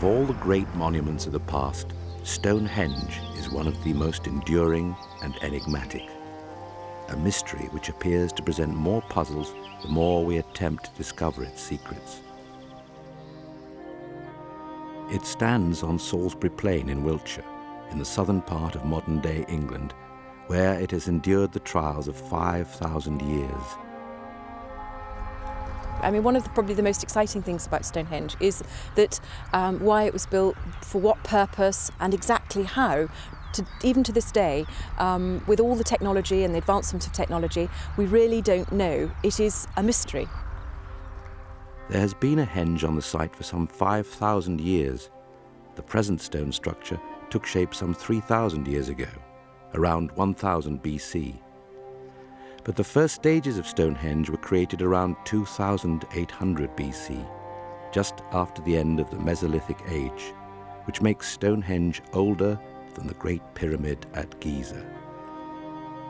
Of all the great monuments of the past, Stonehenge is one of the most enduring and enigmatic. A mystery which appears to present more puzzles the more we attempt to discover its secrets. It stands on Salisbury Plain in Wiltshire, in the southern part of modern-day England, where it has endured the trials of 5,000 years. I mean, one of probably the most exciting things about Stonehenge is that why it was built, for what purpose, and exactly how. Even to this day, with all the technology and the advancement of technology, we really don't know. It is a mystery. There has been a henge on the site for some 5,000 years. The present stone structure took shape some 3,000 years ago, around 1000 BC. But the first stages of Stonehenge were created around 2800 BC, just after the end of the Mesolithic age, which makes Stonehenge older than the Great Pyramid at Giza.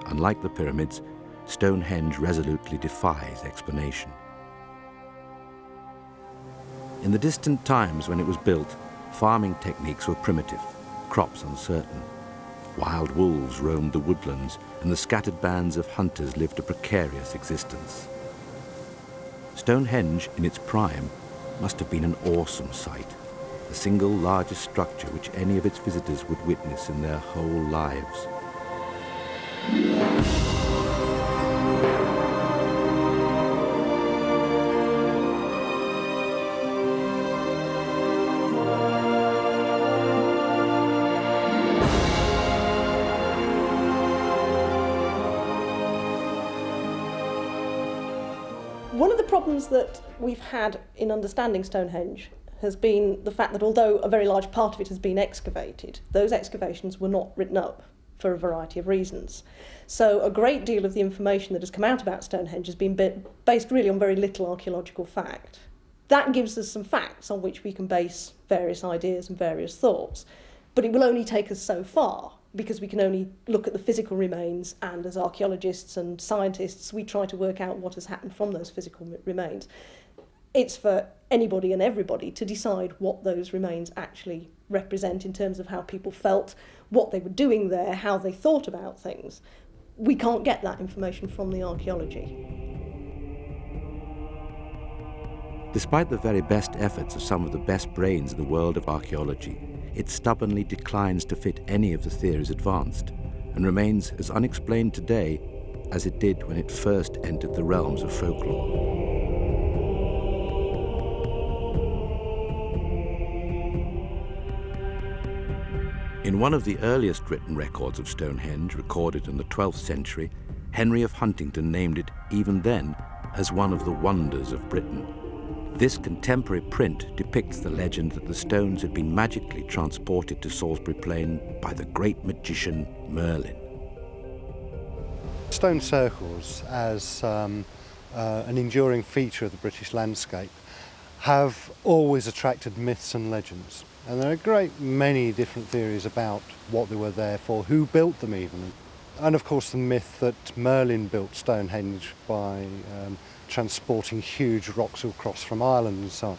Unlike the pyramids, Stonehenge resolutely defies explanation. In the distant times when it was built, farming techniques were primitive, crops uncertain. Wild wolves roamed the woodlands, and the scattered bands of hunters lived a precarious existence. Stonehenge, in its prime, must have been an awesome sight, the single largest structure which any of its visitors would witness in their whole lives. One of the problems that we've had in understanding Stonehenge has been the fact that although a very large part of it has been excavated, those excavations were not written up for a variety of reasons. So a great deal of the information that has come out about Stonehenge has been based really on very little archaeological fact. That gives us some facts on which we can base various ideas and various thoughts, but it will only take us so far, because we can only look at the physical remains, and as archaeologists and scientists we try to work out what has happened from those physical remains. It's for anybody and everybody to decide what those remains actually represent in terms of how people felt, what they were doing there, how they thought about things. We can't get that information from the archaeology. Despite the very best efforts of some of the best brains in the world of archaeology, it stubbornly declines to fit any of the theories advanced, and remains as unexplained today as it did when it first entered the realms of folklore. In one of the earliest written records of Stonehenge, recorded in the 12th century, Henry of Huntingdon named it, even then, as one of the wonders of Britain. This contemporary print depicts the legend that the stones had been magically transported to Salisbury Plain by the great magician Merlin. Stone circles, as an enduring feature of the British landscape, have always attracted myths and legends. And there are a great many different theories about what they were there for, who built them even. And of course the myth that Merlin built Stonehenge by transporting huge rocks across from Ireland and so on.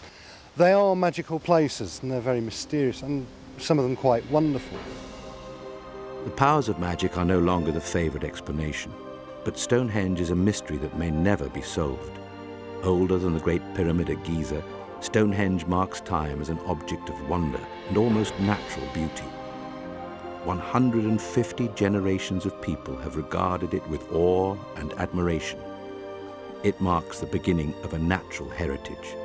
They are magical places and they're very mysterious, and some of them quite wonderful. The powers of magic are no longer the favoured explanation, but Stonehenge is a mystery that may never be solved. Older than the Great Pyramid at Giza, Stonehenge marks time as an object of wonder and almost natural beauty. 150 generations of people have regarded it with awe and admiration. It marks the beginning of a natural heritage.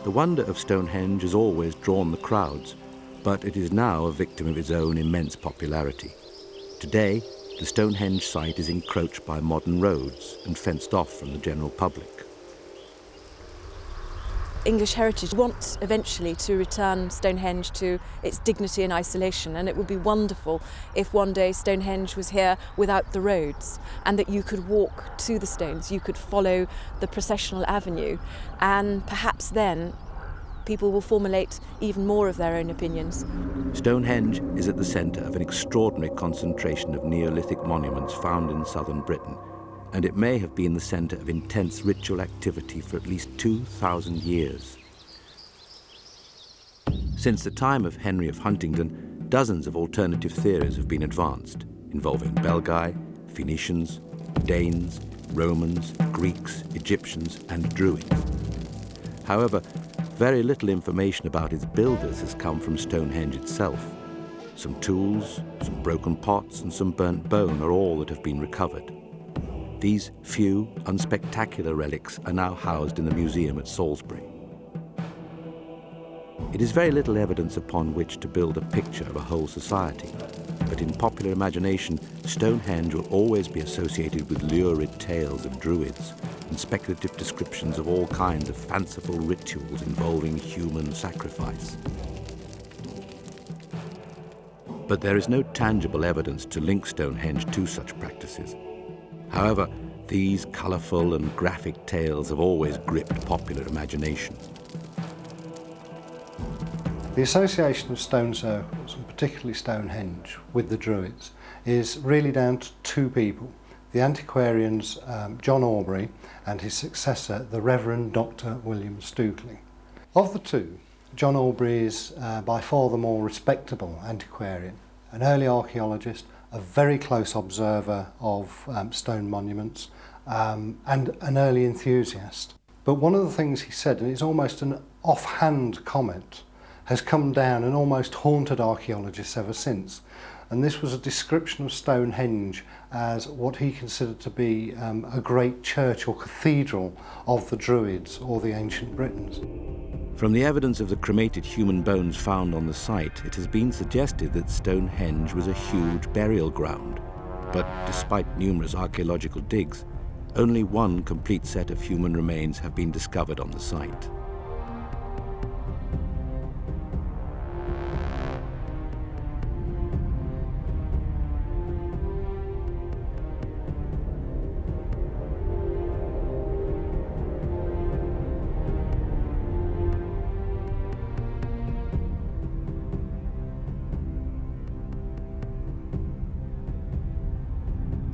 The wonder of Stonehenge has always drawn the crowds, but it is now a victim of its own immense popularity. Today, the Stonehenge site is encroached by modern roads and fenced off from the general public. English heritage want eventually to return Stonehenge to its dignity and isolation, and it would be wonderful if one day Stonehenge was here without the roads and that you could walk to the stones, you could follow the processional avenue, and perhaps then people will formulate even more of their own opinions. Stonehenge is at the centre of an extraordinary concentration of Neolithic monuments found in southern Britain, and it may have been the centre of intense ritual activity for at least 2,000 years. Since the time of Henry of Huntingdon, dozens of alternative theories have been advanced, involving Belgae, Phoenicians, Danes, Romans, Greeks, Egyptians, and Druids. However, very little information about its builders has come from Stonehenge itself. Some tools, some broken pots, and some burnt bone are all that have been recovered. These few, unspectacular relics are now housed in the museum at Salisbury. It is very little evidence upon which to build a picture of a whole society, but in popular imagination, Stonehenge will always be associated with lurid tales of druids and speculative descriptions of all kinds of fanciful rituals involving human sacrifice. But there is no tangible evidence to link Stonehenge to such practices. However, these colourful and graphic tales have always gripped popular imagination. The association of stone circles, and particularly Stonehenge, with the Druids is really down to two people, the antiquarians John Aubrey and his successor, the Reverend Dr. William Stukeley. Of the two, John Aubrey is by far the more respectable antiquarian, an early archaeologist, a very close observer of stone monuments, and an early enthusiast. But one of the things he said, and it's almost an offhand comment, has come down and almost haunted archaeologists ever since. And this was a description of Stonehenge as what he considered to be a great church or cathedral of the Druids or the ancient Britons. From the evidence of the cremated human bones found on the site, it has been suggested that Stonehenge was a huge burial ground. But despite numerous archaeological digs, only one complete set of human remains have been discovered on the site.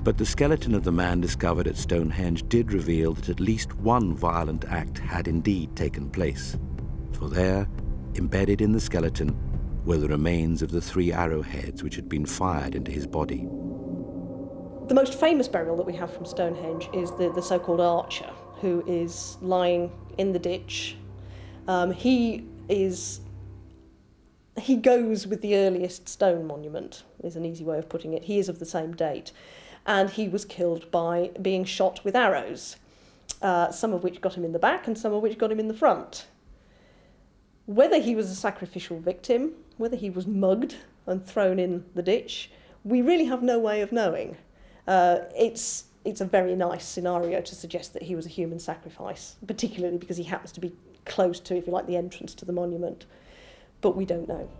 But the skeleton of the man discovered at Stonehenge did reveal that at least one violent act had indeed taken place. For there, embedded in the skeleton, were the remains of the 3 arrowheads which had been fired into his body. The most famous burial that we have from Stonehenge is the so-called archer, who is lying in the ditch. He goes with the earliest stone monument, is an easy way of putting it. He is of the same date. And he was killed by being shot with arrows, some of which got him in the back and some of which got him in the front. Whether he was a sacrificial victim, whether he was mugged and thrown in the ditch, we really have no way of knowing. It's a very nice scenario to suggest that he was a human sacrifice, particularly because he happens to be close to, if you like, the entrance to the monument. But we don't know.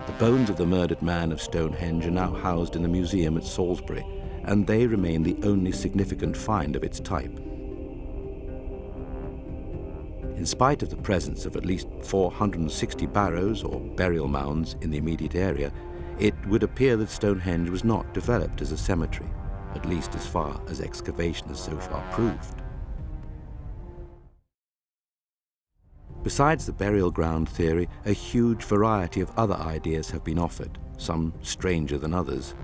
The bones of the murdered man of Stonehenge are now housed in the museum at Salisbury, and they remain the only significant find of its type. In spite of the presence of at least 460 barrows or burial mounds in the immediate area, it would appear that Stonehenge was not developed as a cemetery, at least as far as excavation has so far proved. Besides the burial ground theory, a huge variety of other ideas have been offered, some stranger than others.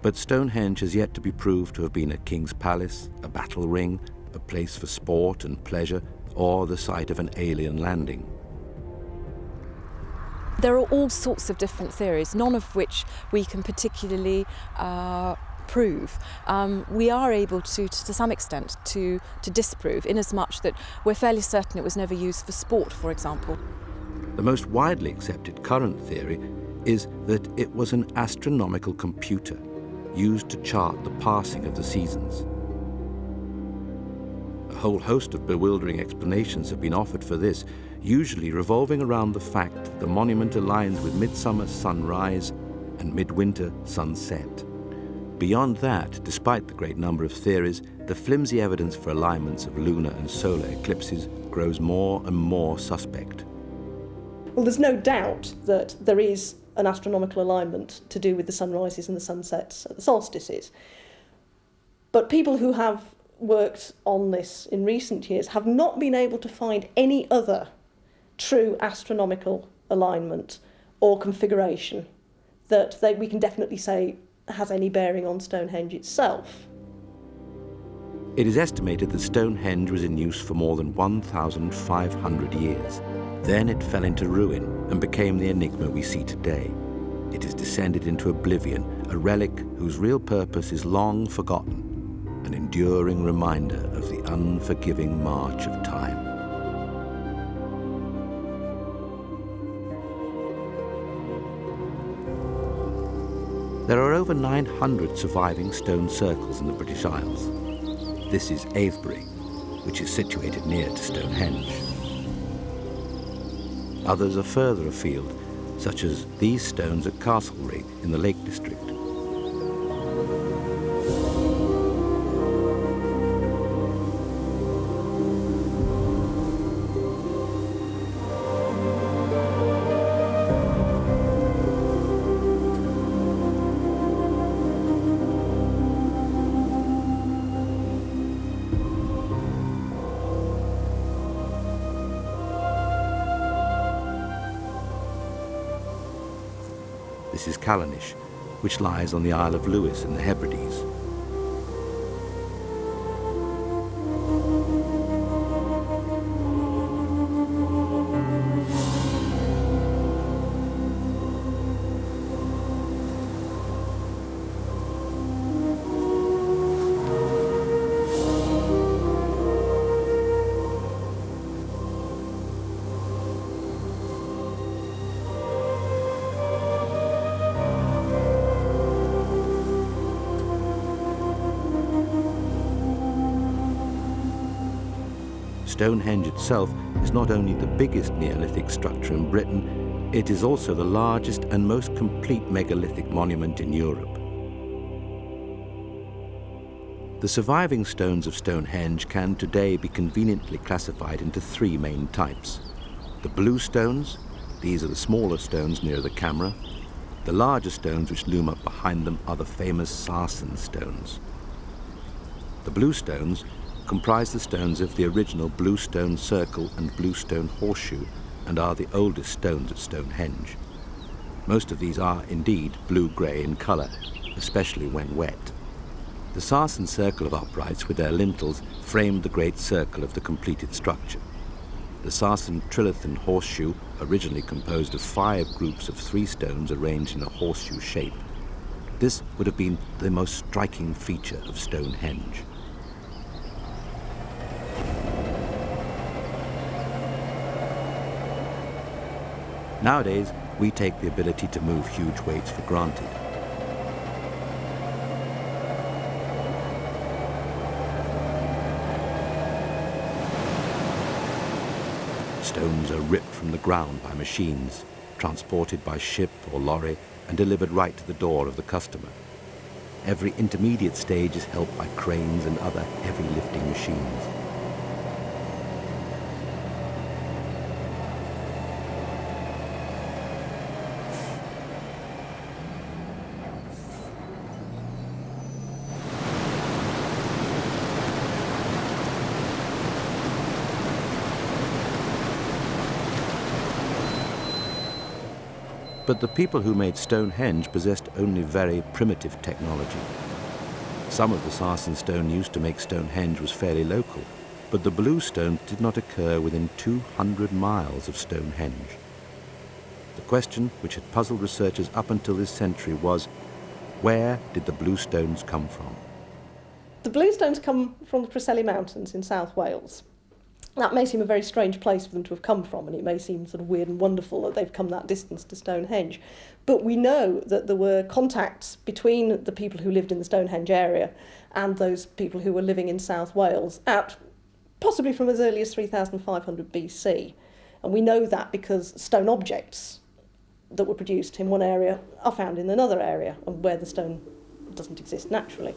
But Stonehenge has yet to be proved to have been a king's palace, a battle ring, a place for sport and pleasure, or the site of an alien landing. There are all sorts of different theories, none of which we can particularly prove. We are able to some extent to disprove, in as much that we're fairly certain it was never used for sport, for example. The most widely accepted current theory is that it was an astronomical computer used to chart the passing of the seasons. whole host of bewildering explanations have been offered for this, usually revolving around the fact that the monument aligns with midsummer sunrise and midwinter sunset. Beyond that, despite the great number of theories, the flimsy evidence for alignments of lunar and solar eclipses grows more and more suspect. Well, there's no doubt that there is an astronomical alignment to do with the sunrises and the sunsets at the solstices. But people who have worked on this in recent years have not been able to find any other true astronomical alignment or configuration that we can definitely say has any bearing on Stonehenge itself. It is estimated that Stonehenge was in use for more than 1,500 years. Then it fell into ruin and became the enigma we see today. It has descended into oblivion, a relic whose real purpose is long forgotten, an enduring reminder of the unforgiving march of time. There are over 900 surviving stone circles in the British Isles. This is Avebury, which is situated near to Stonehenge. Others are further afield, such as these stones at Castlereagh in the Lake District. This is Callanish, which lies on the Isle of Lewis in the Hebrides. Stonehenge itself is not only the biggest Neolithic structure in Britain, it is also the largest and most complete megalithic monument in Europe. The surviving stones of Stonehenge can today be conveniently classified into three main types. The blue stones, these are the smaller stones near the camera. The larger stones which loom up behind them are the famous Sarsen stones. The blue stones comprise the stones of the original Bluestone Circle and Bluestone Horseshoe and are the oldest stones at Stonehenge. Most of these are indeed blue-grey in colour, especially when wet. The Sarsen circle of uprights with their lintels framed the great circle of the completed structure. The Sarsen Trilithon Horseshoe, originally composed of 5 groups of 3 stones arranged in a horseshoe shape. This would have been the most striking feature of Stonehenge. Nowadays, we take the ability to move huge weights for granted. Stones are ripped from the ground by machines, transported by ship or lorry, and delivered right to the door of the customer. Every intermediate stage is helped by cranes and other heavy lifting machines. But the people who made Stonehenge possessed only very primitive technology. Some of the Sarsen stone used to make Stonehenge was fairly local, but the blue stones did not occur within 200 miles of Stonehenge. The question which had puzzled researchers up until this century was, where did the blue stones come from? The blue stones come from the Preseli Mountains in South Wales. That may seem a very strange place for them to have come from, and it may seem sort of weird and wonderful that they've come that distance to Stonehenge. But we know that there were contacts between the people who lived in the Stonehenge area and those people who were living in South Wales at possibly from as early as 3500 BC. And we know that because stone objects that were produced in one area are found in another area, and where the stone doesn't exist naturally.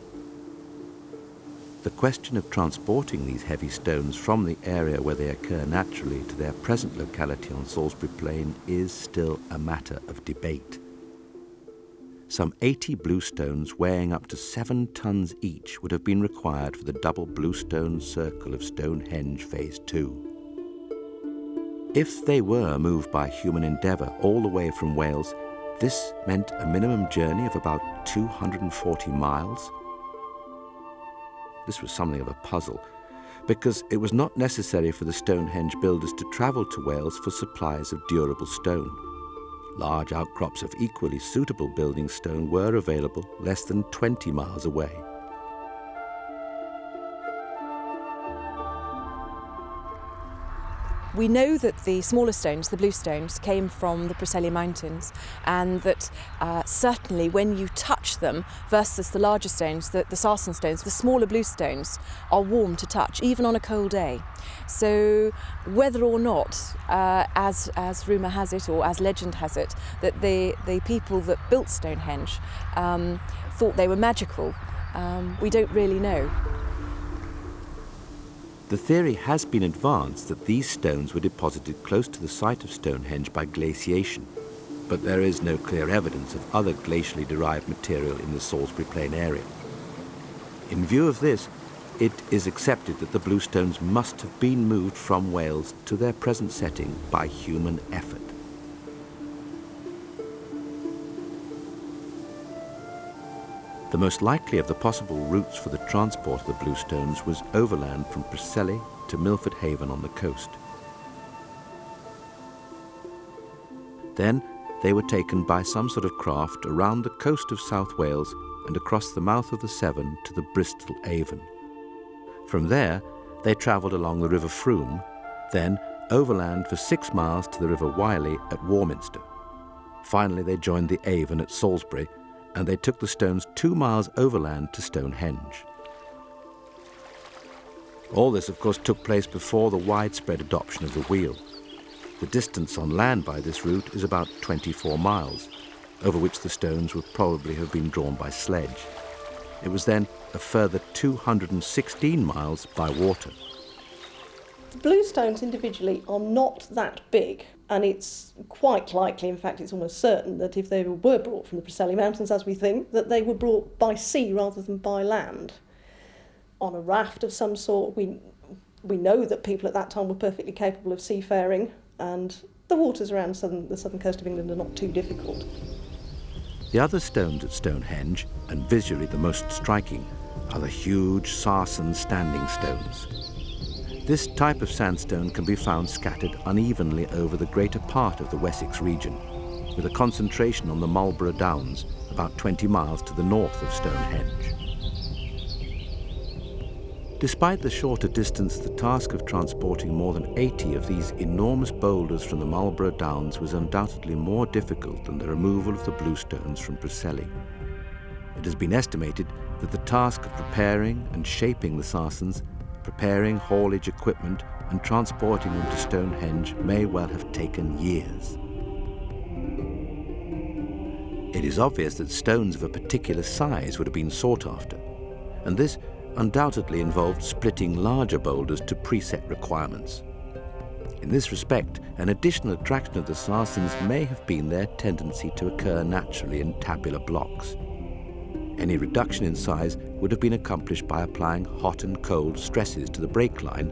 The question of transporting these heavy stones from the area where they occur naturally to their present locality on Salisbury Plain is still a matter of debate. Some 80 bluestones weighing up to 7 tons each would have been required for the double bluestone circle of Stonehenge Phase 2. If they were moved by human endeavour all the way from Wales, this meant a minimum journey of about 240 miles. This was something of a puzzle, because it was not necessary for the Stonehenge builders to travel to Wales for supplies of durable stone. Large outcrops of equally suitable building stone were available less than 20 miles away. We know that the smaller stones, the bluestones, came from the Preseli Mountains, and that certainly when you touch them versus the larger stones, the sarsen stones, the smaller bluestones are warm to touch, even on a cold day. So whether or not, as rumour has it, or as legend has it, that the people that built Stonehenge thought they were magical, we don't really know. The theory has been advanced that these stones were deposited close to the site of Stonehenge by glaciation, but there is no clear evidence of other glacially derived material in the Salisbury Plain area. In view of this, it is accepted that the bluestones must have been moved from Wales to their present setting by human effort. The most likely of the possible routes for the transport of the bluestones was overland from Preseli to Milford Haven on the coast. Then they were taken by some sort of craft around the coast of South Wales and across the mouth of the Severn to the Bristol Avon. From there, they travelled along the River Frome, then overland for 6 miles to the River Wylye at Warminster. Finally, they joined the Avon at Salisbury, and they took the stones 2 miles overland to Stonehenge. All this, of course, took place before the widespread adoption of the wheel. The distance on land by this route is about 24 miles, over which the stones would probably have been drawn by sledge. It was then a further 216 miles by water. The bluestones individually are not that big, and it's quite likely, in fact it's almost certain, that if they were brought from the Preseli Mountains, as we think, that they were brought by sea rather than by land. On a raft of some sort. We know that people at that time were perfectly capable of seafaring, and the waters around the southern coast of England are not too difficult. The other stones at Stonehenge, and visually the most striking, are the huge sarsen standing stones. This type of sandstone can be found scattered unevenly over the greater part of the Wessex region, with a concentration on the Marlborough Downs, about 20 miles to the north of Stonehenge. Despite the shorter distance, the task of transporting more than 80 of these enormous boulders from the Marlborough Downs was undoubtedly more difficult than the removal of the bluestones from Preseli. It has been estimated that the task of preparing and shaping the sarsens, preparing haulage equipment and transporting them to Stonehenge may well have taken years. It is obvious that stones of a particular size would have been sought after, and this undoubtedly involved splitting larger boulders to preset requirements. In this respect, an additional attraction of the sarsens may have been their tendency to occur naturally in tabular blocks. Any reduction in size would have been accomplished by applying hot and cold stresses to the break line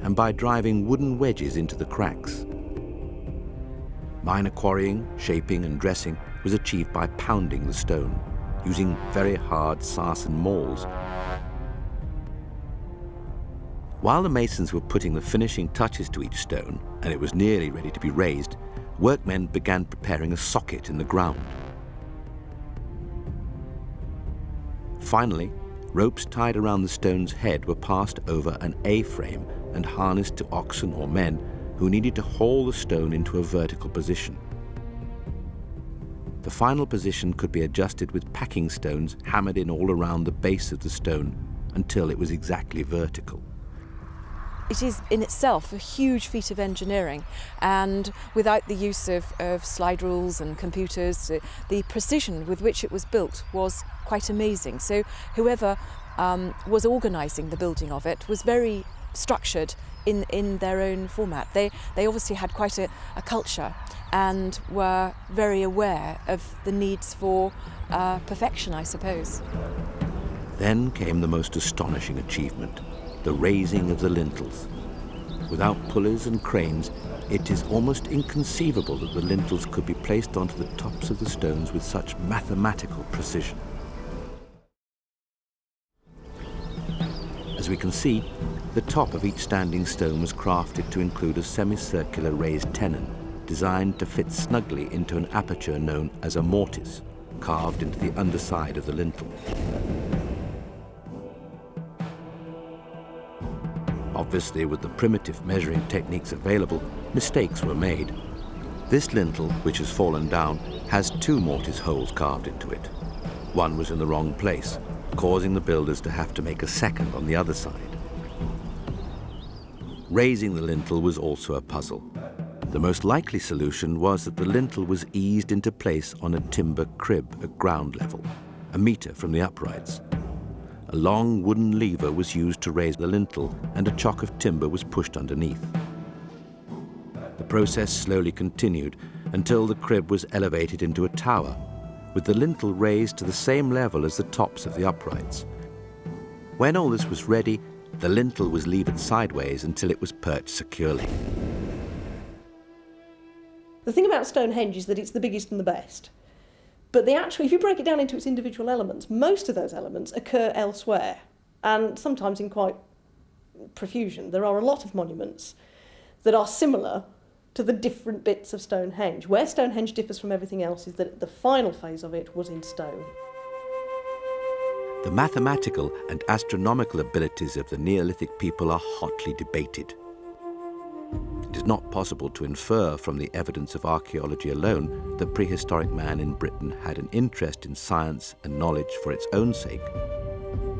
and by driving wooden wedges into the cracks. Minor quarrying, shaping and dressing was achieved by pounding the stone, using very hard sarsen mauls. While the masons were putting the finishing touches to each stone, and it was nearly ready to be raised, workmen began preparing a socket in the ground. Finally, ropes tied around the stone's head were passed over an A-frame and harnessed to oxen or men who needed to haul the stone into a vertical position. The final position could be adjusted with packing stones hammered in all around the base of the stone until it was exactly vertical. It is in itself a huge feat of engineering, and without the use of slide rules and computers, the precision with which it was built was quite amazing. So whoever was organising the building of it was very structured in their own format. They obviously had quite a culture and were very aware of the needs for perfection, I suppose. Then came the most astonishing achievement, the raising of the lintels. Without pulleys and cranes, it is almost inconceivable that the lintels could be placed onto the tops of the stones with such mathematical precision. As we can see, the top of each standing stone was crafted to include a semicircular raised tenon, designed to fit snugly into an aperture known as a mortise, carved into the underside of the lintel. Obviously, with the primitive measuring techniques available, mistakes were made. This lintel, which has fallen down, has 2 mortise holes carved into it. One was in the wrong place, causing the builders to have to make a second on the other side. Raising the lintel was also a puzzle. The most likely solution was that the lintel was eased into place on a timber crib at ground level, a metre from the uprights. A long wooden lever was used to raise the lintel, and a chock of timber was pushed underneath. The process slowly continued until the crib was elevated into a tower, with the lintel raised to the same level as the tops of the uprights. When all this was ready, the lintel was levered sideways until it was perched securely. The thing about Stonehenge is that it's the biggest and the best. But if you break it down into its individual elements, most of those elements occur elsewhere, and sometimes in quite profusion. There are a lot of monuments that are similar to the different bits of Stonehenge. Where Stonehenge differs from everything else is that the final phase of it was in stone. The mathematical and astronomical abilities of the Neolithic people are hotly debated. It is not possible to infer from the evidence of archaeology alone that prehistoric man in Britain had an interest in science and knowledge for its own sake.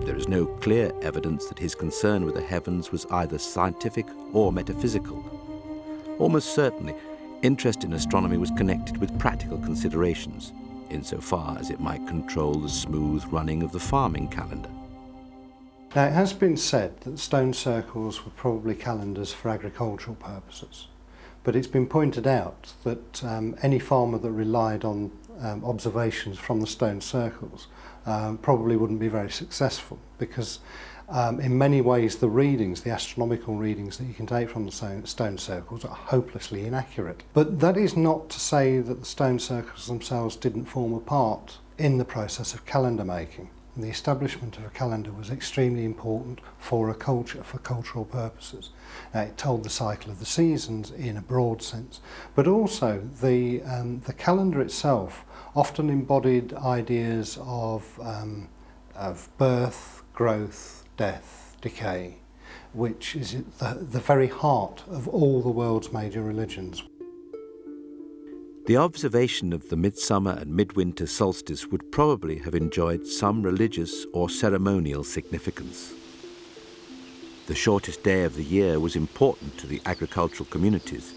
There is no clear evidence that his concern with the heavens was either scientific or metaphysical. Almost certainly, interest in astronomy was connected with practical considerations, insofar as it might control the smooth running of the farming calendar. Now, it has been said that stone circles were probably calendars for agricultural purposes, but it's been pointed out that any farmer that relied on observations from the stone circles probably wouldn't be very successful, because in many ways the readings, the astronomical readings that you can take from the stone circles are hopelessly inaccurate. But that is not to say that the stone circles themselves didn't form a part in the process of calendar making. The establishment of a calendar was extremely important for a culture, for cultural purposes. It told the cycle of the seasons in a broad sense, but also the calendar itself often embodied ideas of birth, growth, death, decay, which is the very heart of all the world's major religions. The observation of the midsummer and midwinter solstice would probably have enjoyed some religious or ceremonial significance. The shortest day of the year was important to the agricultural communities.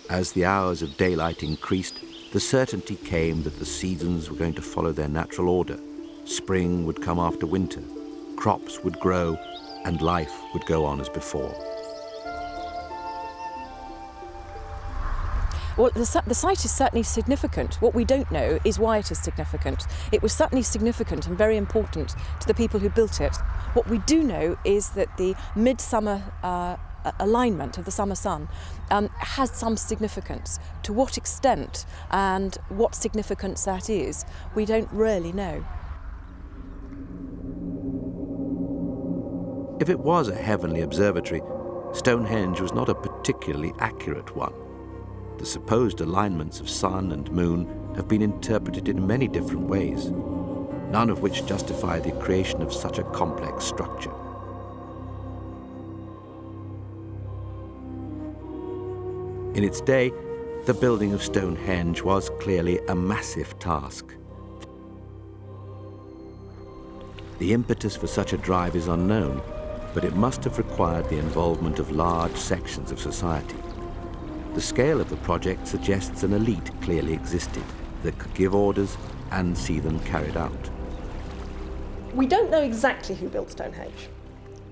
As the hours of daylight increased, the certainty came that the seasons were going to follow their natural order. Spring would come after winter, crops would grow, and life would go on as before. Well, the site is certainly significant. What we don't know is why it is significant. It was certainly significant and very important to the people who built it. What we do know is that the midsummer alignment of the summer sun has some significance. To what extent and what significance that is, we don't really know. If it was a heavenly observatory, Stonehenge was not a particularly accurate one. The supposed alignments of sun and moon have been interpreted in many different ways, none of which justify the creation of such a complex structure. In its day, the building of Stonehenge was clearly a massive task. The impetus for such a drive is unknown, but it must have required the involvement of large sections of society. The scale of the project suggests an elite clearly existed that could give orders and see them carried out. We don't know exactly who built Stonehenge,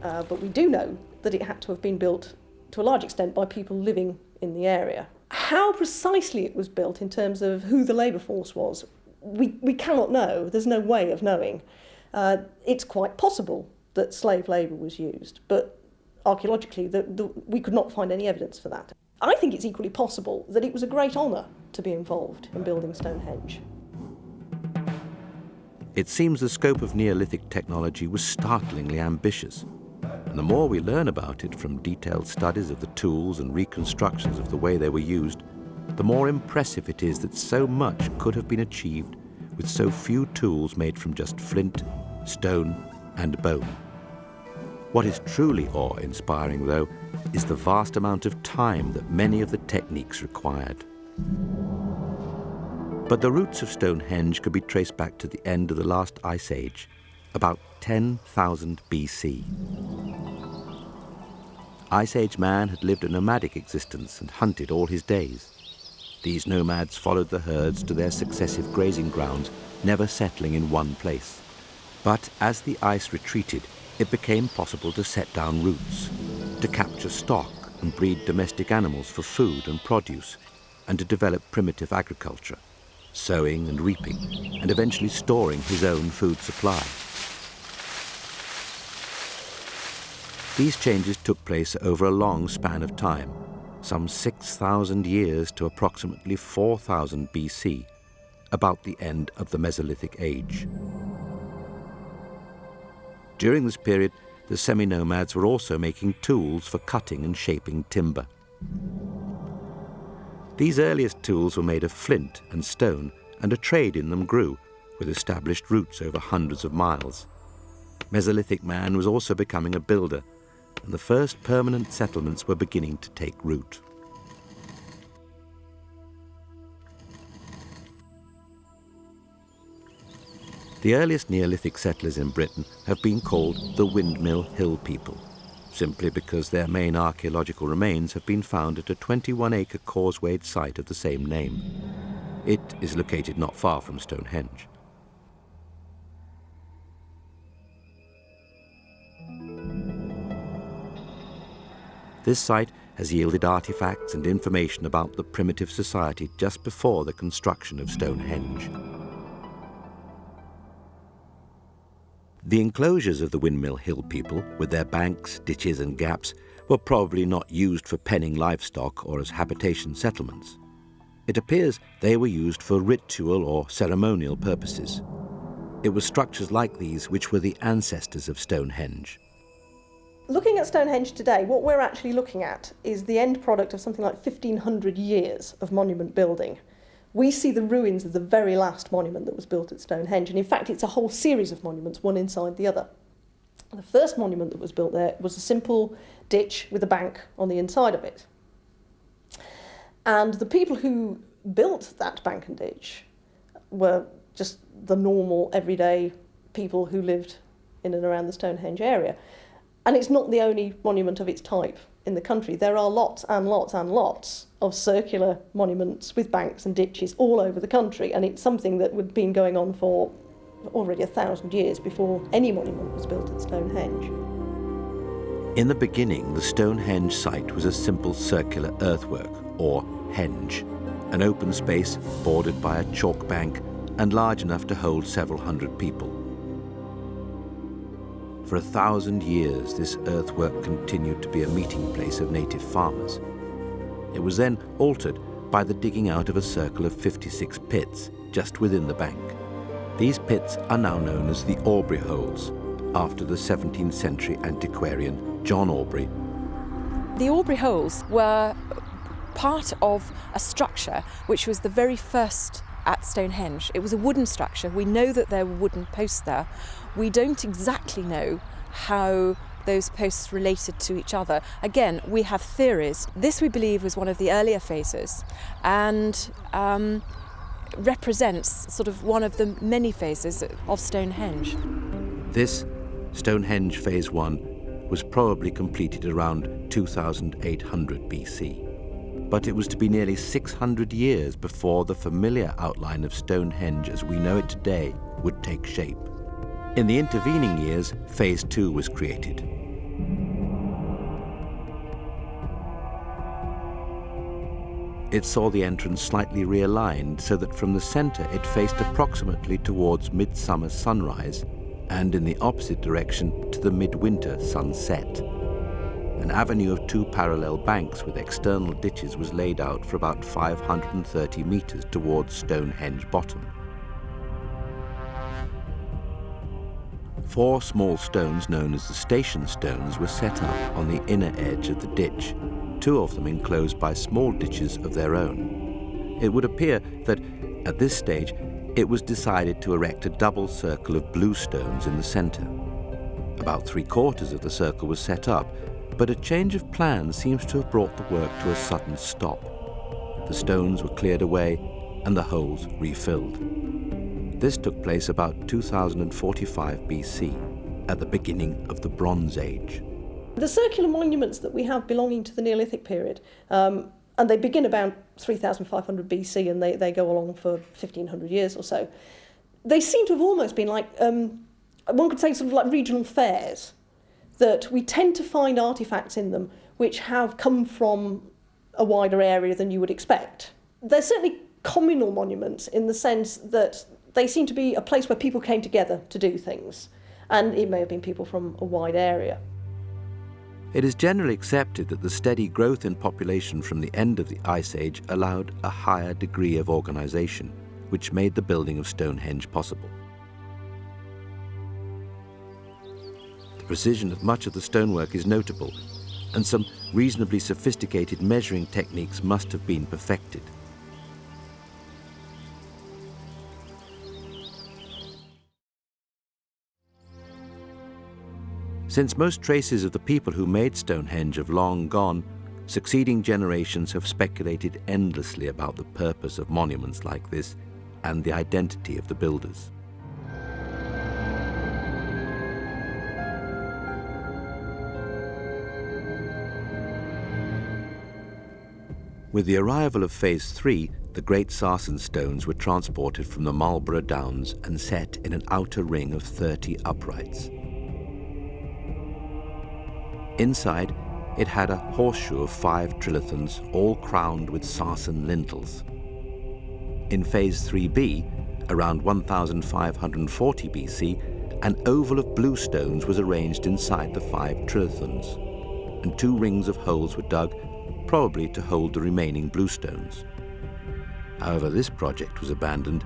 but we do know that it had to have been built to a large extent by people living in the area. How precisely it was built in terms of who the labour force was, we cannot know. There's no way of knowing. It's quite possible that slave labour was used, but archaeologically we could not find any evidence for that. I think it's equally possible that it was a great honour to be involved in building Stonehenge. It seems the scope of Neolithic technology was startlingly ambitious, and the more we learn about it from detailed studies of the tools and reconstructions of the way they were used, the more impressive it is that so much could have been achieved with so few tools made from just flint, stone, and bone. What is truly awe-inspiring, though, is the vast amount of time that many of the techniques required. But the roots of Stonehenge could be traced back to the end of the last ice age, about 10,000 BC. Ice Age man had lived a nomadic existence and hunted all his days. These nomads followed the herds to their successive grazing grounds, never settling in one place. But as the ice retreated, it became possible to set down roots, to capture stock and breed domestic animals for food and produce, and to develop primitive agriculture, sowing and reaping, and eventually storing his own food supply. These changes took place over a long span of time, some 6,000 years to approximately 4,000 BC, about the end of the Mesolithic age. During this period, the semi-nomads were also making tools for cutting and shaping timber. These earliest tools were made of flint and stone, and a trade in them grew, with established routes over hundreds of miles. Mesolithic man was also becoming a builder, and the first permanent settlements were beginning to take root. The earliest Neolithic settlers in Britain have been called the Windmill Hill people, simply because their main archaeological remains have been found at a 21-acre causewayed site of the same name. It is located not far from Stonehenge. This site has yielded artifacts and information about the primitive society just before the construction of Stonehenge. The enclosures of the Windmill Hill people, with their banks, ditches and gaps, were probably not used for penning livestock or as habitation settlements. It appears they were used for ritual or ceremonial purposes. It was structures like these which were the ancestors of Stonehenge. Looking at Stonehenge today, what we're actually looking at is the end product of something like 1,500 years of monument building. We see the ruins of the very last monument that was built at Stonehenge, and in fact it's a whole series of monuments, one inside the other. The first monument that was built there was a simple ditch with a bank on the inside of it. And the people who built that bank and ditch were just the normal, everyday people who lived in and around the Stonehenge area. And it's not the only monument of its type in the country. There are lots and lots and lots of circular monuments with banks and ditches all over the country, and it's something that had been going on for already 1,000 years before any monument was built at Stonehenge. In the beginning, the Stonehenge site was a simple circular earthwork, or henge, an open space bordered by a chalk bank and large enough to hold several hundred people. For 1,000 years, this earthwork continued to be a meeting place of native farmers. It was then altered by the digging out of a circle of 56 pits just within the bank. These pits are now known as the Aubrey holes, after the 17th century antiquarian John Aubrey. The Aubrey holes were part of a structure which was the very first at Stonehenge. It was a wooden structure. We know that there were wooden posts there. We don't exactly know how those posts related to each other. Again, we have theories. This, we believe, was one of the earlier phases and represents sort of one of the many phases of Stonehenge. This, Stonehenge Phase 1, was probably completed around 2800 BC. But it was to be nearly 600 years before the familiar outline of Stonehenge as we know it today would take shape. In the intervening years, Phase 2 was created. It saw the entrance slightly realigned so that from the center it faced approximately towards midsummer sunrise and in the opposite direction to the midwinter sunset. An avenue of 2 parallel banks with external ditches was laid out for about 530 meters towards Stonehenge bottom. 4 small stones known as the station stones were set up on the inner edge of the ditch, 2 of them enclosed by small ditches of their own. It would appear that, at this stage, it was decided to erect a double circle of blue stones in the center. About 3/4 of the circle was set up, but a change of plan seems to have brought the work to a sudden stop. The stones were cleared away and the holes refilled. This took place about 2045 BC, at the beginning of the Bronze Age. The circular monuments that we have belonging to the Neolithic period, and they begin about 3500 BC and they go along for 1500 years or so, they seem to have almost been like, one could say sort of like regional fairs, that we tend to find artefacts in them which have come from a wider area than you would expect. They're certainly communal monuments in the sense that they seem to be a place where people came together to do things, and it may have been people from a wide area. It is generally accepted that the steady growth in population from the end of the Ice Age allowed a higher degree of organization, which made the building of Stonehenge possible. The precision of much of the stonework is notable, and some reasonably sophisticated measuring techniques must have been perfected. Since most traces of the people who made Stonehenge have long gone, succeeding generations have speculated endlessly about the purpose of monuments like this and the identity of the builders. With the arrival of Phase 3, the great sarsen stones were transported from the Marlborough Downs and set in an outer ring of 30 uprights. Inside, it had a horseshoe of 5 trilithons, all crowned with sarsen lintels. In Phase 3B, around 1540 BC, an oval of blue stones was arranged inside the 5 trilithons, and 2 rings of holes were dug, probably to hold the remaining blue stones. However, this project was abandoned,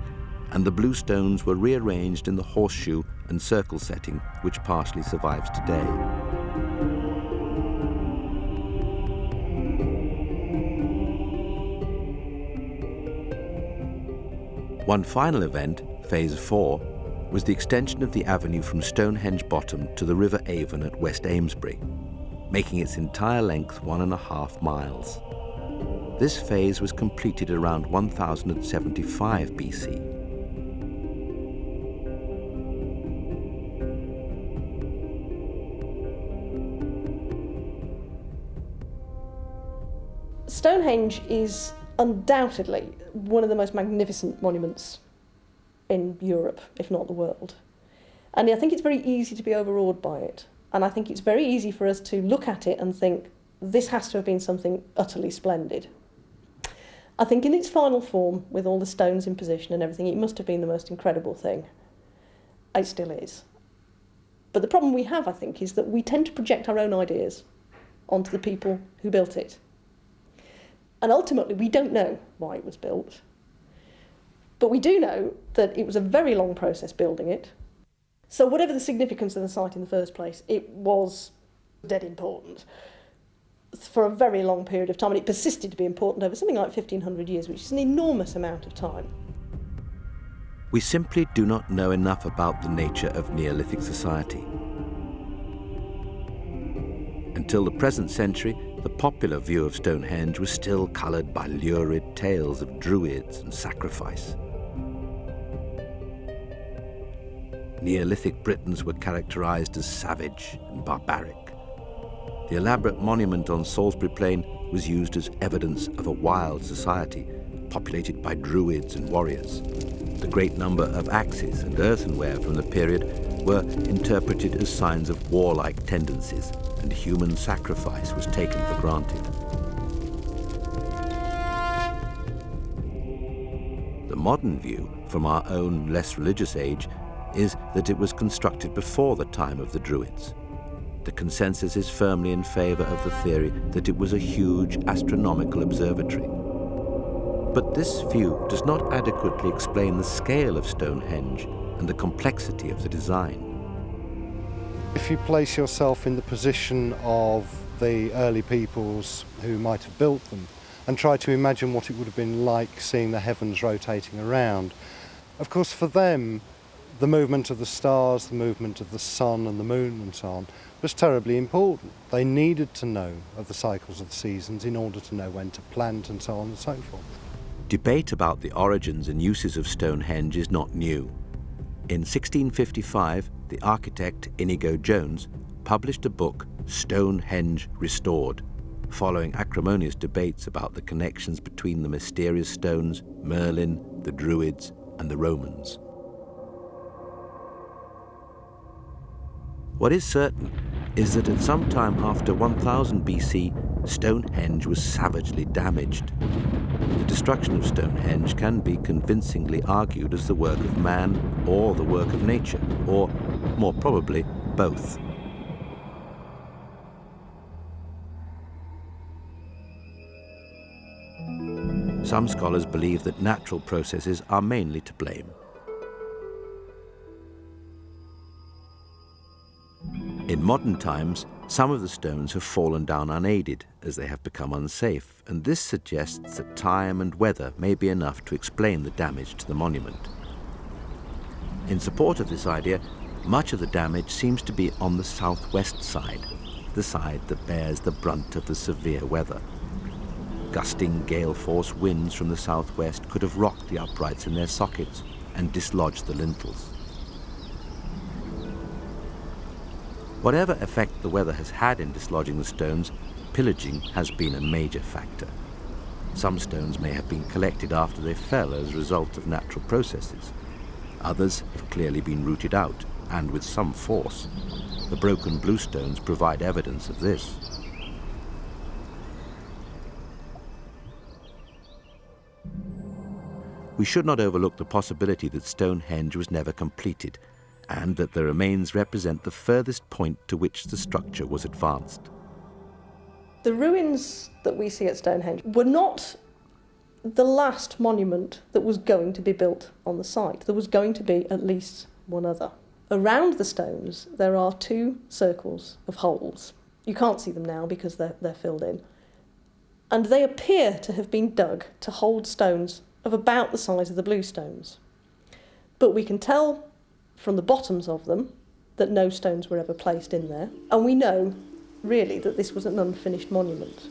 and the blue stones were rearranged in the horseshoe and circle setting, which partially survives today. One final event, Phase 4, was the extension of the avenue from Stonehenge Bottom to the River Avon at West Amesbury, making its entire length 1.5 miles. This phase was completed around 1075 BC. Stonehenge is undoubtedly one of the most magnificent monuments in Europe, if not the world. And I think it's very easy to be overawed by it. And I think it's very easy for us to look at it and think, this has to have been something utterly splendid. I think in its final form, with all the stones in position and everything, it must have been the most incredible thing. It still is. But the problem we have, I think, is that we tend to project our own ideas onto the people who built it. And ultimately, we don't know why it was built. But we do know that it was a very long process building it. So whatever the significance of the site in the first place, it was dead important for a very long period of time. And it persisted to be important over something like 1,500 years, which is an enormous amount of time. We simply do not know enough about the nature of Neolithic society. Until the present century, the popular view of Stonehenge was still coloured by lurid tales of druids and sacrifice. Neolithic Britons were characterised as savage and barbaric, The elaborate monument on Salisbury Plain was used as evidence of a wild society populated by druids and warriors. The great number of axes and earthenware from the period were interpreted as signs of warlike tendencies, and human sacrifice was taken for granted. The modern view, from our own less religious age, is that it was constructed before the time of the Druids. The consensus is firmly in favor of the theory that it was a huge astronomical observatory. But this view does not adequately explain the scale of Stonehenge and the complexity of the design. If you place yourself in the position of the early peoples who might have built them and try to imagine what it would have been like seeing the heavens rotating around, of course for them the movement of the stars, the movement of the sun and the moon and so on was terribly important. They needed to know of the cycles of the seasons in order to know when to plant and so on and so forth. Debate about the origins and uses of Stonehenge is not new. In 1655, the architect Inigo Jones published a book, Stonehenge Restored, following acrimonious debates about the connections between the mysterious stones, Merlin, the Druids, and the Romans. What is certain is that at some time after 1000 BC, Stonehenge was savagely damaged. The destruction of Stonehenge can be convincingly argued as the work of man or the work of nature, or, more probably, both. Some scholars believe that natural processes are mainly to blame. In modern times, some of the stones have fallen down unaided as they have become unsafe, and this suggests that time and weather may be enough to explain the damage to the monument. In support of this idea, much of the damage seems to be on the southwest side, the side that bears the brunt of the severe weather. Gusting gale-force winds from the southwest could have rocked the uprights in their sockets and dislodged the lintels. Whatever effect the weather has had in dislodging the stones, pillaging has been a major factor. Some stones may have been collected after they fell as a result of natural processes. Others have clearly been rooted out, and with some force. The broken bluestones provide evidence of this. We should not overlook the possibility that Stonehenge was never completed, and that the remains represent the furthest point to which the structure was advanced. The ruins that we see at Stonehenge were not the last monument that was going to be built on the site. There was going to be at least one other. Around the stones there are two circles of holes. You can't see them now because they're filled in. And they appear to have been dug to hold stones of about the size of the bluestones. But we can tell from the bottoms of them that no stones were ever placed in there, and we know really that this was an unfinished monument.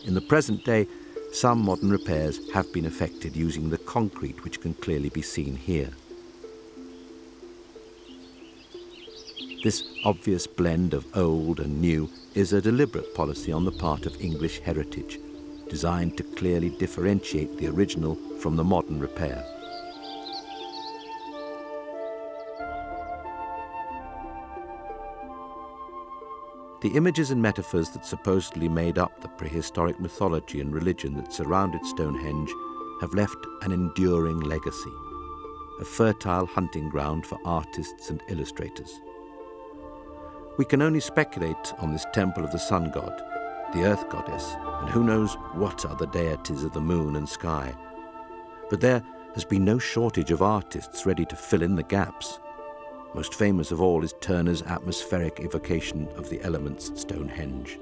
In the present day, some modern repairs have been effected using the concrete which can clearly be seen here. This obvious blend of old and new is a deliberate policy on the part of English heritage, designed to clearly differentiate the original from the modern repair. The images and metaphors that supposedly made up the prehistoric mythology and religion that surrounded Stonehenge have left an enduring legacy, a fertile hunting ground for artists and illustrators. We can only speculate on this temple of the sun god, the earth goddess, and who knows what other deities of the moon and sky. But there has been no shortage of artists ready to fill in the gaps. Most famous of all is Turner's atmospheric evocation of the elements at Stonehenge.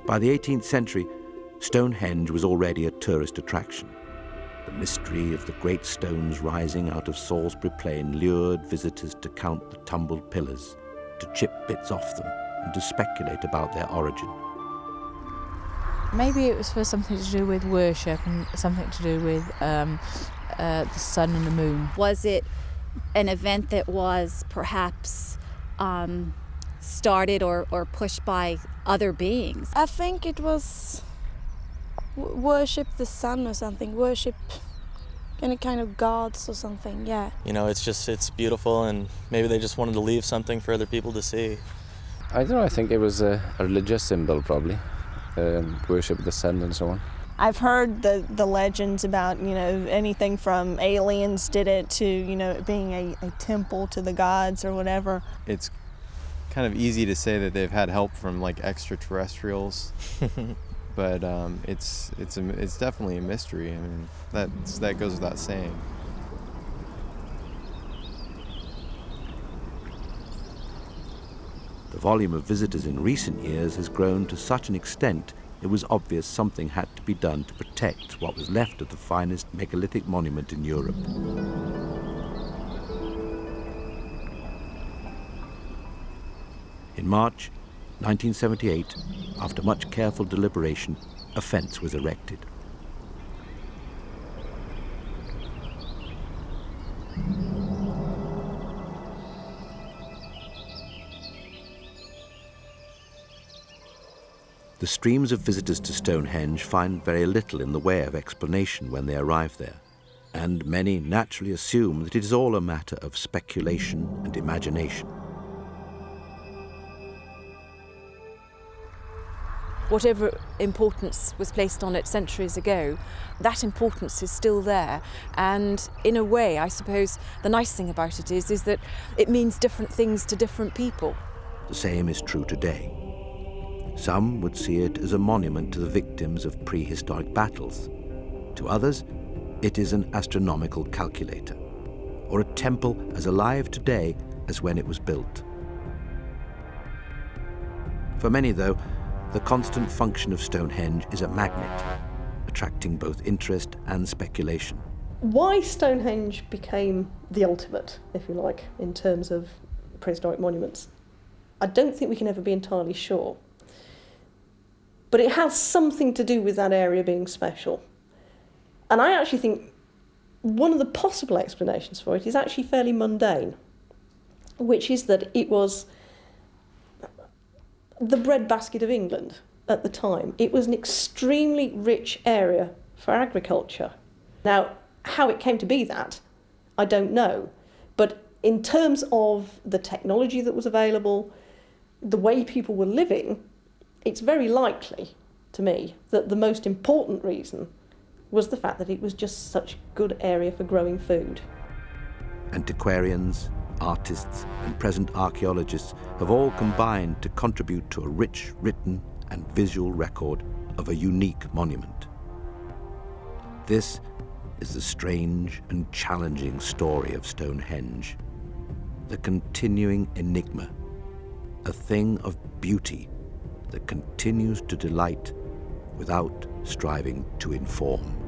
By the 18th century, Stonehenge was already a tourist attraction. The mystery of the great stones rising out of Salisbury Plain lured visitors to count the tumbled pillars, to chip bits off them, and to speculate about their origin. Maybe it was for something to do with worship and something to do with the sun and the moon. Was it an event that was perhaps started or pushed by other beings? I think it was worship the sun or something, worship any kind of gods or something, yeah. You know, it's beautiful, and maybe they just wanted to leave something for other people to see. I don't know, I think it was a religious symbol probably, worship the sun and so on. I've heard the legends about, you know, anything from aliens did it to, you know, it being a temple to the gods or whatever. It's kind of easy to say that they've had help from like extraterrestrials, but it's definitely a mystery. I mean, that goes without saying. The volume of visitors in recent years has grown to such an extent it was obvious something had to be done to protect what was left of the finest megalithic monument in Europe. In March 1978, after much careful deliberation, a fence was erected. The streams of visitors to Stonehenge find very little in the way of explanation when they arrive there, and many naturally assume that it is all a matter of speculation and imagination. Whatever importance was placed on it centuries ago, that importance is still there. And in a way, I suppose, the nice thing about it is that it means different things to different people. The same is true today. Some would see it as a monument to the victims of prehistoric battles. To others, it is an astronomical calculator, or a temple as alive today as when it was built. For many, though, the constant function of Stonehenge is a magnet, attracting both interest and speculation. Why Stonehenge became the ultimate, if you like, in terms of prehistoric monuments, I don't think we can ever be entirely sure. But it has something to do with that area being special. And I actually think one of the possible explanations for it is actually fairly mundane, which is that it was the breadbasket of England at the time. It was an extremely rich area for agriculture. Now, how it came to be that, I don't know. But in terms of the technology that was available, the way people were living, it's very likely to me that the most important reason was the fact that it was just such a good area for growing food. Antiquarians, artists, and present archaeologists have all combined to contribute to a rich written and visual record of a unique monument. This is the strange and challenging story of Stonehenge, the continuing enigma, a thing of beauty that continues to delight without striving to inform.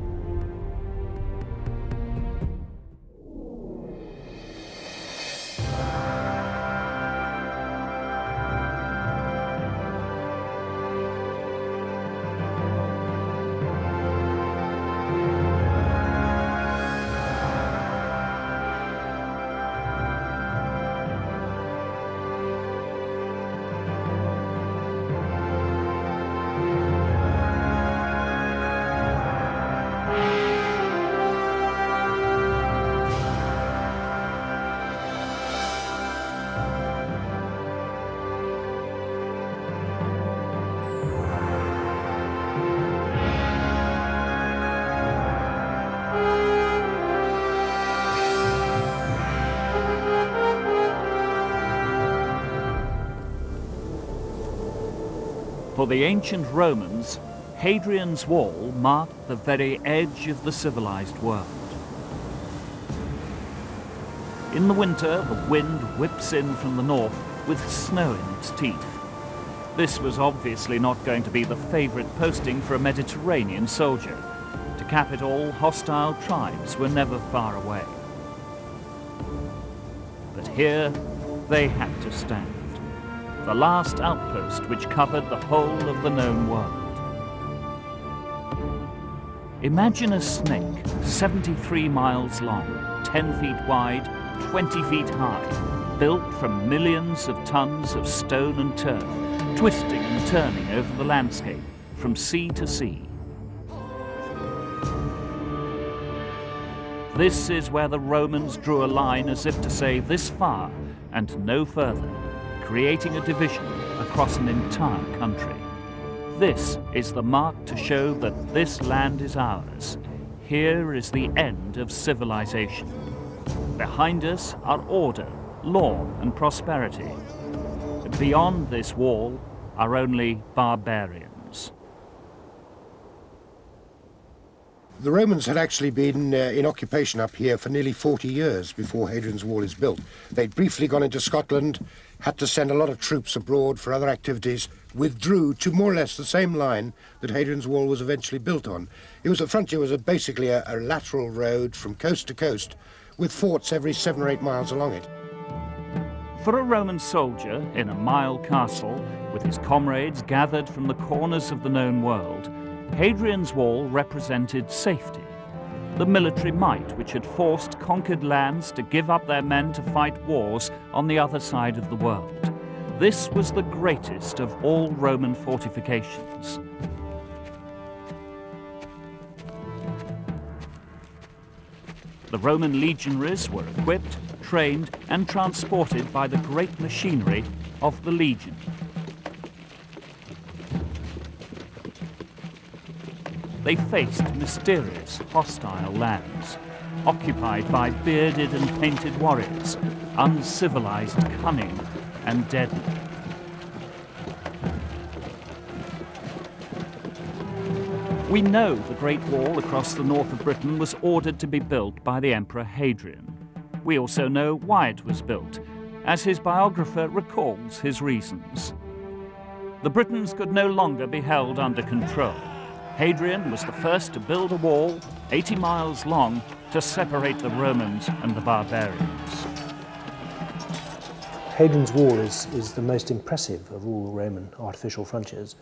For the ancient Romans, Hadrian's Wall marked the very edge of the civilized world. In the winter, the wind whips in from the north with snow in its teeth. This was obviously not going to be the favorite posting for a Mediterranean soldier. To cap it all, hostile tribes were never far away. But here, they had to stand. the last outpost which covered the whole of the known world. Imagine a snake 73 miles long, 10 feet wide, 20 feet high, built from millions of tons of stone and turf, twisting and turning over the landscape from sea to sea. This is where the Romans drew a line as if to say this far and no further, creating a division across an entire country. This is the mark to show that this land is ours. Here is the end of civilization. Behind us are order, law, and prosperity. Beyond this wall are only barbarians. The Romans had actually been in occupation up here for nearly 40 years before Hadrian's Wall is built. They'd briefly gone into Scotland, had to send a lot of troops abroad for other activities, withdrew to more or less the same line that Hadrian's Wall was eventually built on. It was a frontier was basically a lateral road from coast to coast with forts every 7 or 8 miles along it. For a Roman soldier in a Mile castle, with his comrades gathered from the corners of the known world, Hadrian's Wall represented safety, the military might which had forced conquered lands to give up their men to fight wars on the other side of the world. This was the greatest of all Roman fortifications. The Roman legionaries were equipped, trained, and transported by the great machinery of the legion. They faced mysterious, hostile lands, occupied by bearded and painted warriors, uncivilized, cunning, and deadly. We know the Great Wall across the north of Britain was ordered to be built by the Emperor Hadrian. We also know why it was built, as his biographer recalls his reasons. The Britons could no longer be held under control. Hadrian was the first to build a wall 80 miles long to separate the Romans and the barbarians. Hadrian's Wall is the most impressive of all Roman artificial frontiers,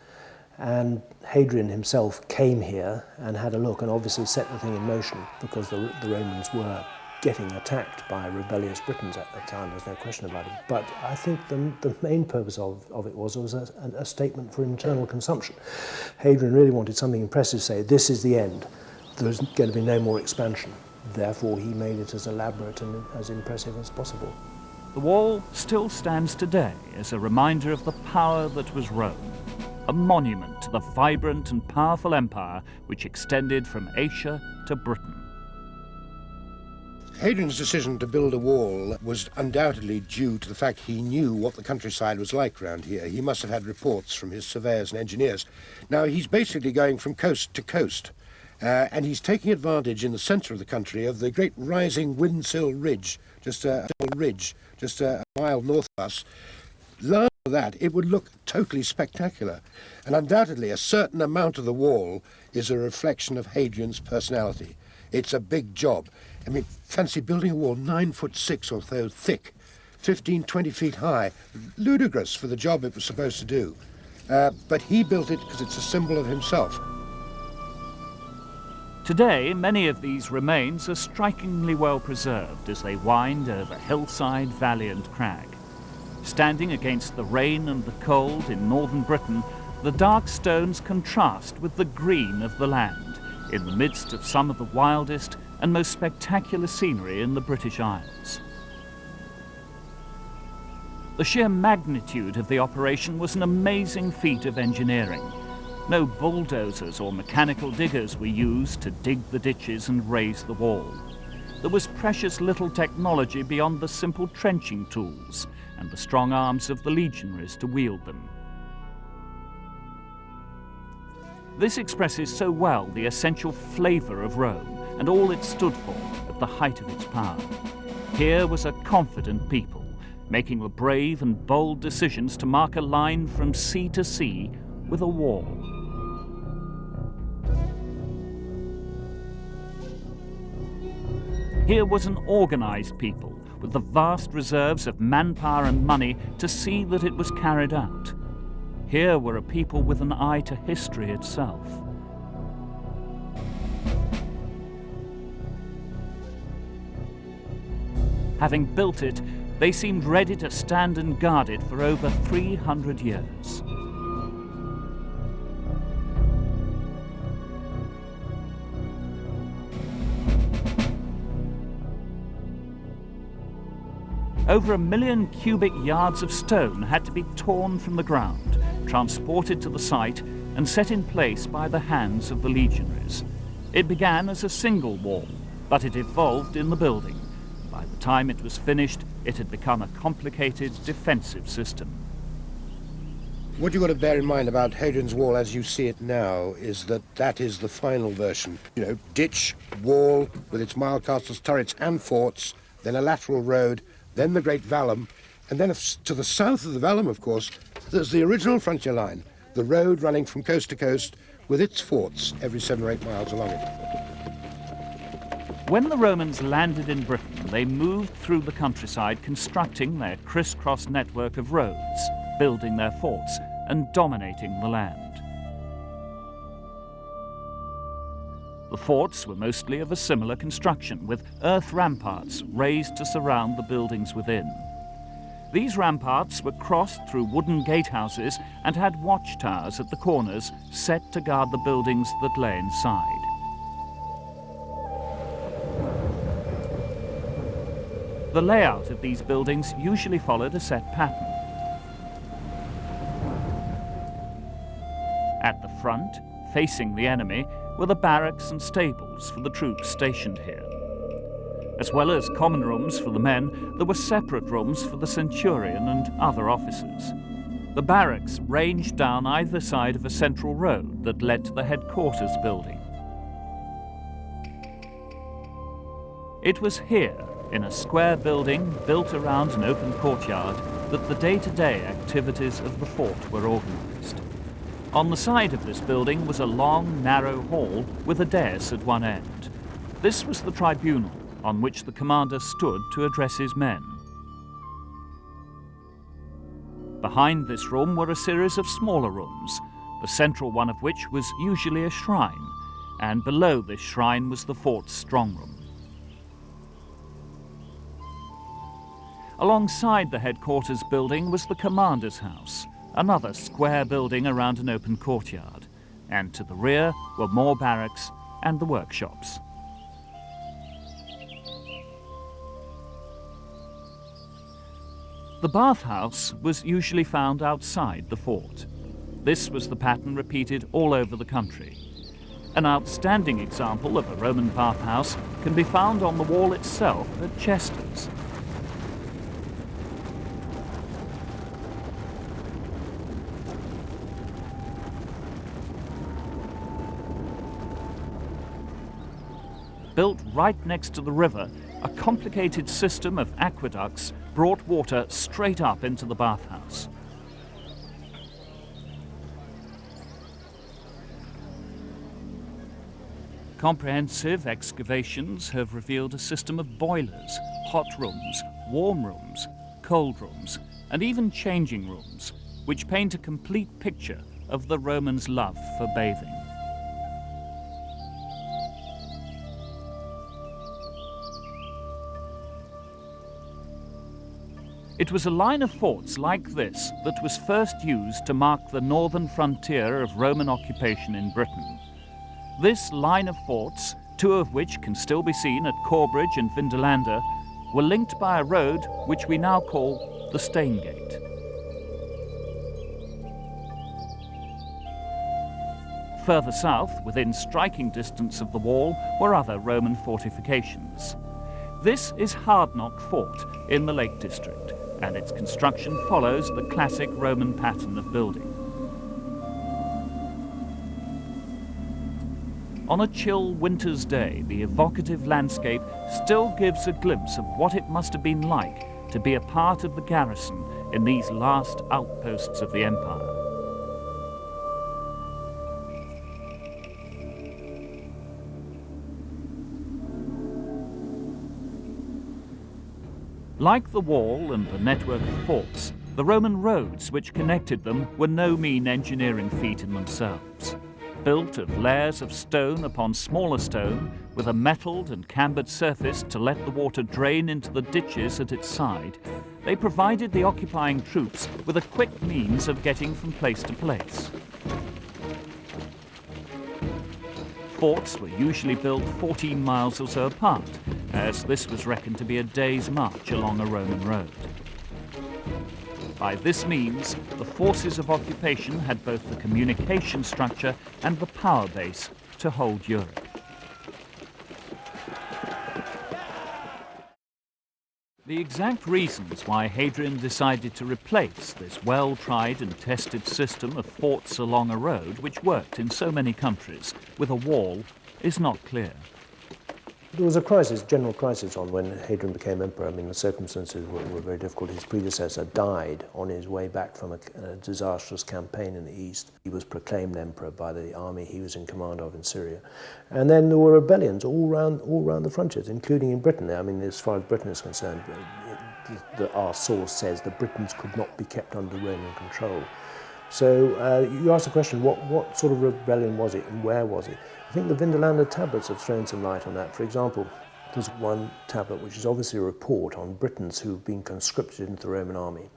and Hadrian himself came here and had a look and obviously set the thing in motion because the Romans were getting attacked by rebellious Britons at that time, there's no question about it. But I think the main purpose of it was a statement for internal consumption. Hadrian really wanted something impressive to say, this is the end, there's going to be no more expansion. Therefore he made it as elaborate and as impressive as possible. The wall still stands today as a reminder of the power that was Rome, a monument to the vibrant and powerful empire which extended from Asia to Britain. Hadrian's decision to build a wall was undoubtedly due to the fact he knew what the countryside was like around here. He must have had reports from his surveyors and engineers. Now, he's basically going from coast to coast, and he's taking advantage in the centre of the country of the great rising windsill ridge, just a mile north of us. Learn that, it would look totally spectacular. And undoubtedly, a certain amount of the wall is a reflection of Hadrian's personality. It's a big job. I mean, fancy building a wall 9'6" or so thick, 15, 20 feet high. Ludicrous for the job it was supposed to do. But he built it because it's a symbol of himself. Today, many of these remains are strikingly well preserved as they wind over hillside, valley and crag. Standing against the rain and the cold in northern Britain, the dark stones contrast with the green of the land, in the midst of some of the wildest and most spectacular scenery in the British Isles. The sheer magnitude of the operation was an amazing feat of engineering. No bulldozers or mechanical diggers were used to dig the ditches and raise the wall. There was precious little technology beyond the simple trenching tools and the strong arms of the legionaries to wield them. This expresses so well the essential flavour of Rome and all it stood for at the height of its power. Here was a confident people, making the brave and bold decisions to mark a line from sea to sea with a wall. Here was an organised people with the vast reserves of manpower and money to see that it was carried out. Here were a people with an eye to history itself. Having built it, they seemed ready to stand and guard it for over 300 years. Over 1 million cubic yards of stone had to be torn from the ground, transported to the site, and set in place by the hands of the legionaries. It began as a single wall, but it evolved in the building. By the time it was finished, it had become a complicated defensive system. What you've got to bear in mind about Hadrian's Wall as you see it now is that that is the final version. You know, ditch, wall with its mile castles, turrets and forts, then a lateral road, then the Great Vallum, and then to the south of the Vallum, of course, there's the original frontier line, the road running from coast to coast with its forts every 7 or 8 miles along it. When the Romans landed in Britain, they moved through the countryside constructing their crisscross network of roads, building their forts, and dominating the land. The forts were mostly of a similar construction, with earth ramparts raised to surround the buildings within. These ramparts were crossed through wooden gatehouses and had watchtowers at the corners set to guard the buildings that lay inside. The layout of these buildings usually followed a set pattern. At the front, facing the enemy, were the barracks and stables for the troops stationed here. As well as common rooms for the men, there were separate rooms for the centurion and other officers. The barracks ranged down either side of a central road that led to the headquarters building. It was here, in a square building built around an open courtyard, that the day-to-day activities of the fort were organized. On the side of this building was a long, narrow hall with a dais at one end. This was the tribunal on which the commander stood to address his men. Behind this room were a series of smaller rooms, the central one of which was usually a shrine, and below this shrine was the fort's strong room. Alongside the headquarters building was the commander's house, another square building around an open courtyard, and to the rear were more barracks and the workshops. The bathhouse was usually found outside the fort. This was the pattern repeated all over the country. An outstanding example of a Roman bathhouse can be found on the wall itself at Chester's. Built right next to the river, a complicated system of aqueducts brought water straight up into the bathhouse. Comprehensive excavations have revealed a system of boilers, hot rooms, warm rooms, cold rooms, and even changing rooms, which paint a complete picture of the Romans' love for bathing. It was a line of forts like this that was first used to mark the northern frontier of Roman occupation in Britain. This line of forts, 2 of which can still be seen at Corbridge and Vindolanda, were linked by a road which we now call the Staingate. Further south, within striking distance of the wall, were other Roman fortifications. This is Hardknott Fort in the Lake District, and its construction follows the classic Roman pattern of building. On a chill winter's day, the evocative landscape still gives a glimpse of what it must have been like to be a part of the garrison in these last outposts of the empire. Like the wall and the network of forts, the Roman roads which connected them were no mean engineering feat in themselves. Built of layers of stone upon smaller stone, with a metalled and cambered surface to let the water drain into the ditches at its side, they provided the occupying troops with a quick means of getting from place to place. Forts were usually built 14 miles or so apart, as this was reckoned to be a day's march along a Roman road. By this means, the forces of occupation had both the communication structure and the power base to hold Europe. The exact reasons why Hadrian decided to replace this well-tried and tested system of forts along a road which worked in so many countries with a wall is not clear. There was a crisis, general crisis on when Hadrian became emperor. I mean, the circumstances were very difficult. His predecessor died on his way back from a disastrous campaign in the east. He was proclaimed emperor by the army he was in command of in Syria. And then there were rebellions all around the frontiers, including in Britain. I mean, as far as Britain is concerned, our source says the Britons could not be kept under Roman control. So you asked the question, what sort of rebellion was it and where was it? I think the Vindolanda tablets have thrown some light on that. For example, there's one tablet which is obviously a report on Britons who've been conscripted into the Roman army,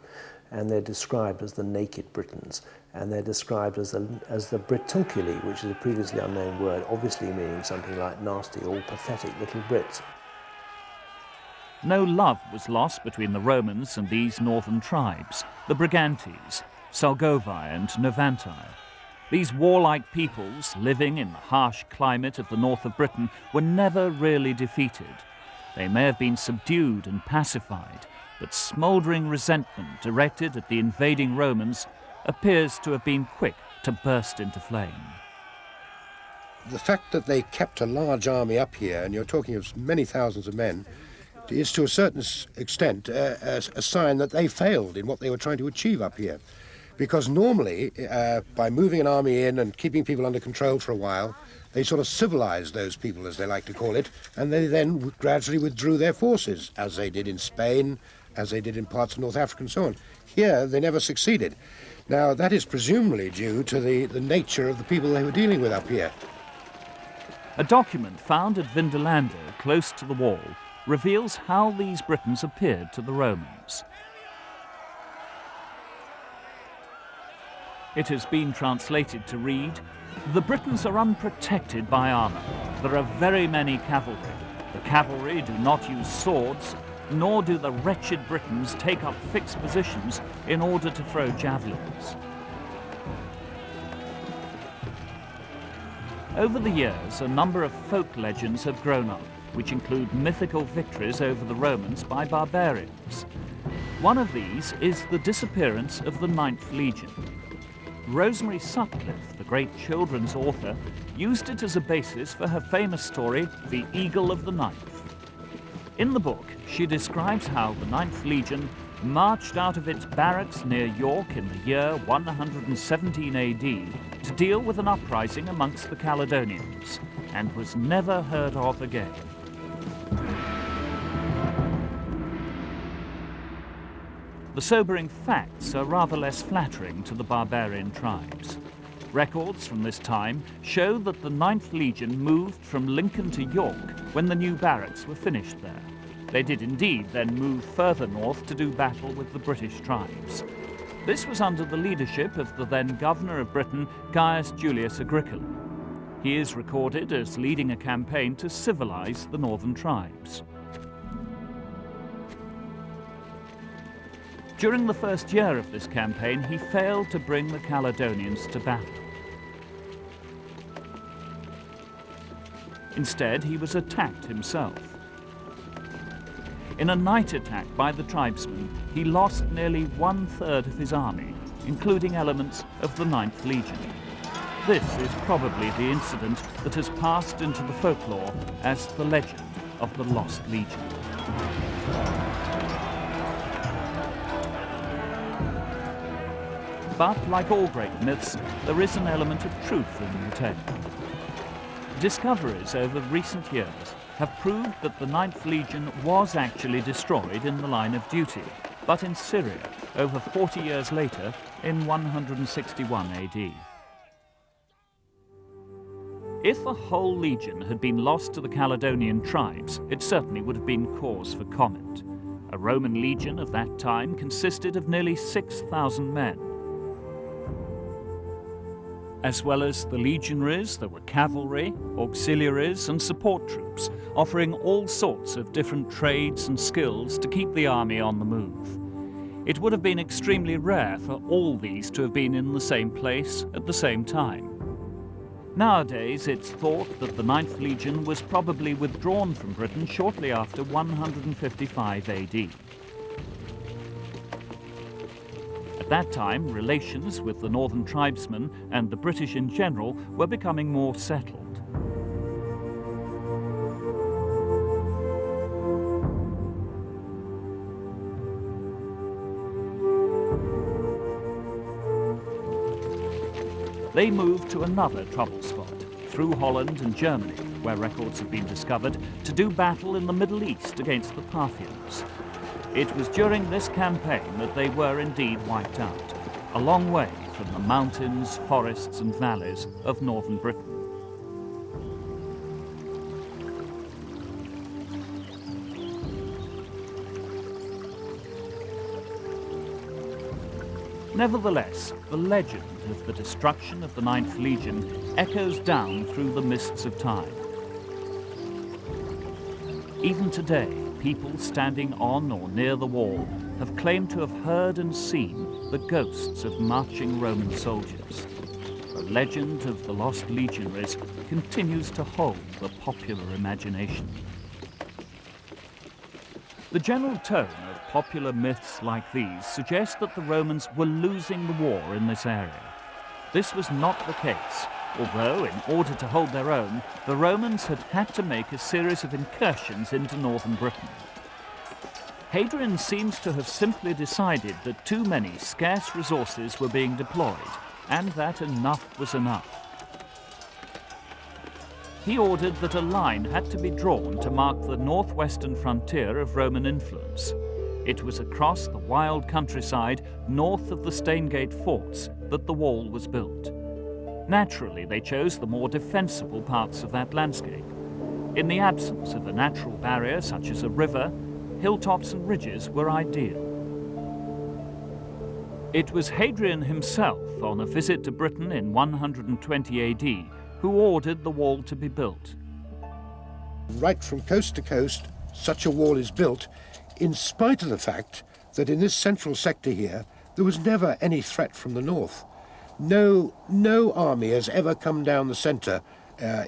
and they're described as the naked Britons, and they're described as the Britunculi, which is a previously unknown word, obviously meaning something like nasty or pathetic little Brits. No love was lost between the Romans and these northern tribes, the Brigantes, Salgovae and Novantae. These warlike peoples, living in the harsh climate of the north of Britain, were never really defeated. They may have been subdued and pacified, but smouldering resentment directed at the invading Romans appears to have been quick to burst into flame. The fact that they kept a large army up here, and you're talking of many thousands of men, is to a certain extent a sign that they failed in what they were trying to achieve up here. Because normally, by moving an army in and keeping people under control for a while, they sort of civilized those people, as they like to call it, and they then gradually withdrew their forces, as they did in Spain, as they did in parts of North Africa and so on. Here, they never succeeded. Now, that is presumably due to the nature of the people they were dealing with up here. A document found at Vindolanda, close to the wall, reveals how these Britons appeared to the Romans. It has been translated to read, "The Britons are unprotected by armour. There are very many cavalry. The cavalry do not use swords, nor do the wretched Britons take up fixed positions in order to throw javelins." Over the years, a number of folk legends have grown up, which include mythical victories over the Romans by barbarians. One of these is the disappearance of the 9th Legion. Rosemary Sutcliffe, the great children's author, used it as a basis for her famous story, The Eagle of the Ninth. In the book, she describes how the 9th Legion marched out of its barracks near York in the year 117 AD to deal with an uprising amongst the Caledonians, and was never heard of again. The sobering facts are rather less flattering to the barbarian tribes. Records from this time show that the 9th Legion moved from Lincoln to York when the new barracks were finished there. They did indeed then move further north to do battle with the British tribes. This was under the leadership of the then governor of Britain, Gaius Julius Agricola. He is recorded as leading a campaign to civilize the northern tribes. During the first year of this campaign, he failed to bring the Caledonians to battle. Instead, he was attacked himself. In a night attack by the tribesmen, he lost nearly 1/3 of his army, including elements of the 9th Legion. This is probably the incident that has passed into the folklore as the legend of the Lost Legion. But, like all great myths, there is an element of truth in the tale. Discoveries over recent years have proved that the 9th Legion was actually destroyed in the line of duty, but in Syria, over 40 years later, in 161 AD. If a whole legion had been lost to the Caledonian tribes, it certainly would have been cause for comment. A Roman legion of that time consisted of nearly 6,000 men. As well as the legionaries, there were cavalry, auxiliaries and support troops, offering all sorts of different trades and skills to keep the army on the move. It would have been extremely rare for all these to have been in the same place at the same time. Nowadays, it's thought that the 9th Legion was probably withdrawn from Britain shortly after 155 AD. At that time, relations with the northern tribesmen and the British in general were becoming more settled. They moved to another trouble spot, through Holland and Germany, where records have been discovered, to do battle in the Middle East against the Parthians. It was during this campaign that they were indeed wiped out, a long way from the mountains, forests and valleys of northern Britain. Nevertheless, the legend of the destruction of the 9th Legion echoes down through the mists of time. Even today, people standing on or near the wall have claimed to have heard and seen the ghosts of marching Roman soldiers. The legend of the lost legionaries continues to hold the popular imagination. The general tone of popular myths like these suggests that the Romans were losing the war in this area. This was not the case, although in order to hold their own, the Romans had had to make a series of incursions into northern Britain. Hadrian seems to have simply decided that too many scarce resources were being deployed, and that enough was enough. He ordered that a line had to be drawn to mark the northwestern frontier of Roman influence. It was across the wild countryside north of the Staingate forts that the wall was built. Naturally, they chose the more defensible parts of that landscape. In the absence of a natural barrier such as a river, hilltops and ridges were ideal. It was Hadrian himself, on a visit to Britain in 120 AD, who ordered the wall to be built. Right from coast to coast, such a wall is built, in spite of the fact that in this central sector here, there was never any threat from the north. No army has ever come down the centre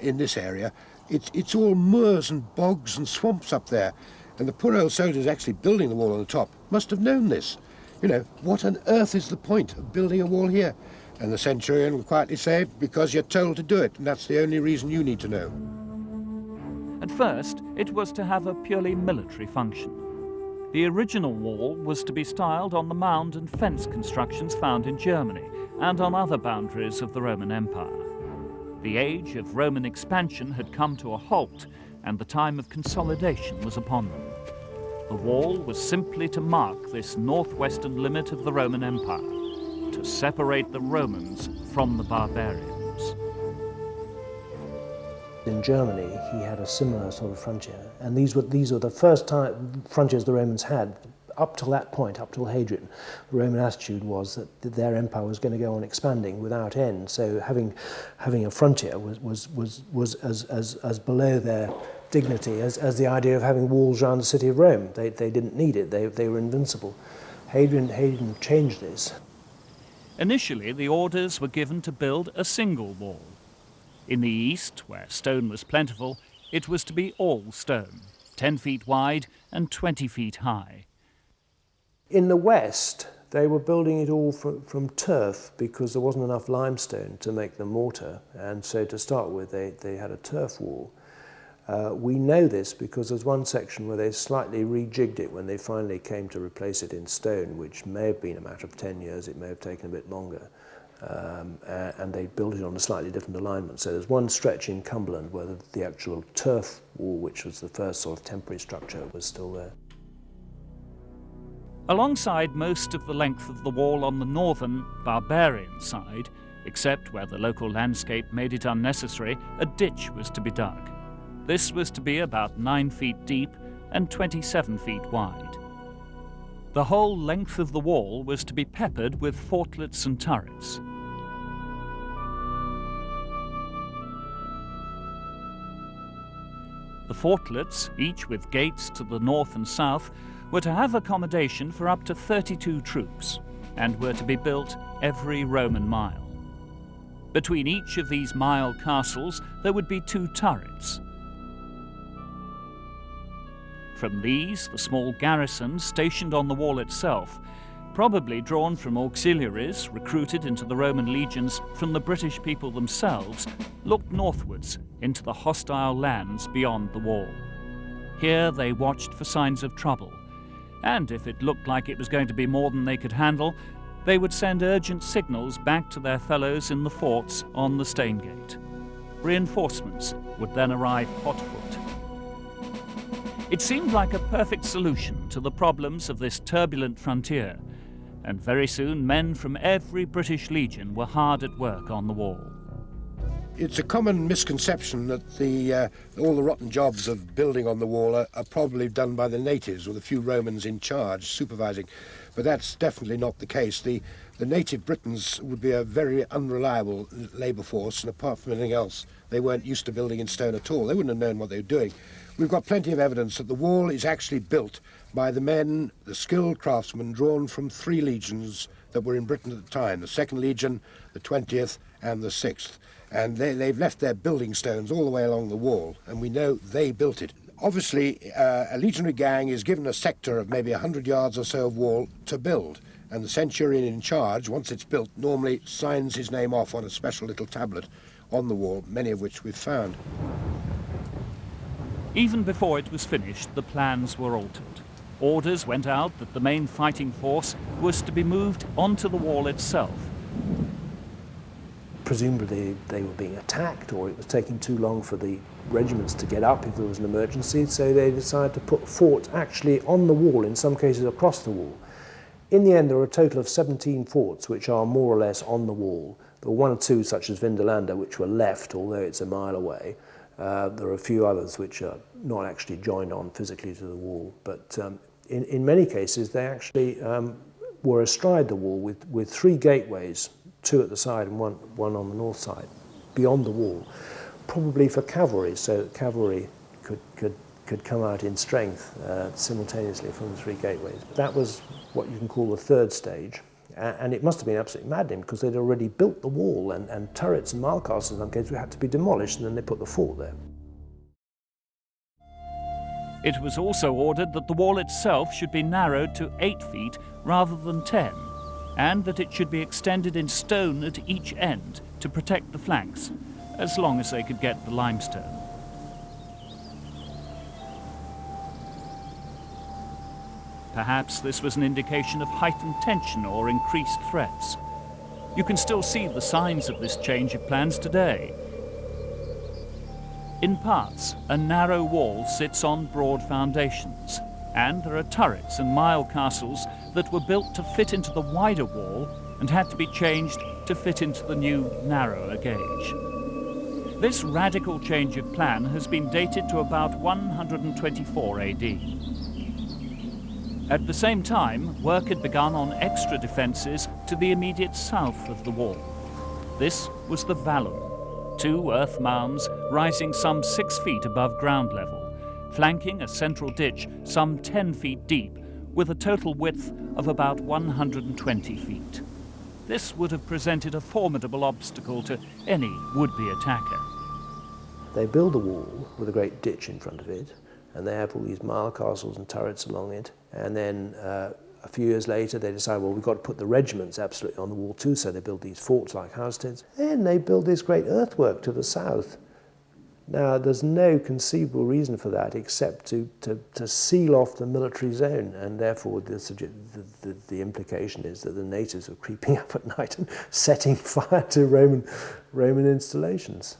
in this area. It's all moors and bogs and swamps up there. And the poor old soldiers actually building the wall on the top must have known this. You know, what on earth is the point of building a wall here? And the centurion would quietly say, because you're told to do it, and that's the only reason you need to know. At first, it was to have a purely military function. The original wall was to be styled on the mound and fence constructions found in Germany and on other boundaries of the Roman Empire. The age of Roman expansion had come to a halt, and the time of consolidation was upon them. The wall was simply to mark this northwestern limit of the Roman Empire, to separate the Romans from the barbarians. In Germany, he had a similar sort of frontier, and these were the first time frontiers the Romans had. Up till that point, up till Hadrian, the Roman attitude was that their empire was going to go on expanding without end. So having a frontier was as below their dignity as the idea of having walls around the city of Rome. They didn't need it. They were invincible. Hadrian changed this. Initially, the orders were given to build a single wall. In the east, where stone was plentiful, it was to be all stone, 10 feet wide and 20 feet high. In the west, they were building it all from turf because there wasn't enough limestone to make the mortar, and so to start with, they had a turf wall. We know this because there's one section where they slightly rejigged it when they finally came to replace it in stone, which may have been a matter of 10 years, it may have taken a bit longer. and they built it on a slightly different alignment. So there's one stretch in Cumberland where the actual turf wall, which was the first sort of temporary structure, was still there. Alongside most of the length of the wall on the northern, barbarian side, except where the local landscape made it unnecessary, a ditch was to be dug. This was to be about 9 feet deep and 27 feet wide. The whole length of the wall was to be peppered with fortlets and turrets. The fortlets, each with gates to the north and south, were to have accommodation for up to 32 troops and were to be built every Roman mile. Between each of these mile castles there would be 2 turrets. From these, the small garrisons stationed on the wall itself, probably drawn from auxiliaries recruited into the Roman legions from the British people themselves, looked northwards into the hostile lands beyond the wall. Here they watched for signs of trouble, and if it looked like it was going to be more than they could handle, they would send urgent signals back to their fellows in the forts on the Staingate. Reinforcements would then arrive hot foot. It seemed like a perfect solution to the problems of this turbulent frontier, and very soon men from every British legion were hard at work on the wall. It's a common misconception that all the rotten jobs of building on the wall are probably done by the natives with a few Romans in charge supervising, but that's definitely not the case. The native Britons would be a very unreliable labour force, and apart from anything else, they weren't used to building in stone at all. They wouldn't have known what they were doing. We've got plenty of evidence that the wall is actually built by the men, the skilled craftsmen drawn from 3 legions that were in Britain at the time, the 2nd Legion, the 20th and the 6th. And they've left their building stones all the way along the wall, and we know they built it. Obviously, a legionary gang is given a sector of maybe 100 yards or so of wall to build, and the centurion in charge, once it's built, normally signs his name off on a special little tablet on the wall, many of which we've found. Even before it was finished, the plans were altered. Orders went out that the main fighting force was to be moved onto the wall itself. Presumably they were being attacked, or it was taking too long for the regiments to get up if there was an emergency, so they decided to put forts actually on the wall, in some cases across the wall. In the end, there were a total of 17 forts which are more or less on the wall. There were 1 or 2, such as Vindolanda, which were left, although it's a mile away. There are a few others which are not actually joined on physically to the wall, but in many cases they actually were astride the wall with 3 gateways, 2 at the side and one on the north side, beyond the wall, probably for cavalry, so that cavalry could come out in strength simultaneously from the 3 gateways. That was what you can call the 3rd stage. And it must have been absolutely maddening because they'd already built the wall, and turrets and mile castles in some cases had to be demolished, and then they put the fort there. It was also ordered that the wall itself should be narrowed to 8 feet rather than 10, and that it should be extended in stone at each end to protect the flanks, as long as they could get the limestone. Perhaps this was an indication of heightened tension or increased threats. You can still see the signs of this change of plans today. In parts, a narrow wall sits on broad foundations, and there are turrets and mile castles that were built to fit into the wider wall and had to be changed to fit into the new, narrower gauge. This radical change of plan has been dated to about 124 AD. At the same time, work had begun on extra defences to the immediate south of the wall. This was the vallum, 2 earth mounds rising some 6 feet above ground level, flanking a central ditch some 10 feet deep, with a total width of about 120 feet. This would have presented a formidable obstacle to any would-be attacker. They build a wall with a great ditch in front of it, and they have all these mile castles and turrets along it. And then a few years later, they decide, well, we've got to put the regiments absolutely on the wall too, so they build these forts like housesteads. Then they build this great earthwork to the south, Now, there's no conceivable reason for that except to seal off the military zone, and therefore the implication is that the natives are creeping up at night and setting fire to Roman installations,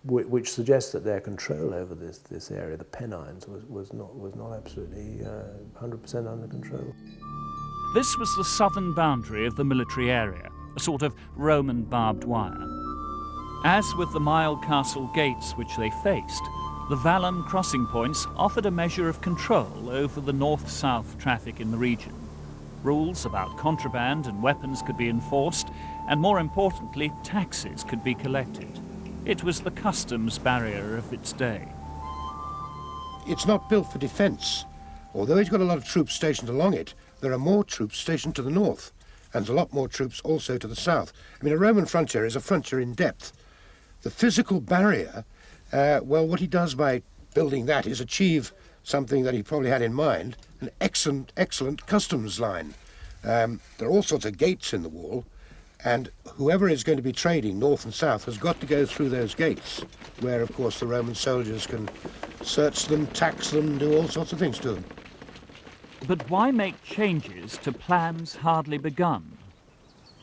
which suggests that their control over this area, the Pennines, was not absolutely 100% under control. This was the southern boundary of the military area, a sort of Roman barbed wire. As with the Mile Castle gates which they faced, the Vallum crossing points offered a measure of control over the north-south traffic in the region. Rules about contraband and weapons could be enforced, and more importantly, taxes could be collected. It was the customs barrier of its day. It's not built for defence. Although it's got a lot of troops stationed along it, there are more troops stationed to the north, and a lot more troops also to the south. I mean, a Roman frontier is a frontier in depth. The physical barrier, well, what he does by building that is achieve something that he probably had in mind, an excellent customs line. There are all sorts of gates in the wall, and whoever is going to be trading north and south has got to go through those gates, where, of course, the Roman soldiers can search them, tax them, do all sorts of things to them. But why make changes to plans hardly begun?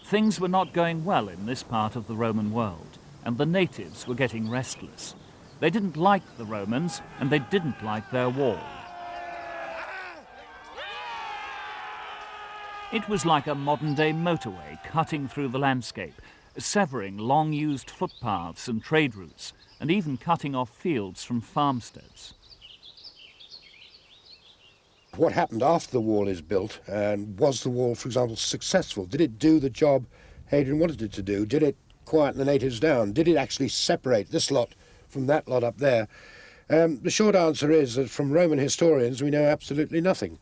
Things were not going well in this part of the Roman world, and the natives were getting restless. They didn't like the Romans, and they didn't like their wall. It was like a modern-day motorway cutting through the landscape, severing long-used footpaths and trade routes, and even cutting off fields from farmsteads. What happened after the wall is built, and was the wall, for example, successful? Did it do the job Hadrian wanted it to do? Did it quieten the natives down? Did it actually separate this lot from that lot up there? The short answer is that from Roman historians we know absolutely nothing.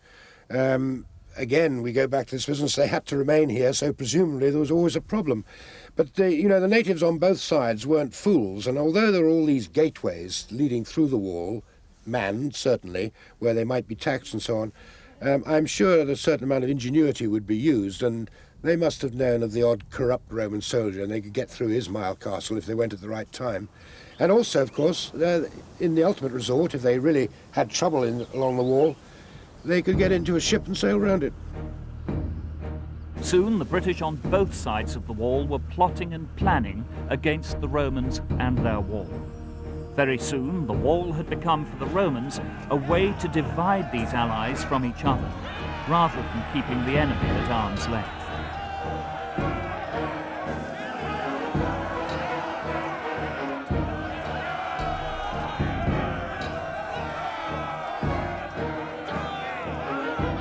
Again, we go back to this business, they had to remain here, so presumably there was always a problem. But the natives on both sides weren't fools, and although there were all these gateways leading through the wall, manned certainly, where they might be taxed and so on, I'm sure that a certain amount of ingenuity would be used, and they must have known of the odd corrupt Roman soldier, and they could get through his Mile Castle if they went at the right time. And also, of course, in the ultimate resort, if they really had trouble along the wall, they could get into a ship and sail round it. Soon the British on both sides of the wall were plotting and planning against the Romans and their wall. Very soon the wall had become for the Romans a way to divide these allies from each other, rather than keeping the enemy at arm's length.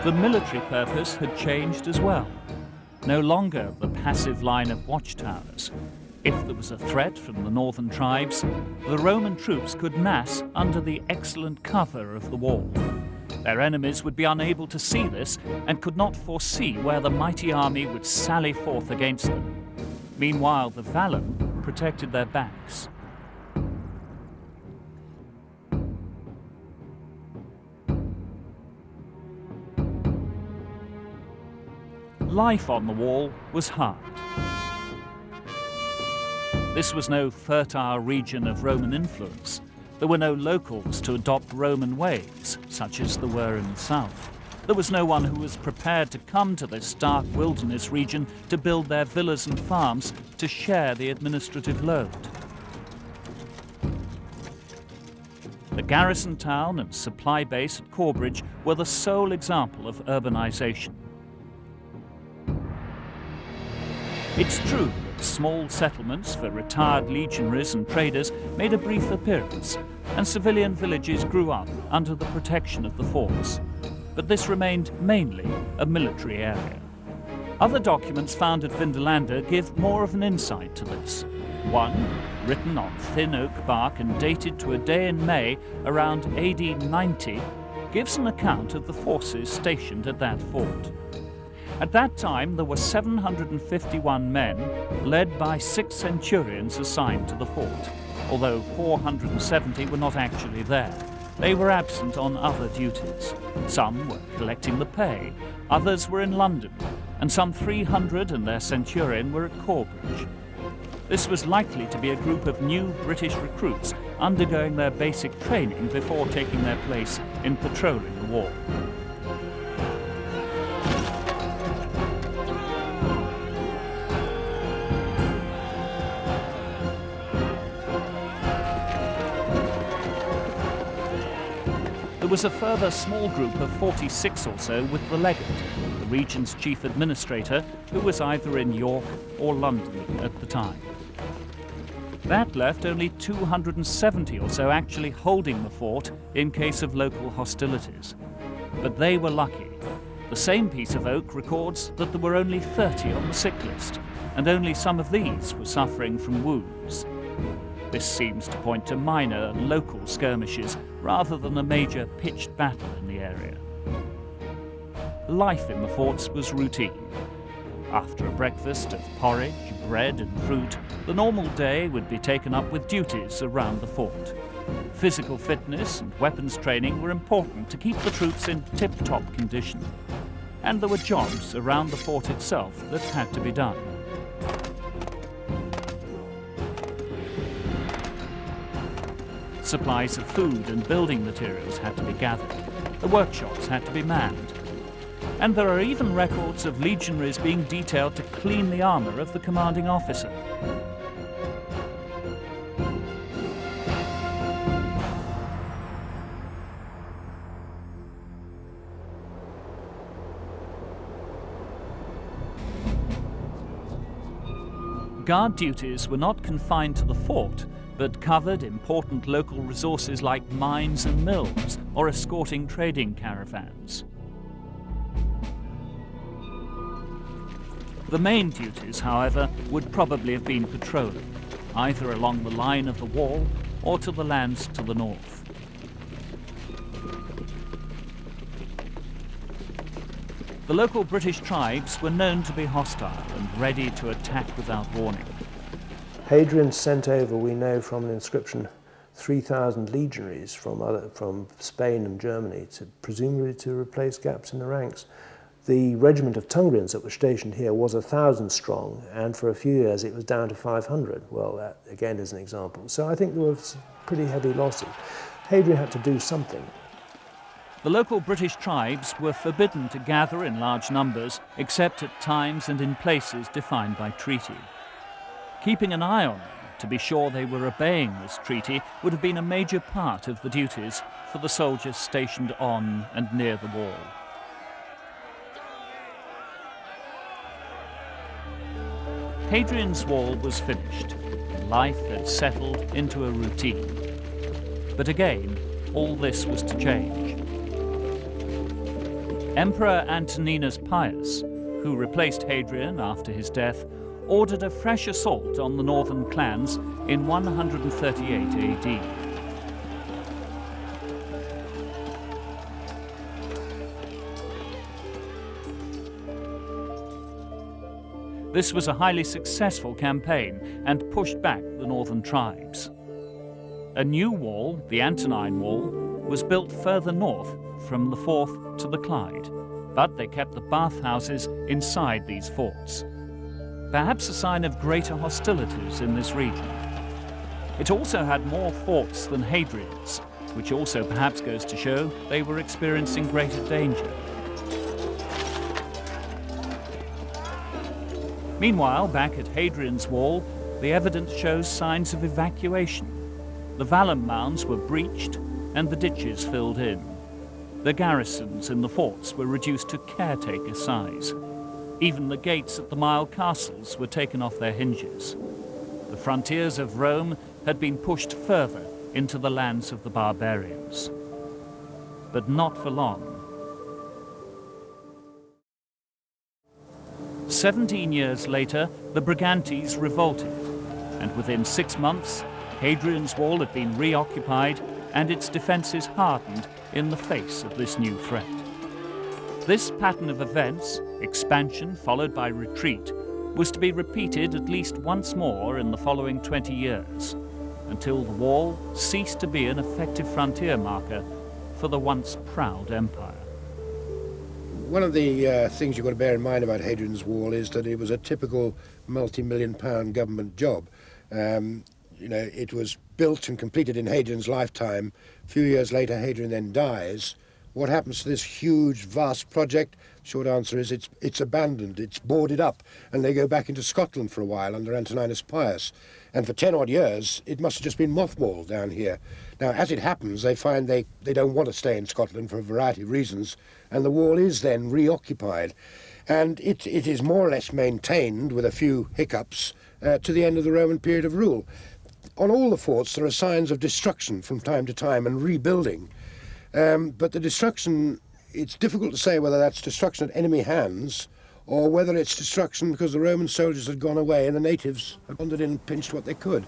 The military purpose had changed as well. No longer the passive line of watchtowers. If there was a threat from the northern tribes, the Roman troops could mass under the excellent cover of the wall. Their enemies would be unable to see this and could not foresee where the mighty army would sally forth against them. Meanwhile, the Vallum protected their backs. Life on the wall was hard. This was no fertile region of Roman influence. There were no locals to adopt Roman ways, such as there were in the south. There was no one who was prepared to come to this stark wilderness region to build their villas and farms to share the administrative load. The garrison town and supply base at Corbridge were the sole example of urbanization. It's true that small settlements for retired legionaries and traders made a brief appearance, and civilian villages grew up under the protection of the forts. But this remained mainly a military area. Other documents found at Vindolanda give more of an insight to this. One, written on thin oak bark and dated to a day in May around AD 90, gives an account of the forces stationed at that fort. At that time, there were 751 men, led by 6 centurions assigned to the fort, although 470 were not actually there. They were absent on other duties. Some were collecting the pay, others were in London, and some 300 and their centurion were at Corbridge. This was likely to be a group of new British recruits undergoing their basic training before taking their place in patrolling the wall. There was a further small group of 46 or so with the legate, the region's chief administrator, who was either in York or London at the time. That left only 270 or so actually holding the fort in case of local hostilities. But they were lucky. The same piece of oak records that there were only 30 on the sick list, and only some of these were suffering from wounds. This seems to point to minor, local skirmishes rather than a major pitched battle in the area. Life in the forts was routine. After a breakfast of porridge, bread and fruit, the normal day would be taken up with duties around the fort. Physical fitness and weapons training were important to keep the troops in tip-top condition. And there were jobs around the fort itself that had to be done. Supplies of food and building materials had to be gathered. The workshops had to be manned. And there are even records of legionaries being detailed to clean the armour of the commanding officer. Guard duties were not confined to the fort, but covered important local resources like mines and mills, or escorting trading caravans. The main duties, however, would probably have been patrolling, either along the line of the wall or to the lands to the north. The local British tribes were known to be hostile and ready to attack without warning. Hadrian sent over, we know from an inscription, 3,000 legionaries from Spain and Germany, presumably to replace gaps in the ranks. The regiment of Tungrians that was stationed here was 1,000 strong, and for a few years it was down to 500. Well, that again is an example. So I think there was pretty heavy losses. Hadrian had to do something. The local British tribes were forbidden to gather in large numbers, except at times and in places defined by treaty. Keeping an eye on them to be sure they were obeying this treaty would have been a major part of the duties for the soldiers stationed on and near the wall. Hadrian's wall was finished, and life had settled into a routine. But again, all this was to change. Emperor Antoninus Pius, who replaced Hadrian after his death, ordered a fresh assault on the northern clans in 138 AD. This was a highly successful campaign and pushed back the northern tribes. A new wall, the Antonine Wall, was built further north from the Forth to the Clyde, but they kept the bathhouses inside these forts. Perhaps a sign of greater hostilities in this region. It also had more forts than Hadrian's, which also perhaps goes to show they were experiencing greater danger. Meanwhile, back at Hadrian's Wall, the evidence shows signs of evacuation. The vallum mounds were breached and the ditches filled in. The garrisons in the forts were reduced to caretaker size. Even the gates at the mile castles were taken off their hinges. The frontiers of Rome had been pushed further into the lands of the barbarians. But not for long. 17 years later, the Brigantes revolted, and within 6 months, Hadrian's Wall had been reoccupied and its defences hardened in the face of this new threat. This pattern of events, expansion followed by retreat, was to be repeated at least once more in the following 20 years, until the wall ceased to be an effective frontier marker for the once proud empire. One of the things you've got to bear in mind about Hadrian's Wall is that it was a typical multi-million-pound government job. You know, it was built and completed in Hadrian's lifetime. A few years later, Hadrian then dies. What happens to this huge, vast project? Short answer is it's abandoned, it's boarded up, and they go back into Scotland for a while under Antoninus Pius. And for 10 odd years, it must have just been mothballed down here. Now, as it happens, they find they don't want to stay in Scotland for a variety of reasons, and the wall is then reoccupied. And it is more or less maintained, with a few hiccups, to the end of the Roman period of rule. On all the forts, there are signs of destruction from time to time and rebuilding. But the destruction, it's difficult to say whether that's destruction at enemy hands or whether it's destruction because the Roman soldiers had gone away and the natives had wandered in and pinched what they could.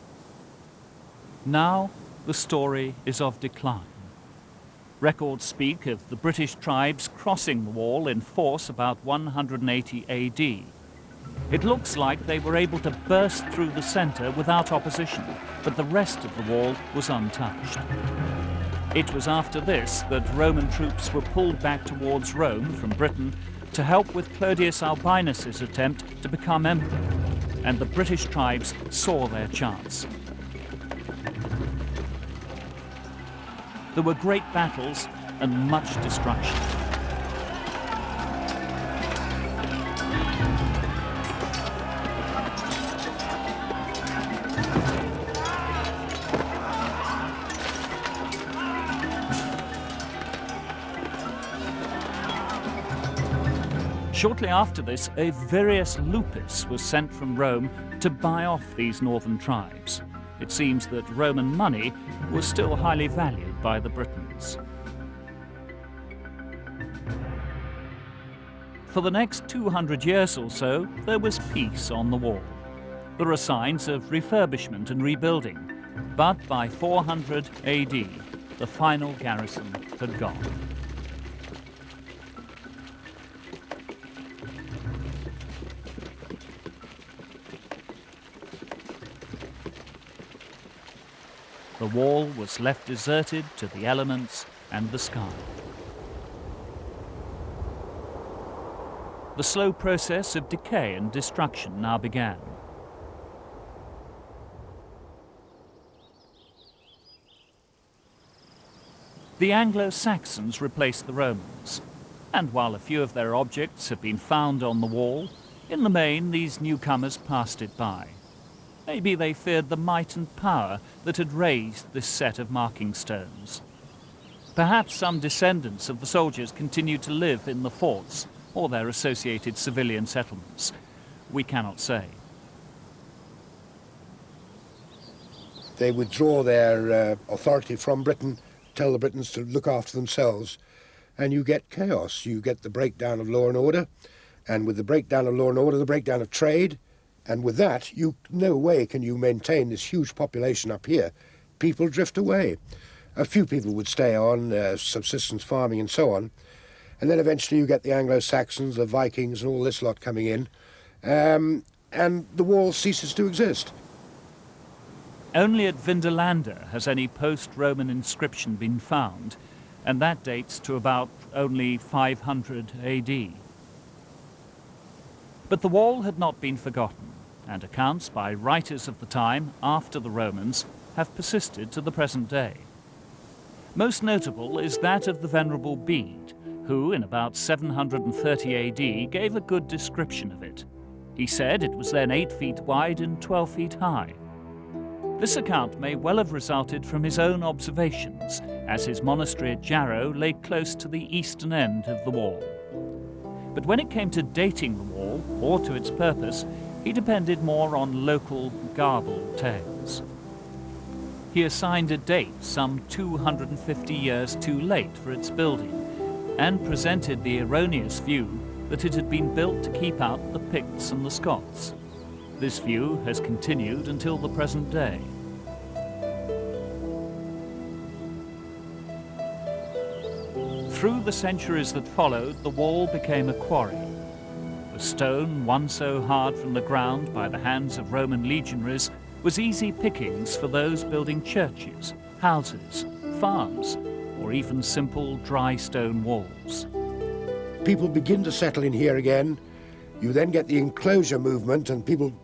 Now the story is of decline. Records speak of the British tribes crossing the wall in force about 180 AD. It looks like they were able to burst through the centre without opposition, but the rest of the wall was untouched. It was after this that Roman troops were pulled back towards Rome from Britain to help with Clodius Albinus's attempt to become emperor, and the British tribes saw their chance. There were great battles and much destruction. Shortly after this, a Virius Lupus was sent from Rome to buy off these northern tribes. It seems that Roman money was still highly valued by the Britons. For the next 200 years or so, there was peace on the wall. There are signs of refurbishment and rebuilding, but by 400 AD, the final garrison had gone. The wall was left deserted to the elements and the sky. The slow process of decay and destruction now began. The Anglo-Saxons replaced the Romans, and while a few of their objects have been found on the wall, in the main these newcomers passed it by. Maybe they feared the might and power that had raised this set of marking stones. Perhaps some descendants of the soldiers continued to live in the forts or their associated civilian settlements. We cannot say. They withdraw their authority from Britain, tell the Britons to look after themselves, and you get chaos. You get the breakdown of law and order, and with the breakdown of law and order, the breakdown of trade. And with that, no way can you maintain this huge population up here. People drift away. A few people would stay on, subsistence farming and so on. And then eventually you get the Anglo-Saxons, the Vikings and all this lot coming in. And the wall ceases to exist. Only at Vindolanda has any post-Roman inscription been found, and that dates to about only 500 AD. But the wall had not been forgotten, and accounts by writers of the time after the Romans have persisted to the present day. Most notable is that of the Venerable Bede, who in about 730 AD gave a good description of it. He said it was then 8 feet wide and 12 feet high. This account may well have resulted from his own observations, as his monastery at Jarrow lay close to the eastern end of the wall. But when it came to dating the wall, or to its purpose, he depended more on local, garbled tales. He assigned a date some 250 years too late for its building, and presented the erroneous view that it had been built to keep out the Picts and the Scots. This view has continued until the present day. Through the centuries that followed, the wall became a quarry. The stone, won so hard from the ground by the hands of Roman legionaries, was easy pickings for those building churches, houses, farms, or even simple dry stone walls. people begin to settle in here again. You then get the enclosure movement and people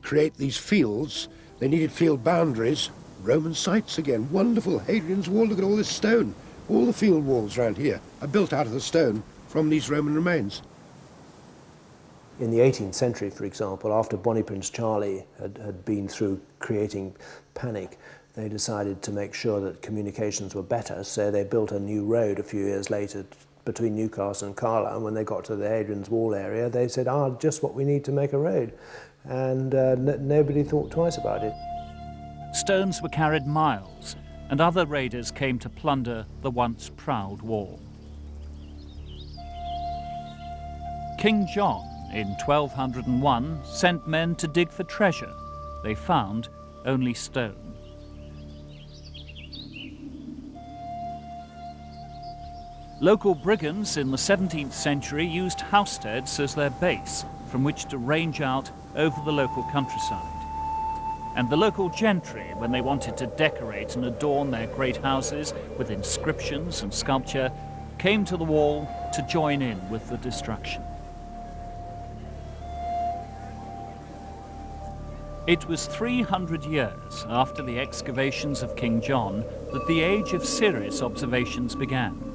create these fields. They needed field boundaries. Roman sites again. Wonderful. Hadrian's Wall, look at all this stone. All the field walls around here are built out of the stone from these Roman remains. In the 18th century, for example, after Bonnie Prince Charlie had been through creating panic, they decided to make sure that communications were better, so they built a new road a few years later between Newcastle and Carlisle. And when they got to the Hadrian's Wall area, they said, just what we need to make a road. And nobody thought twice about it. Stones were carried miles, and other raiders came to plunder the once proud wall. King John, in 1201, sent men to dig for treasure. They found only stone. Local brigands in the 17th century used housesteads as their base from which to range out over the local countryside. And the local gentry, when they wanted to decorate and adorn their great houses with inscriptions and sculpture, came to the wall to join in with the destruction. It was 300 years after the excavations of King John that the age of serious observations began.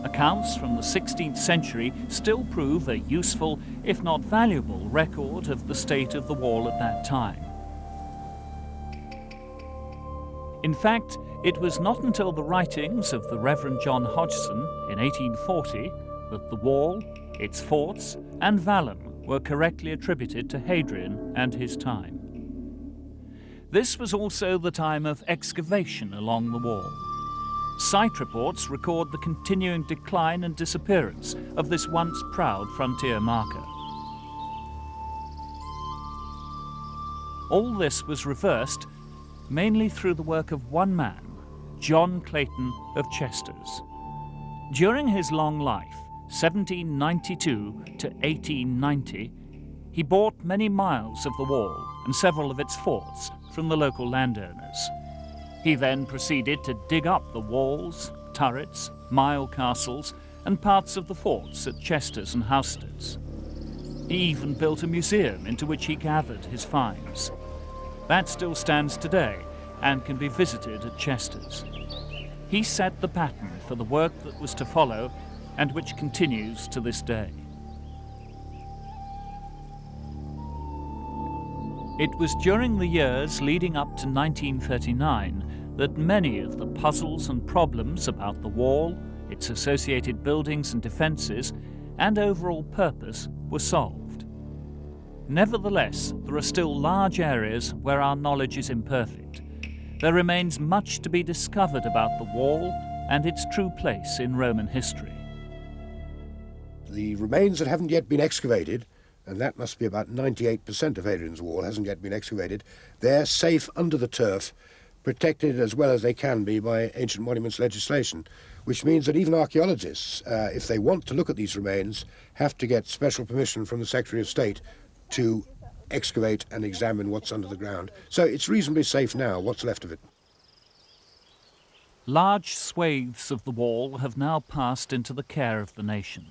Accounts from the 16th century still prove a useful, if not valuable, record of the state of the wall at that time. In fact, it was not until the writings of the Reverend John Hodgson in 1840 that the wall, its forts and vallum were correctly attributed to Hadrian and his time. This was also the time of excavation along the wall. Site reports record the continuing decline and disappearance of this once proud frontier marker. All this was reversed mainly through the work of one man, John Clayton of Chesters. During his long life, 1792 to 1890, he bought many miles of the wall and several of its forts from the local landowners. He then proceeded to dig up the walls, turrets, mile castles, and parts of the forts at Chesters and Housesteads. He even built a museum into which he gathered his finds. That still stands today and can be visited at Chesters. He set the pattern for the work that was to follow and which continues to this day. It was during the years leading up to 1939 that many of the puzzles and problems about the wall, its associated buildings and defences, and overall purpose were solved. Nevertheless, there are still large areas where our knowledge is imperfect. There remains much to be discovered about the wall and its true place in Roman history. The remains that haven't yet been excavated, and that must be about 98% of Hadrian's Wall hasn't yet been excavated, they're safe under the turf, protected as well as they can be by ancient monuments legislation, which means that even archaeologists, if they want to look at these remains, have to get special permission from the Secretary of State to excavate and examine what's under the ground. So it's reasonably safe now, what's left of it. Large swathes of the wall have now passed into the care of the nation.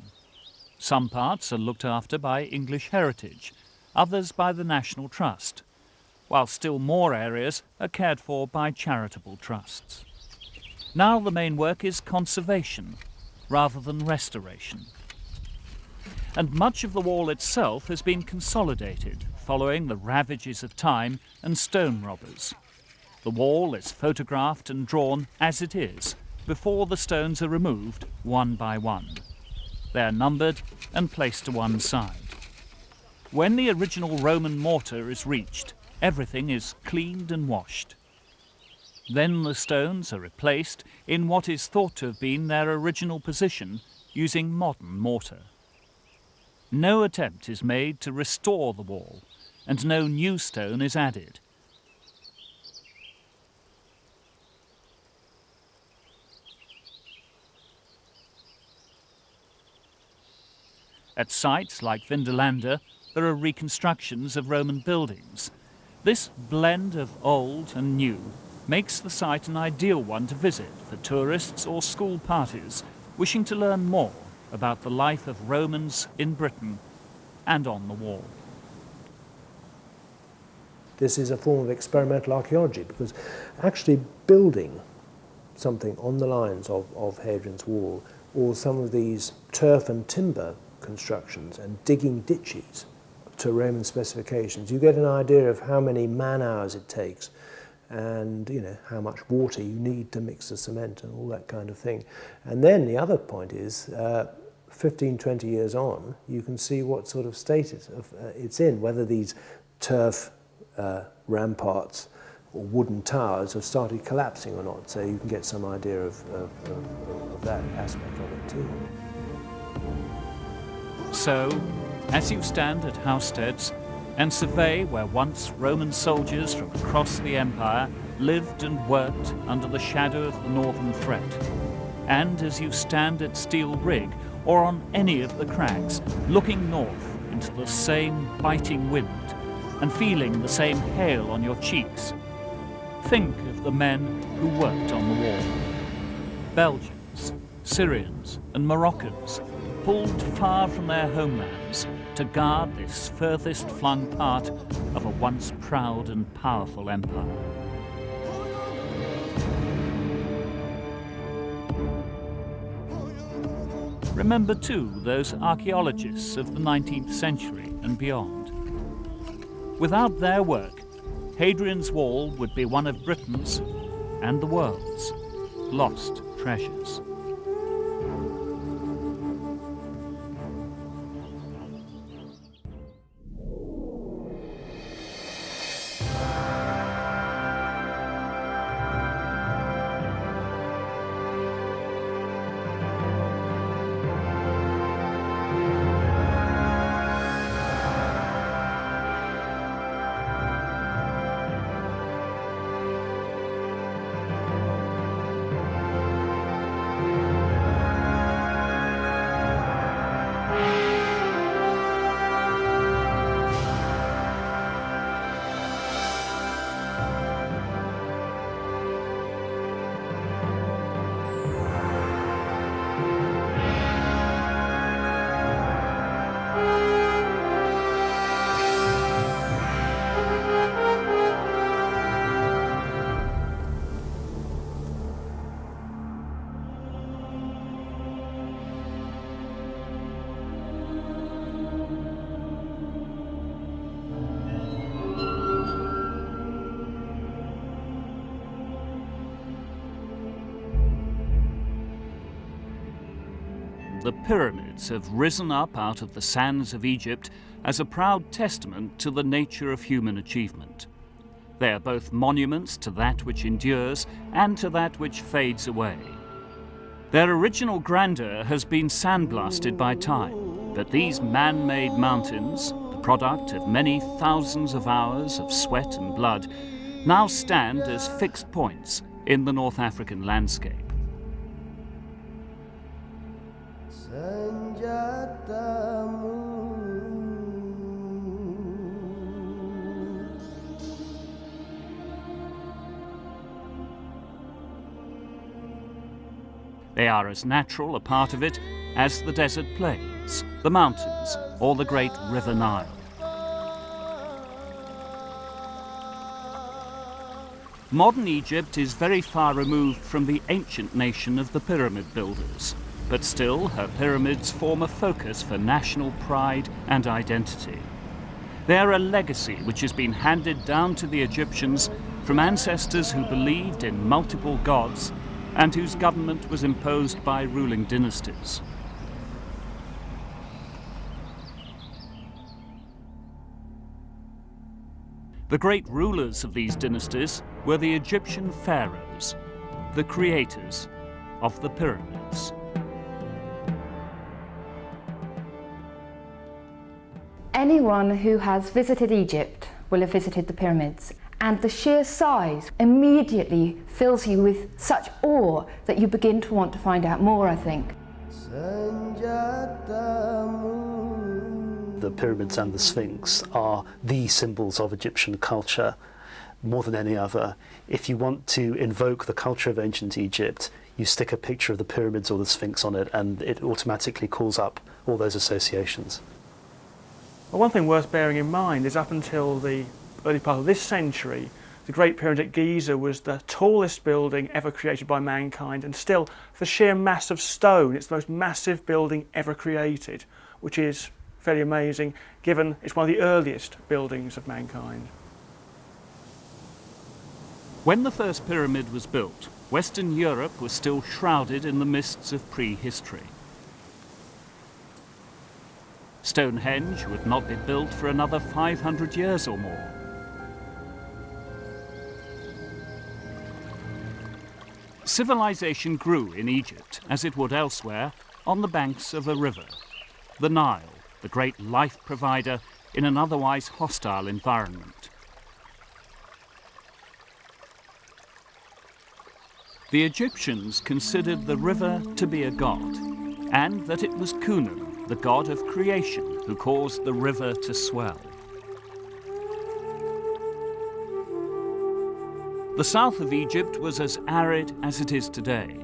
Some parts are looked after by English Heritage, others by the National Trust, while still more areas are cared for by charitable trusts. Now the main work is conservation rather than restoration. And much of the wall itself has been consolidated following the ravages of time and stone robbers. The wall is photographed and drawn as it is before the stones are removed one by one. They are numbered and placed to one side. When the original Roman mortar is reached, everything is cleaned and washed. Then the stones are replaced in what is thought to have been their original position using modern mortar. No attempt is made to restore the wall, and no new stone is added. At sites like Vindolanda, there are reconstructions of Roman buildings. This blend of old and new makes the site an ideal one to visit for tourists or school parties wishing to learn more about the life of Romans in Britain and on the wall. This is a form of experimental archaeology, because actually building something on the lines of Hadrian's Wall, or some of these turf and timber constructions, and digging ditches to Roman specifications, you get an idea of how many man-hours it takes, and how much water you need to mix the cement and all that kind of thing. And then the other point is, 15, 20 years on, you can see what sort of state it's in, whether these turf ramparts or wooden towers have started collapsing or not, so you can get some idea of that aspect of it too. So, as you stand at Housesteads and survey where once Roman soldiers from across the empire lived and worked under the shadow of the northern threat, and as you stand at Steel Rig or on any of the crags, looking north into the same biting wind and feeling the same hail on your cheeks, think of the men who worked on the wall. Belgians, Syrians and Moroccans, pulled far from their homelands to guard this furthest flung part of a once proud and powerful empire. Remember too those archaeologists of the 19th century and beyond. Without their work, Hadrian's Wall would be one of Britain's and the world's lost treasures. The pyramids have risen up out of the sands of Egypt as a proud testament to the nature of human achievement. They are both monuments to that which endures and to that which fades away. Their original grandeur has been sandblasted by time, but these man-made mountains, the product of many thousands of hours of sweat and blood, now stand as fixed points in the North African landscape. They are as natural a part of it as the desert plains, the mountains, or the great river Nile. Modern Egypt is very far removed from the ancient nation of the pyramid builders, but still her pyramids form a focus for national pride and identity. They are a legacy which has been handed down to the Egyptians from ancestors who believed in multiple gods and whose government was imposed by ruling dynasties. The great rulers of these dynasties were the Egyptian pharaohs, the creators of the pyramids. Anyone who has visited Egypt will have visited the pyramids, and the sheer size immediately fills you with such awe that you begin to want to find out more, I think. The pyramids and the Sphinx are the symbols of Egyptian culture more than any other. If you want to invoke the culture of ancient Egypt, you stick a picture of the pyramids or the Sphinx on it and it automatically calls up all those associations. Well, one thing worth bearing in mind is up until the early part of this century, the Great Pyramid at Giza was the tallest building ever created by mankind, and still, for sheer mass of stone, it's the most massive building ever created, which is fairly amazing, given it's one of the earliest buildings of mankind. When the first pyramid was built, Western Europe was still shrouded in the mists of prehistory. Stonehenge would not be built for another 500 years or more. Civilization grew in Egypt, as it would elsewhere, on the banks of a river, the Nile, the great life provider in an otherwise hostile environment. The Egyptians considered the river to be a god, and that it was Khnum, the god of creation, who caused the river to swell. The south of Egypt was as arid as it is today.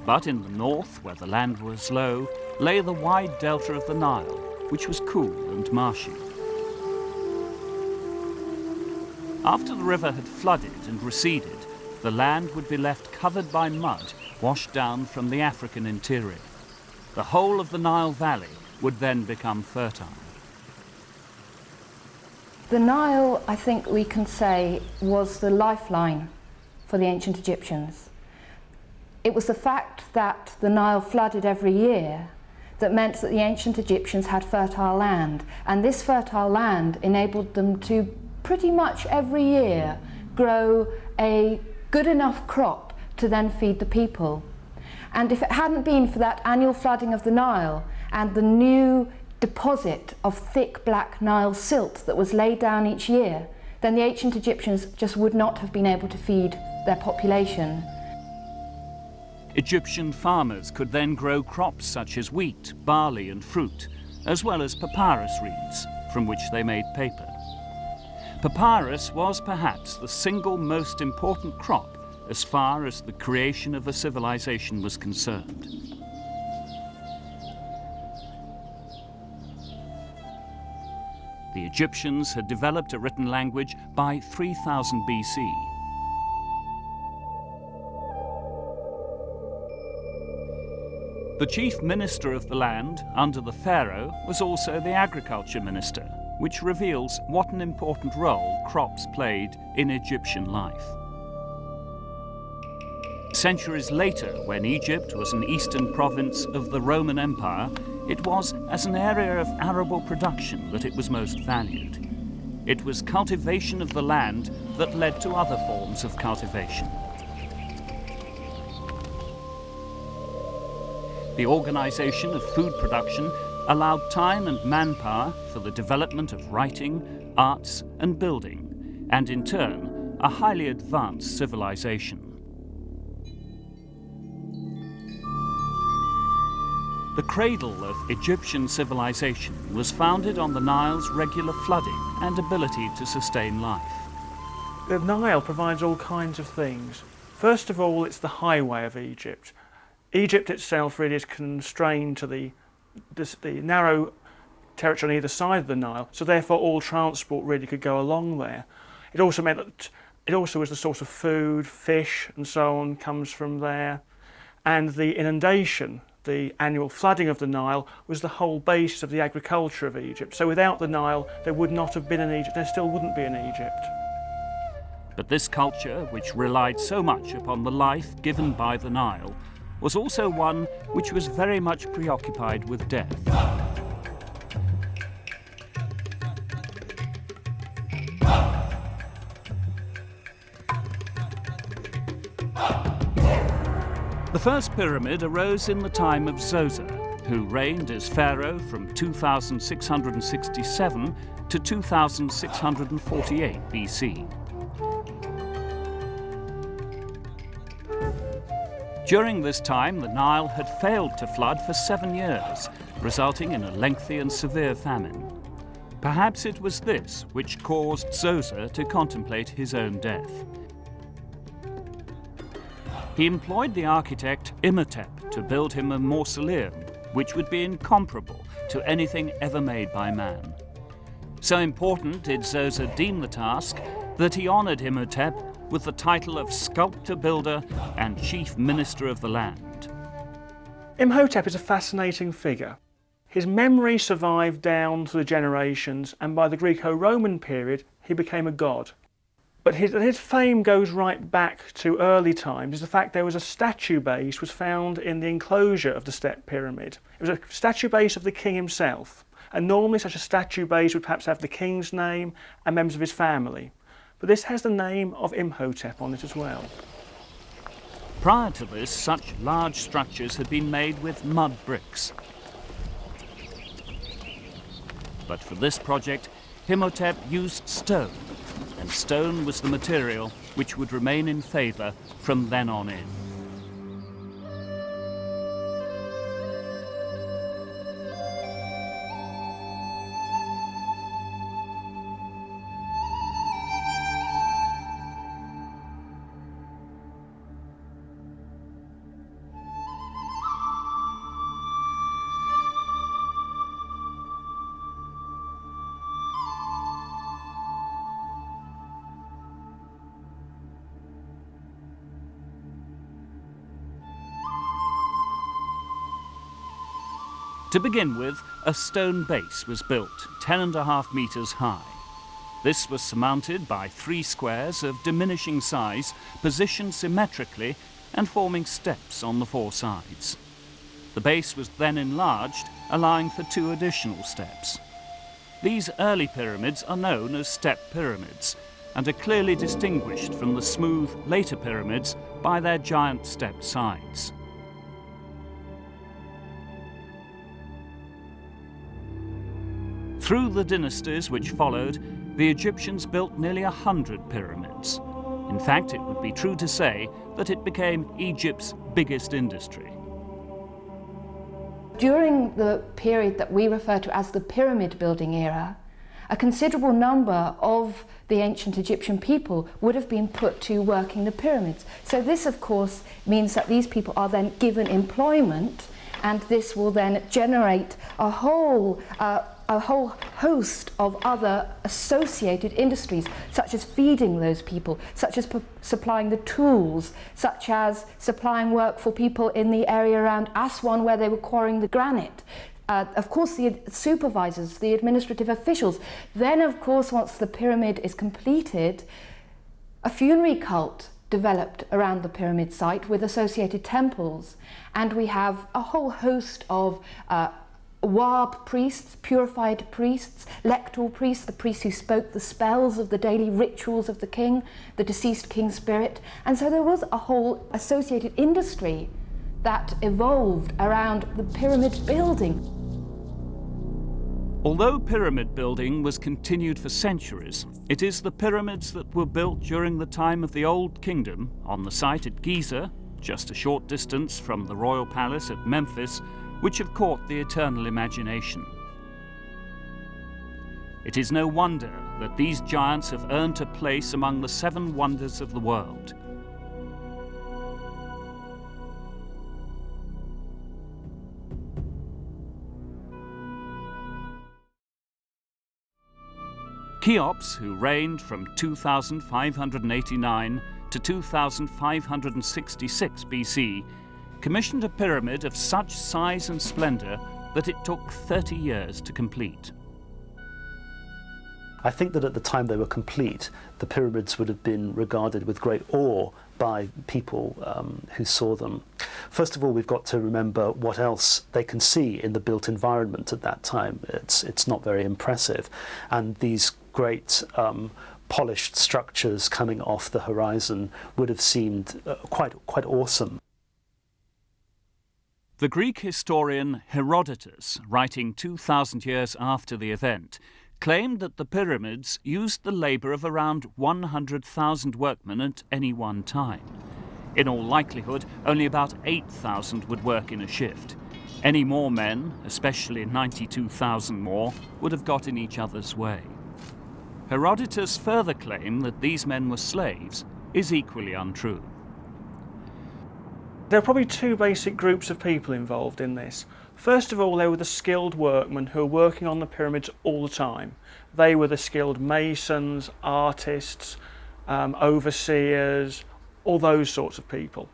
But in the north, where the land was low, lay the wide delta of the Nile, which was cool and marshy. After the river had flooded and receded, the land would be left covered by mud washed down from the African interior. The whole of the Nile Valley would then become fertile. The Nile, I think we can say, was the lifeline for the ancient Egyptians. It was the fact that the Nile flooded every year that meant that the ancient Egyptians had fertile land, and this fertile land enabled them to pretty much every year grow a good enough crop to then feed the people. And if it hadn't been for that annual flooding of the Nile and the new deposit of thick black Nile silt that was laid down each year, then the ancient Egyptians just would not have been able to feed their population. Egyptian farmers could then grow crops such as wheat, barley and fruit, as well as papyrus reeds, from which they made paper. Papyrus was perhaps the single most important crop as far as the creation of a civilization was concerned. The Egyptians had developed a written language by 3000 BC. The chief minister of the land, under the pharaoh, was also the agriculture minister, which reveals what an important role crops played in Egyptian life. Centuries later, when Egypt was an eastern province of the Roman Empire, it was as an area of arable production that it was most valued. It was cultivation of the land that led to other forms of cultivation. The organization of food production allowed time and manpower for the development of writing, arts and building, and in turn, a highly advanced civilization. The cradle of Egyptian civilization was founded on the Nile's regular flooding and ability to sustain life. The Nile provides all kinds of things. First of all, it's the highway of Egypt. Egypt itself really is constrained to the narrow territory on either side of the Nile, so therefore all transport really could go along there. It also meant that it also was the source of food, fish and so on comes from there. And the inundation, the annual flooding of the Nile, was the whole basis of the agriculture of Egypt. So without the Nile, there would not have been an Egypt, there still wouldn't be an Egypt. But this culture, which relied so much upon the life given by the Nile, was also one which was very much preoccupied with death. The first pyramid arose in the time of Zoser, who reigned as pharaoh from 2667 to 2648 BC. During this time, the Nile had failed to flood for 7 years, resulting in a lengthy and severe famine. Perhaps it was this which caused Zoser to contemplate his own death. He employed the architect Imhotep to build him a mausoleum, which would be incomparable to anything ever made by man. So important did Zoser deem the task that he honoured Imhotep with the title of sculptor-builder and chief minister of the land. Imhotep is a fascinating figure. His memory survived down through the generations, and by the Greco-Roman period he became a god. But his fame goes right back to early times. Is the fact there was a statue base was found in the enclosure of the step pyramid. It was a statue base of the king himself, and normally such a statue base would perhaps have the king's name and members of his family. But this has the name of Imhotep on it as well. Prior to this, such large structures had been made with mud bricks. But for this project, Imhotep used stone, and stone was the material which would remain in favour from then on in. To begin with, a stone base was built 10.5 metres high. This was surmounted by 3 squares of diminishing size, positioned symmetrically and forming steps on the 4 sides. The base was then enlarged, allowing for 2 additional steps. These early pyramids are known as step pyramids and are clearly distinguished from the smooth later pyramids by their giant step sides. Through the dynasties which followed, the Egyptians built nearly 100 pyramids. In fact, it would be true to say that it became Egypt's biggest industry. During the period that we refer to as the pyramid building era, a considerable number of the ancient Egyptian people would have been put to working the pyramids. So this, of course, means that these people are then given employment, and this will then generate a whole host of other associated industries, such as feeding those people, such as supplying the tools, such as supplying work for people in the area around Aswan where they were quarrying the granite. Of course, the supervisors, the administrative officials. Then, of course, once the pyramid is completed, a funerary cult developed around the pyramid site with associated temples, and we have a whole host of Wab priests, purified priests, lector priests, the priests who spoke the spells of the daily rituals of the king, the deceased king's spirit. And so there was a whole associated industry that evolved around the pyramid building. Although pyramid building was continued for centuries, it is the pyramids that were built during the time of the Old Kingdom on the site at Giza, just a short distance from the royal palace at Memphis, which have caught the eternal imagination. It is no wonder that these giants have earned a place among the 7 wonders of the world. Cheops, who reigned from 2589 to 2566 BC, commissioned a pyramid of such size and splendour that it took 30 years to complete. I think that at the time they were complete, the pyramids would have been regarded with great awe by people who saw them. First of all, we've got to remember what else they can see in the built environment at that time. It's not very impressive. And these great polished structures coming off the horizon would have seemed quite awesome. The Greek historian Herodotus, writing 2,000 years after the event, claimed that the pyramids used the labour of around 100,000 workmen at any one time. In all likelihood, only about 8,000 would work in a shift. Any more men, especially 92,000 more, would have got in each other's way. Herodotus' further claim that these men were slaves is equally untrue. There are probably two basic groups of people involved in this. First of all, there were the skilled workmen who were working on the pyramids all the time. They were the skilled masons, artists, overseers, all those sorts of people.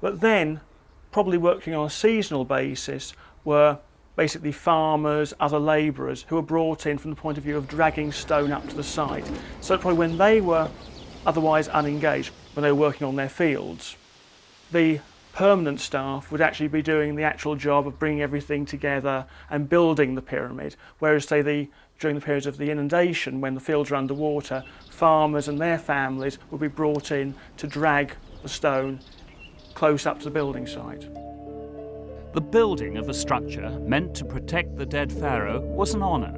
But then, probably working on a seasonal basis, were basically farmers, other labourers who were brought in from the point of view of dragging stone up to the site. So probably when they were otherwise unengaged, when they were working on their fields, the permanent staff would actually be doing the actual job of bringing everything together and building the pyramid, whereas say during the periods of the inundation, when the fields were underwater, farmers and their families would be brought in to drag the stone close up to the building site. The building of a structure meant to protect the dead pharaoh was an honour.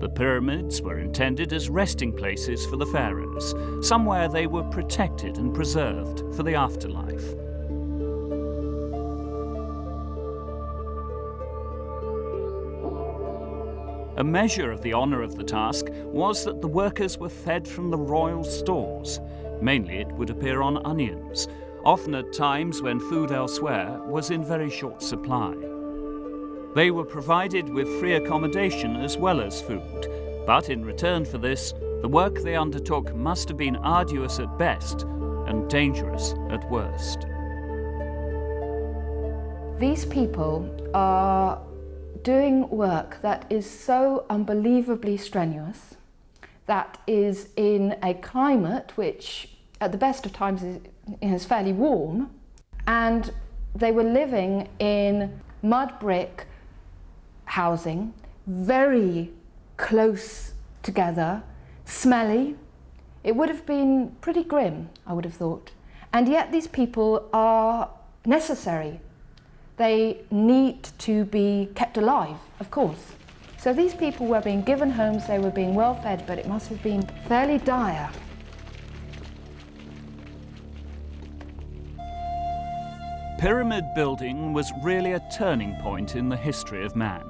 The pyramids were intended as resting places for the pharaohs, somewhere they were protected and preserved for the afterlife. A measure of the honour of the task was that the workers were fed from the royal stores. Mainly it would appear on onions, often at times when food elsewhere was in very short supply. They were provided with free accommodation as well as food, but in return for this, the work they undertook must have been arduous at best and dangerous at worst. These people are doing work that is so unbelievably strenuous, that is in a climate which at the best of times is fairly warm, and they were living in mud brick housing, very close together, smelly. It would have been pretty grim, I would have thought. And yet these people are necessary. They need to be kept alive, of course. So these people were being given homes, they were being well fed, but it must have been fairly dire. Pyramid building was really a turning point in the history of man,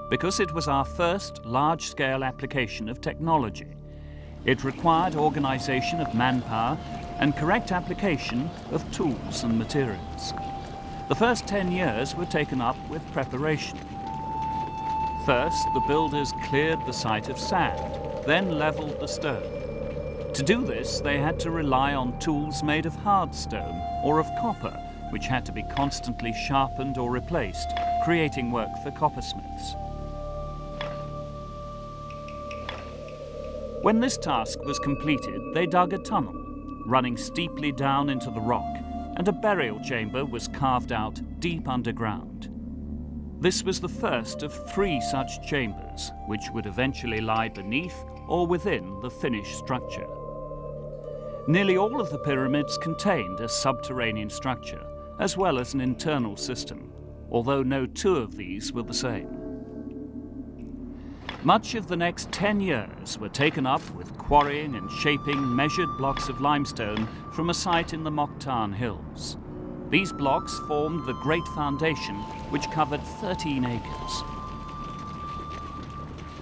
because it was our first large-scale application of technology. It required organisation of manpower and correct application of tools and materials. The first 10 years were taken up with preparation. First, the builders cleared the site of sand, then levelled the stone. To do this, they had to rely on tools made of hard stone or of copper, which had to be constantly sharpened or replaced, creating work for coppersmiths. When this task was completed, they dug a tunnel, running steeply down into the rock, and a burial chamber was carved out deep underground. This was the first of 3 such chambers, which would eventually lie beneath or within the finished structure. Nearly all of the pyramids contained a subterranean structure, as well as an internal system, although no 2 of these were the same. Much of the next 10 years were taken up with quarrying and shaping measured blocks of limestone from a site in the Palatine Hills. These blocks formed the Great Foundation, which covered 13 acres.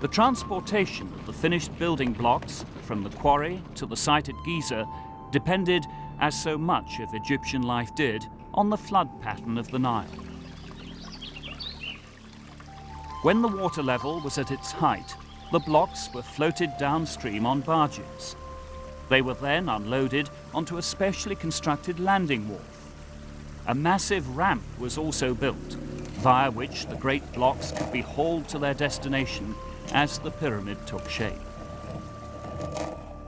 The transportation of the finished building blocks from the quarry to the site at Giza depended, as so much of Egyptian life did, on the flood pattern of the Nile. When the water level was at its height, the blocks were floated downstream on barges. They were then unloaded onto a specially constructed landing wharf. A massive ramp was also built, via which the great blocks could be hauled to their destination as the pyramid took shape.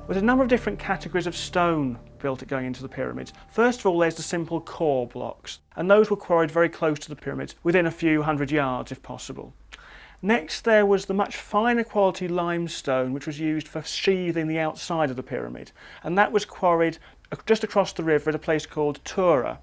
There's a number of different categories of stone built going into the pyramids. First of all, there's the simple core blocks, and those were quarried very close to the pyramids, within a few hundred yards if possible. Next, there was the much finer quality limestone, which was used for sheathing the outside of the pyramid, and that was quarried just across the river at a place called Tura,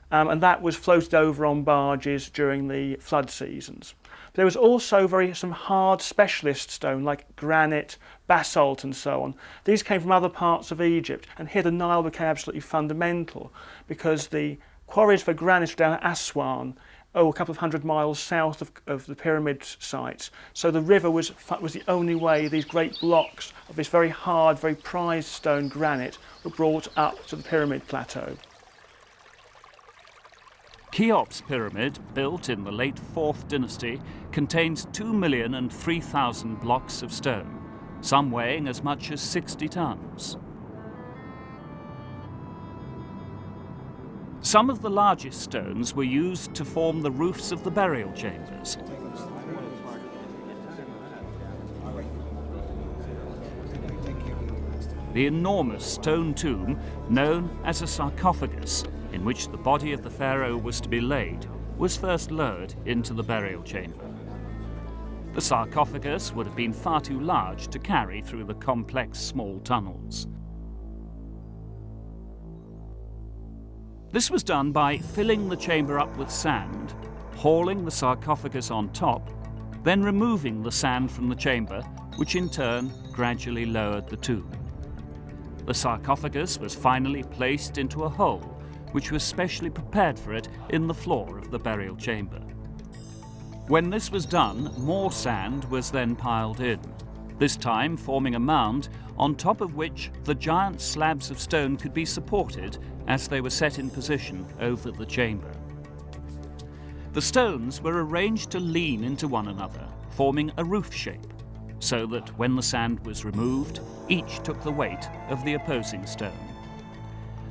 and that was floated over on barges during the flood seasons. There was also some hard specialist stone like granite, basalt and so on. These came from other parts of Egypt, and here the Nile became absolutely fundamental because the quarries for granite were down at Aswan, a couple of 100 miles south of the pyramid sites. So the river was the only way these great blocks of this very hard, very prized stone granite were brought up to the pyramid plateau. Cheops pyramid, built in the late Fourth Dynasty, contains 2,003,000 blocks of stone, some weighing as much as 60 tons. Some of the largest stones were used to form the roofs of the burial chambers. The enormous stone tomb, known as a sarcophagus, in which the body of the pharaoh was to be laid, was first lowered into the burial chamber. The sarcophagus would have been far too large to carry through the complex small tunnels. This was done by filling the chamber up with sand, hauling the sarcophagus on top, then removing the sand from the chamber, which in turn gradually lowered the tomb. The sarcophagus was finally placed into a hole, which was specially prepared for it in the floor of the burial chamber. When this was done, more sand was then piled in, this time forming a mound on top of which the giant slabs of stone could be supported as they were set in position over the chamber. The stones were arranged to lean into one another, forming a roof shape, so that when the sand was removed, each took the weight of the opposing stone.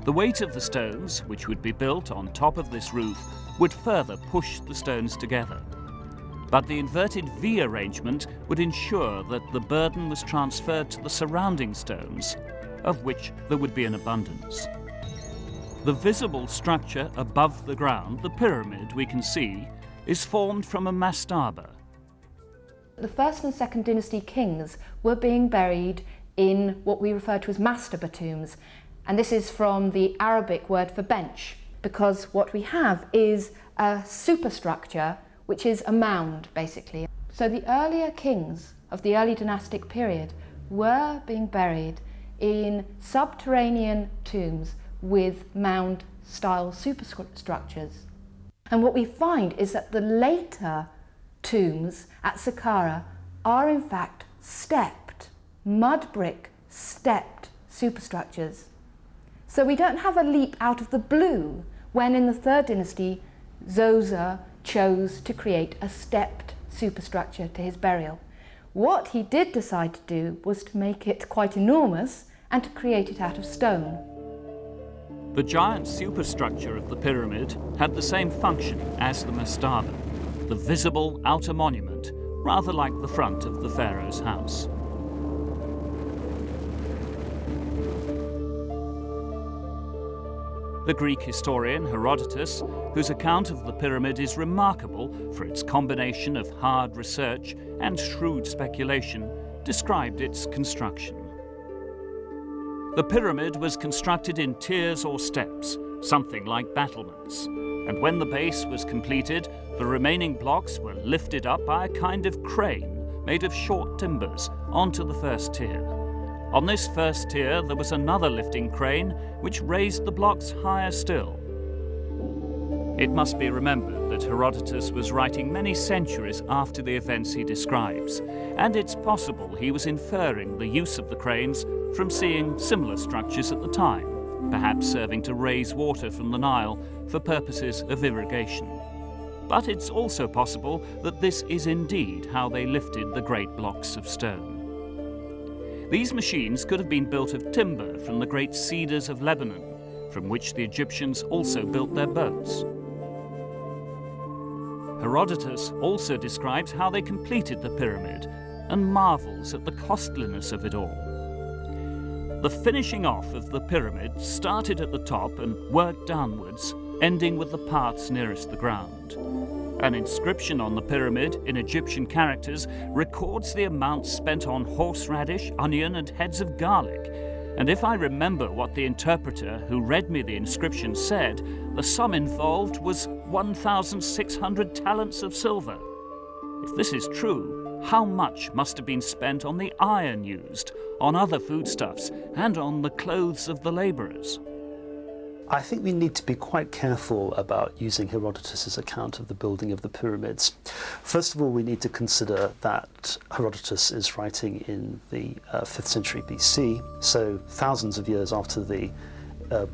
The weight of the stones, which would be built on top of this roof, would further push the stones together. But the inverted V arrangement would ensure that the burden was transferred to the surrounding stones, of which there would be an abundance. The visible structure above the ground, the pyramid we can see, is formed from a mastaba. The first and second dynasty kings were being buried in what we refer to as mastaba tombs, and this is from the Arabic word for bench, because what we have is a superstructure which is a mound, basically. So the earlier kings of the early dynastic period were being buried in subterranean tombs with mound-style superstructures. And what we find is that the later tombs at Saqqara are in fact stepped, mud brick stepped superstructures. So we don't have a leap out of the blue when in the third dynasty Zoser chose to create a stepped superstructure to his burial. What he did decide to do was to make it quite enormous and to create it out of stone. The giant superstructure of the pyramid had the same function as the mastaba, the visible outer monument, rather like the front of the pharaoh's house. The Greek historian Herodotus, whose account of the pyramid is remarkable for its combination of hard research and shrewd speculation, described its construction. The pyramid was constructed in tiers or steps, something like battlements, and when the base was completed, the remaining blocks were lifted up by a kind of crane made of short timbers onto the first tier. On this first tier there was another lifting crane which raised the blocks higher still. It must be remembered that Herodotus was writing many centuries after the events he describes, and it's possible he was inferring the use of the cranes from seeing similar structures at the time, perhaps serving to raise water from the Nile for purposes of irrigation. But it's also possible that this is indeed how they lifted the great blocks of stone. These machines could have been built of timber from the great cedars of Lebanon, from which the Egyptians also built their boats. Herodotus also describes how they completed the pyramid and marvels at the costliness of it all. The finishing off of the pyramid started at the top and worked downwards, ending with the parts nearest the ground. An inscription on the pyramid in Egyptian characters records the amount spent on horseradish, onion, and heads of garlic. And if I remember what the interpreter who read me the inscription said, the sum involved was 1,600 talents of silver. If this is true, how much must have been spent on the iron used, on other foodstuffs, and on the clothes of the labourers? I think we need to be quite careful about using Herodotus' account of the building of the pyramids. First of all, we need to consider that Herodotus is writing in the 5th century BC, so thousands of years after the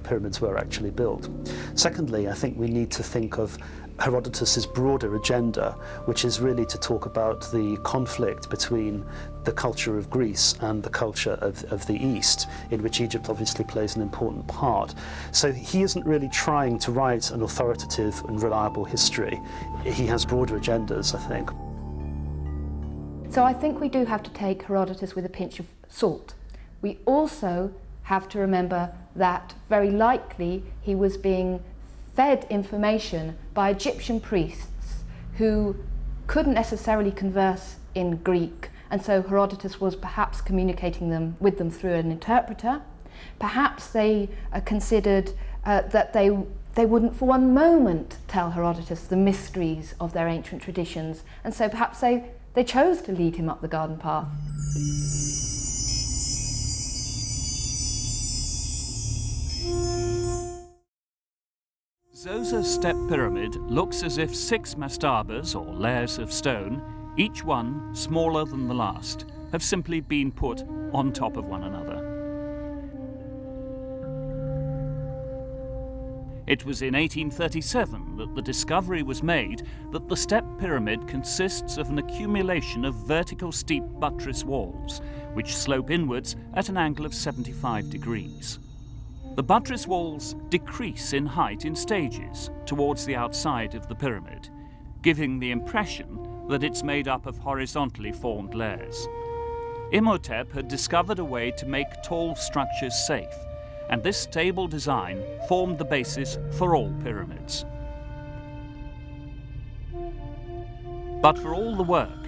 pyramids were actually built. Secondly, I think we need to think of Herodotus's broader agenda, which is really to talk about the conflict between the culture of Greece and the culture of the East, in which Egypt obviously plays an important part. So he isn't really trying to write an authoritative and reliable history. He has broader agendas, I think. So I think we do have to take Herodotus with a pinch of salt. We also have to remember that very likely he was being fed information by Egyptian priests who couldn't necessarily converse in Greek, and so Herodotus was perhaps communicating with them through an interpreter. Perhaps they considered that they wouldn't for one moment tell Herodotus the mysteries of their ancient traditions, and so perhaps they chose to lead him up the garden path. Zosa's step pyramid looks as if 6 mastabas, or layers of stone, each one smaller than the last, have simply been put on top of one another. It was in 1837 that the discovery was made that the step pyramid consists of an accumulation of vertical steep buttress walls, which slope inwards at an angle of 75 degrees. The buttress walls decrease in height in stages towards the outside of the pyramid, giving the impression that it's made up of horizontally formed layers. Imhotep had discovered a way to make tall structures safe, and this stable design formed the basis for all pyramids. But for all the work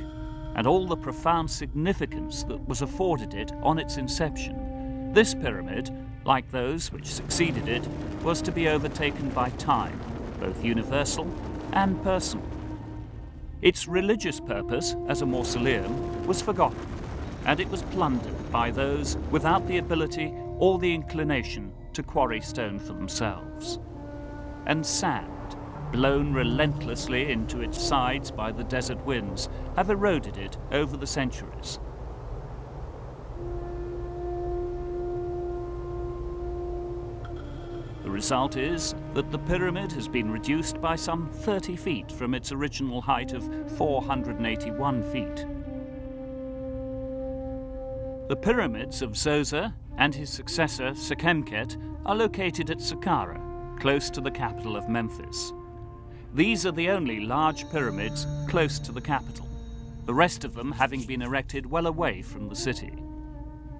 and all the profound significance that was afforded it on its inception, this pyramid, like those which succeeded it, was to be overtaken by time, both universal and personal. Its religious purpose as a mausoleum was forgotten, and it was plundered by those without the ability or the inclination to quarry stone for themselves. And sand, blown relentlessly into its sides by the desert winds, have eroded it over the centuries. The result is that the pyramid has been reduced by some 30 feet from its original height of 481 feet. The pyramids of Zoser and his successor Sekhemkhet are located at Saqqara, close to the capital of Memphis. These are the only large pyramids close to the capital, the rest of them having been erected well away from the city.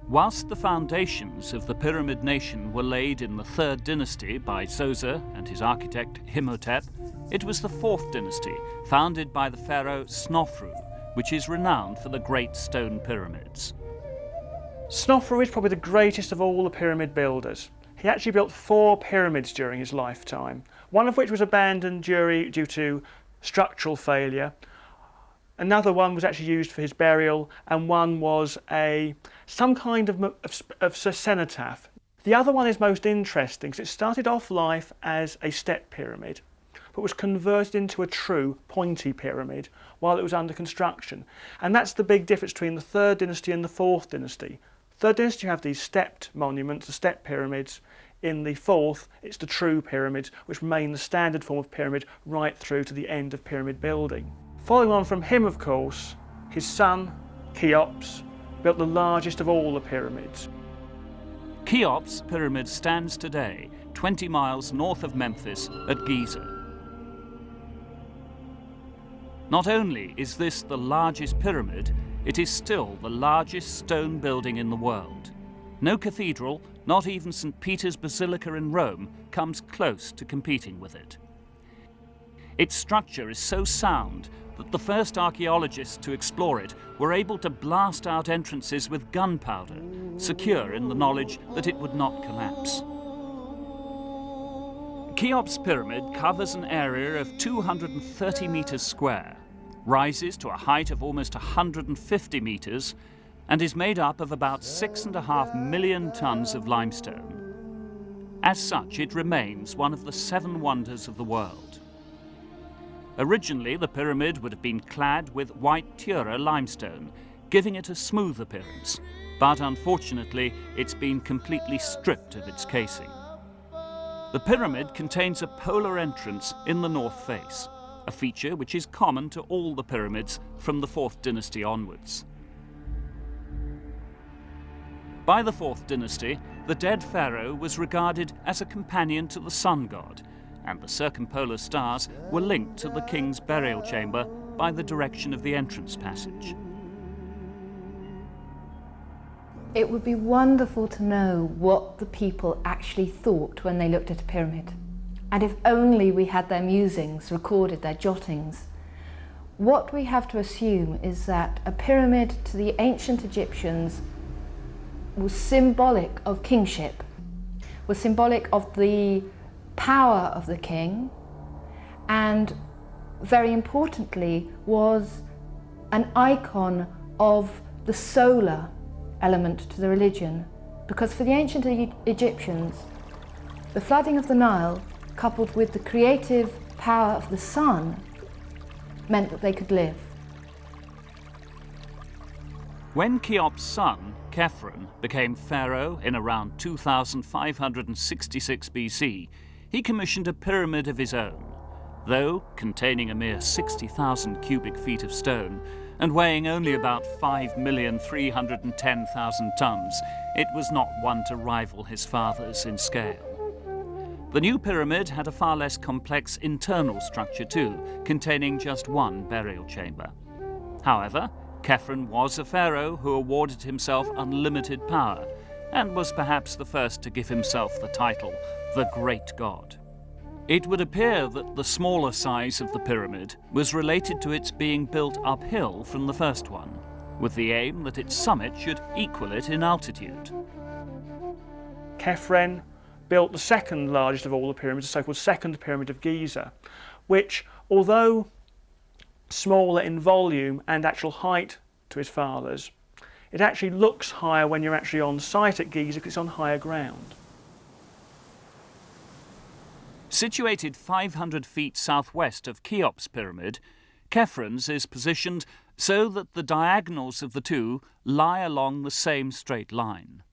Whilst the foundations of the Pyramid Nation were laid in the Third Dynasty by Zoser and his architect Imhotep, it was the Fourth Dynasty, founded by the pharaoh Snofru, which is renowned for the great stone pyramids. Snofru is probably the greatest of all the pyramid builders. He actually built 4 pyramids during his lifetime, one of which was abandoned due to structural failure. Another one was actually used for his burial, and one was some kind of cenotaph. The other one is most interesting because it started off life as a step pyramid, but was converted into a true pointy pyramid while it was under construction. And that's the big difference between the Third Dynasty and the Fourth Dynasty. Third Dynasty, you have these stepped monuments, the step pyramids. In the Fourth, it's the true pyramids, which remain the standard form of pyramid right through to the end of pyramid building. Following on from him, of course, his son, Cheops, built the largest of all the pyramids. Cheops' pyramid stands today 20 miles north of Memphis at Giza. Not only is this the largest pyramid, it is still the largest stone building in the world. No cathedral, not even St. Peter's Basilica in Rome, comes close to competing with it. Its structure is so sound that the first archaeologists to explore it were able to blast out entrances with gunpowder, secure in the knowledge that it would not collapse. Cheops' pyramid covers an area of 230 meters square, rises to a height of almost 150 meters, and is made up of about 6.5 million tons of limestone. As such, it remains one of the 7 wonders of the world. Originally, the pyramid would have been clad with white Tura limestone, giving it a smooth appearance, but unfortunately, it's been completely stripped of its casing. The pyramid contains a polar entrance in the north face, a feature which is common to all the pyramids from the Fourth Dynasty onwards. By the Fourth Dynasty, the dead pharaoh was regarded as a companion to the sun god, and the circumpolar stars were linked to the king's burial chamber by the direction of the entrance passage. It would be wonderful to know what the people actually thought when they looked at a pyramid. And if only we had their musings recorded, their jottings. What we have to assume is that a pyramid to the ancient Egyptians was symbolic of kingship, was symbolic of the power of the king, and very importantly was an icon of the solar element to the religion, because for the ancient Egyptians, the flooding of the Nile, coupled with the creative power of the sun, meant that they could live. When Cheops' son, Khephren, became pharaoh in around 2566 BC, he commissioned a pyramid of his own. Though containing a mere 60,000 cubic feet of stone, and weighing only about 5,310,000 tons, it was not one to rival his father's in scale. The new pyramid had a far less complex internal structure too, containing just one burial chamber. However, Khephren was a pharaoh who awarded himself unlimited power, and was perhaps the first to give himself the title, the Great God. It would appear that the smaller size of the pyramid was related to its being built uphill from the first one, with the aim that its summit should equal it in altitude. Khephren built the second largest of all the pyramids, the so-called Second Pyramid of Giza, which, although smaller in volume and actual height to his father's, it actually looks higher when you're actually on site at Giza because it's on higher ground. Situated 500 feet southwest of Cheops' pyramid, Khephren is positioned so that the diagonals of the two lie along the same straight line.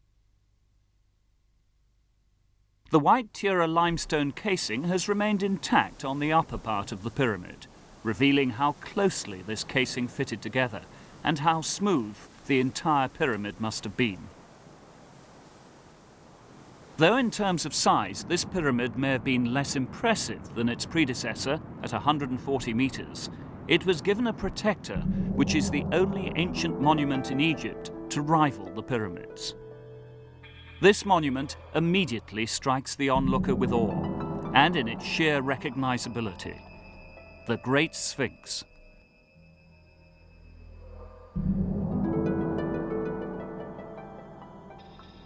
The white Tura limestone casing has remained intact on the upper part of the pyramid, revealing how closely this casing fitted together and how smooth the entire pyramid must have been. Though in terms of size, this pyramid may have been less impressive than its predecessor at 140 meters, it was given a protector which is the only ancient monument in Egypt to rival the pyramids. This monument immediately strikes the onlooker with awe, and in its sheer recognizability, the Great Sphinx.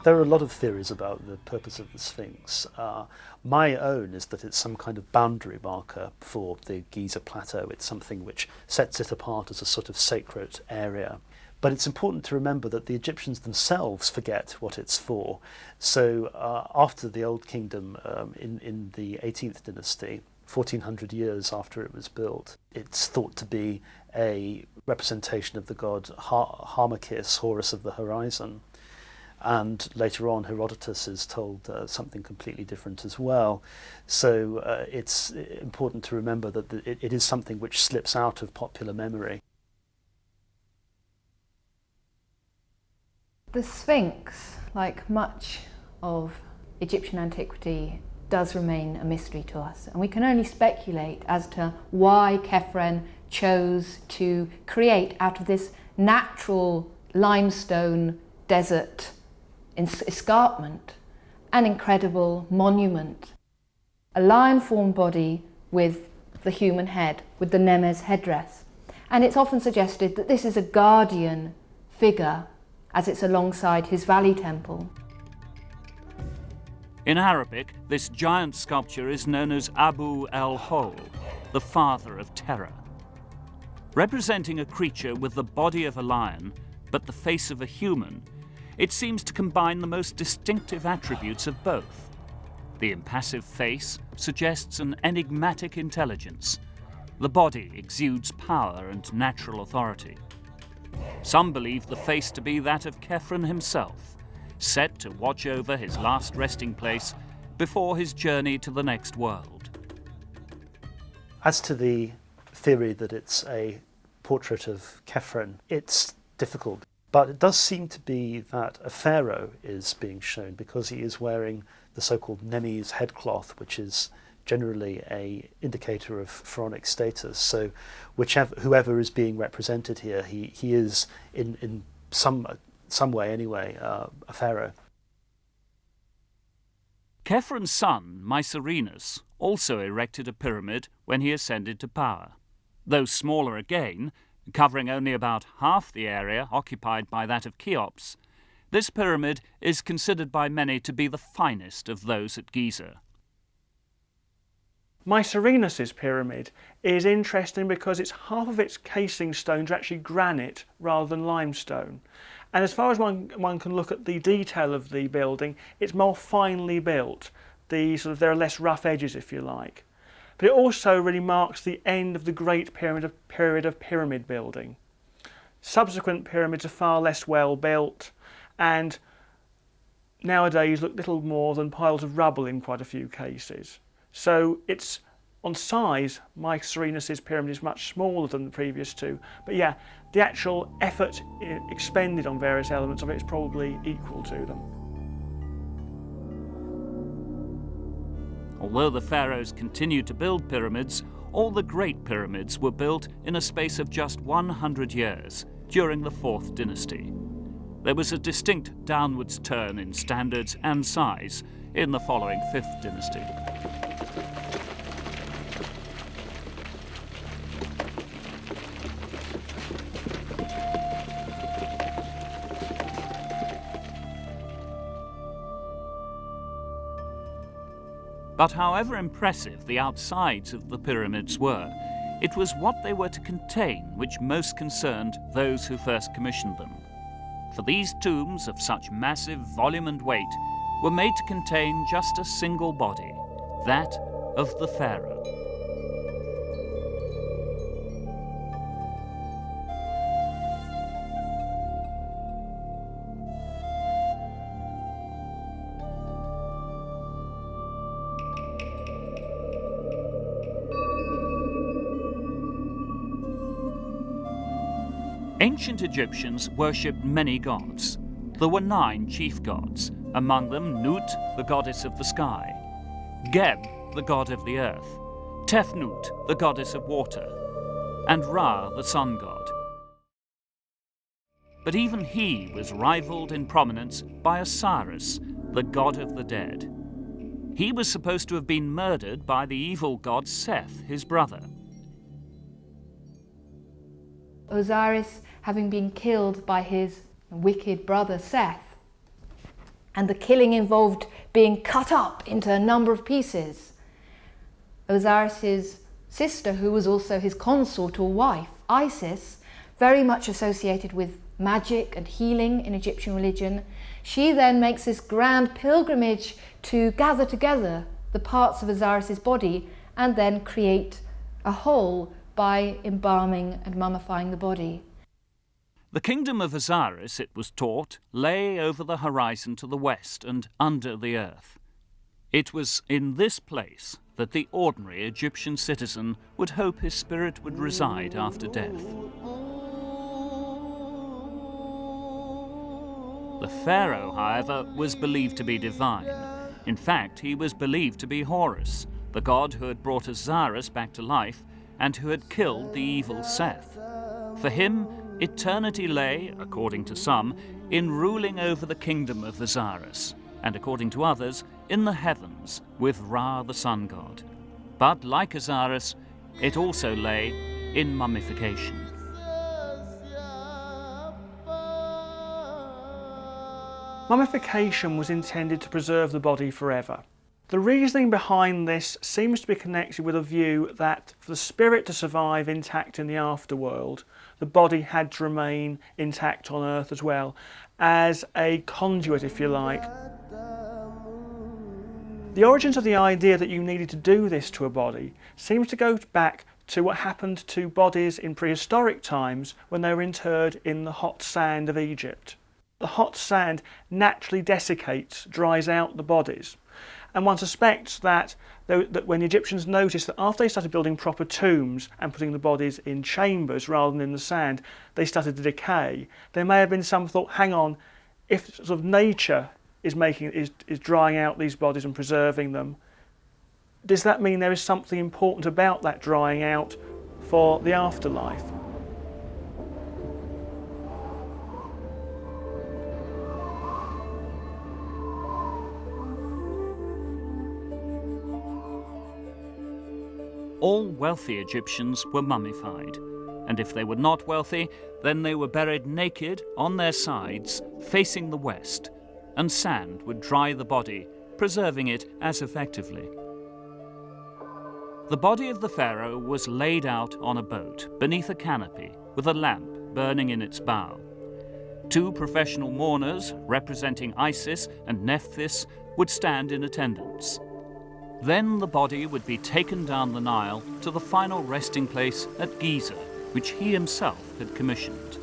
There are a lot of theories about the purpose of the Sphinx. My own is that it's some kind of boundary marker for the Giza plateau. It's something which sets it apart as a sort of sacred area. But it's important to remember that the Egyptians themselves forget what it's for. So after the Old Kingdom in the 18th dynasty, 1400 years after it was built, it's thought to be a representation of the god Harmachis, Horus of the horizon. And later on, Herodotus is told something completely different as well. So it's important to remember that it is something which slips out of popular memory. The Sphinx, like much of Egyptian antiquity, does remain a mystery to us. And we can only speculate as to why Khephren chose to create out of this natural limestone desert escarpment an incredible monument. A lion-formed body with the human head, with the Nemes headdress. And it's often suggested that this is a guardian figure as it's alongside his valley temple. In Arabic, this giant sculpture is known as Abu el-Hol, the father of terror. Representing a creature with the body of a lion, but the face of a human, it seems to combine the most distinctive attributes of both. The impassive face suggests an enigmatic intelligence. The body exudes power and natural authority. Some believe the face to be that of Khephren himself, set to watch over his last resting place before his journey to the next world. As to the theory that it's a portrait of Khephren, it's difficult. But it does seem to be that a pharaoh is being shown because he is wearing the so-called Nemes headcloth, which is generally an indicator of pharaonic status. So whoever is being represented here, he is in some way anyway a pharaoh. Khephren's son, Mycerinus, also erected a pyramid when he ascended to power. Though smaller again, covering only about half the area occupied by that of Cheops, this pyramid is considered by many to be the finest of those at Giza. Mycerinus's pyramid is interesting because half of its casing stones are actually granite rather than limestone. And as far as one can look at the detail of the building, it's more finely built. There are less rough edges, if you like. But it also really marks the end of the Great period of pyramid building. Subsequent pyramids are far less well built and nowadays look little more than piles of rubble in quite a few cases. So it's on size, Mycerinus's pyramid is much smaller than the previous two. But yeah, the actual effort expended on various elements of it is probably equal to them. Although the pharaohs continued to build pyramids, all the great pyramids were built in a space of just 100 years during the Fourth Dynasty. There was a distinct downwards turn in standards and size in the following Fifth Dynasty. But however impressive the outsides of the pyramids were, it was what they were to contain which most concerned those who first commissioned them. For these tombs of such massive volume and weight were made to contain just a single body, that of the pharaoh. Ancient Egyptians worshipped many gods. There were 9 chief gods, among them Nut, the goddess of the sky, Geb, the god of the earth, Tefnut, the goddess of water, and Ra, the sun god. But even he was rivaled in prominence by Osiris, the god of the dead. He was supposed to have been murdered by the evil god Seth, his brother. Osiris having been killed by his wicked brother Seth, and the killing involved being cut up into a number of pieces. Osiris's sister, who was also his consort or wife, Isis, very much associated with magic and healing in Egyptian religion, she then makes this grand pilgrimage to gather together the parts of Osiris's body and then create a whole by embalming and mummifying the body. The kingdom of Osiris, it was taught, lay over the horizon to the west and under the earth. It was in this place that the ordinary Egyptian citizen would hope his spirit would reside after death. The pharaoh, however, was believed to be divine. In fact, he was believed to be Horus, the god who had brought Osiris back to life and who had killed the evil Seth. For him, eternity lay, according to some, in ruling over the kingdom of Osiris, and according to others, in the heavens with Ra the sun god. But like Osiris, it also lay in mummification. Mummification was intended to preserve the body forever. The reasoning behind this seems to be connected with a view that for the spirit to survive intact in the afterworld, the body had to remain intact on earth as well, as a conduit, if you like. The origins of the idea that you needed to do this to a body seems to go back to what happened to bodies in prehistoric times when they were interred in the hot sand of Egypt. The hot sand naturally desiccates, dries out the bodies. And one suspects that when the Egyptians noticed that after they started building proper tombs and putting the bodies in chambers rather than in the sand, they started to decay. There may have been some thought, hang on, if sort of nature is drying out these bodies and preserving them, does that mean there is something important about that drying out for the afterlife? All wealthy Egyptians were mummified, and if they were not wealthy, then they were buried naked on their sides, facing the west, and sand would dry the body, preserving it as effectively. The body of the pharaoh was laid out on a boat beneath a canopy with a lamp burning in its bow. 2 professional mourners representing Isis and Nephthys would stand in attendance. Then the body would be taken down the Nile to the final resting place at Giza, which he himself had commissioned.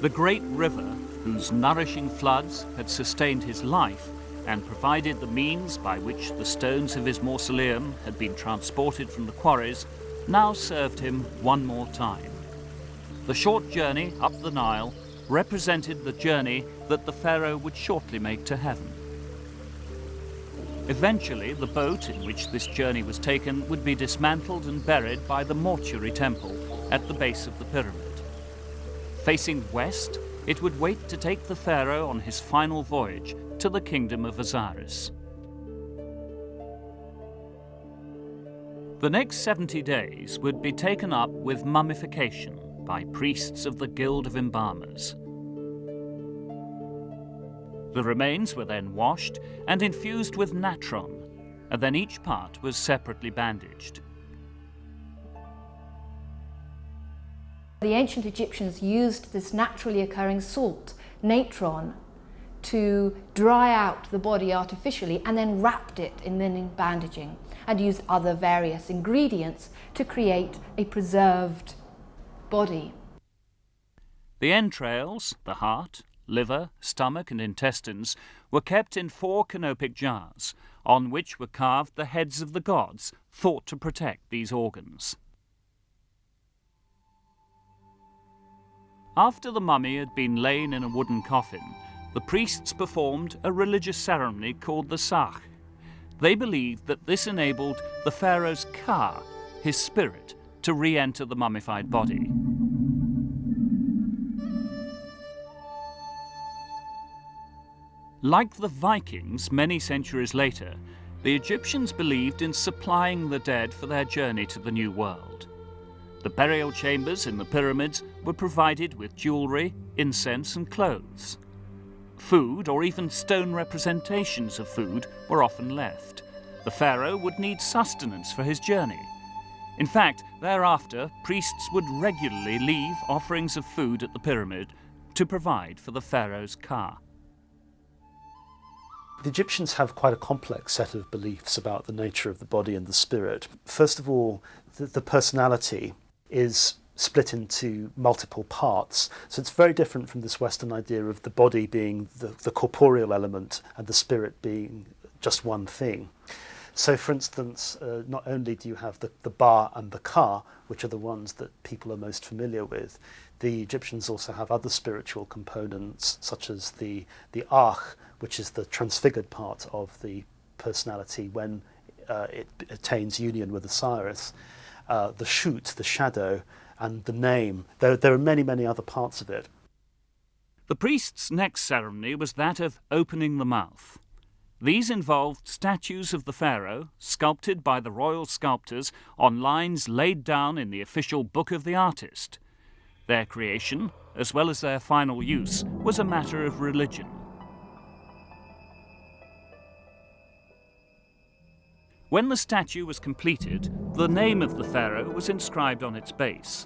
The great river, whose nourishing floods had sustained his life and provided the means by which the stones of his mausoleum had been transported from the quarries, now served him one more time. The short journey up the Nile represented the journey that the pharaoh would shortly make to heaven. Eventually, the boat in which this journey was taken would be dismantled and buried by the mortuary temple at the base of the pyramid. Facing west, it would wait to take the pharaoh on his final voyage to the kingdom of Osiris. The next 70 days would be taken up with mummification by priests of the Guild of Embalmers. The remains were then washed and infused with natron, and then each part was separately bandaged. The ancient Egyptians used this naturally occurring salt, natron, to dry out the body artificially and then wrapped it in linen bandaging and used other various ingredients to create a preserved body. The entrails, the heart, liver, stomach and intestines were kept in 4 canopic jars, on which were carved the heads of the gods thought to protect these organs. After the mummy had been lain in a wooden coffin, the priests performed a religious ceremony called the Sach. They believed that this enabled the pharaoh's Ka, his spirit, to re-enter the mummified body. Like the Vikings many centuries later, the Egyptians believed in supplying the dead for their journey to the New World. The burial chambers in the pyramids were provided with jewellery, incense and clothes. Food, or even stone representations of food, were often left. The pharaoh would need sustenance for his journey. In fact, thereafter, priests would regularly leave offerings of food at the pyramid to provide for the pharaoh's Ka. The Egyptians have quite a complex set of beliefs about the nature of the body and the spirit. First of all, the personality is split into multiple parts. So it's very different from this Western idea of the body being the corporeal element and the spirit being just one thing. So for instance, not only do you have the Ba and the Ka, which are the ones that people are most familiar with, the Egyptians also have other spiritual components, such as the Ach, which is the transfigured part of the personality when it attains union with Osiris, the Shut, the shadow, and the name. There are many, many other parts of it. The priest's next ceremony was that of opening the mouth. These involved statues of the pharaoh, sculpted by the royal sculptors on lines laid down in the official book of the artist. Their creation, as well as their final use, was a matter of religion. When the statue was completed, the name of the pharaoh was inscribed on its base,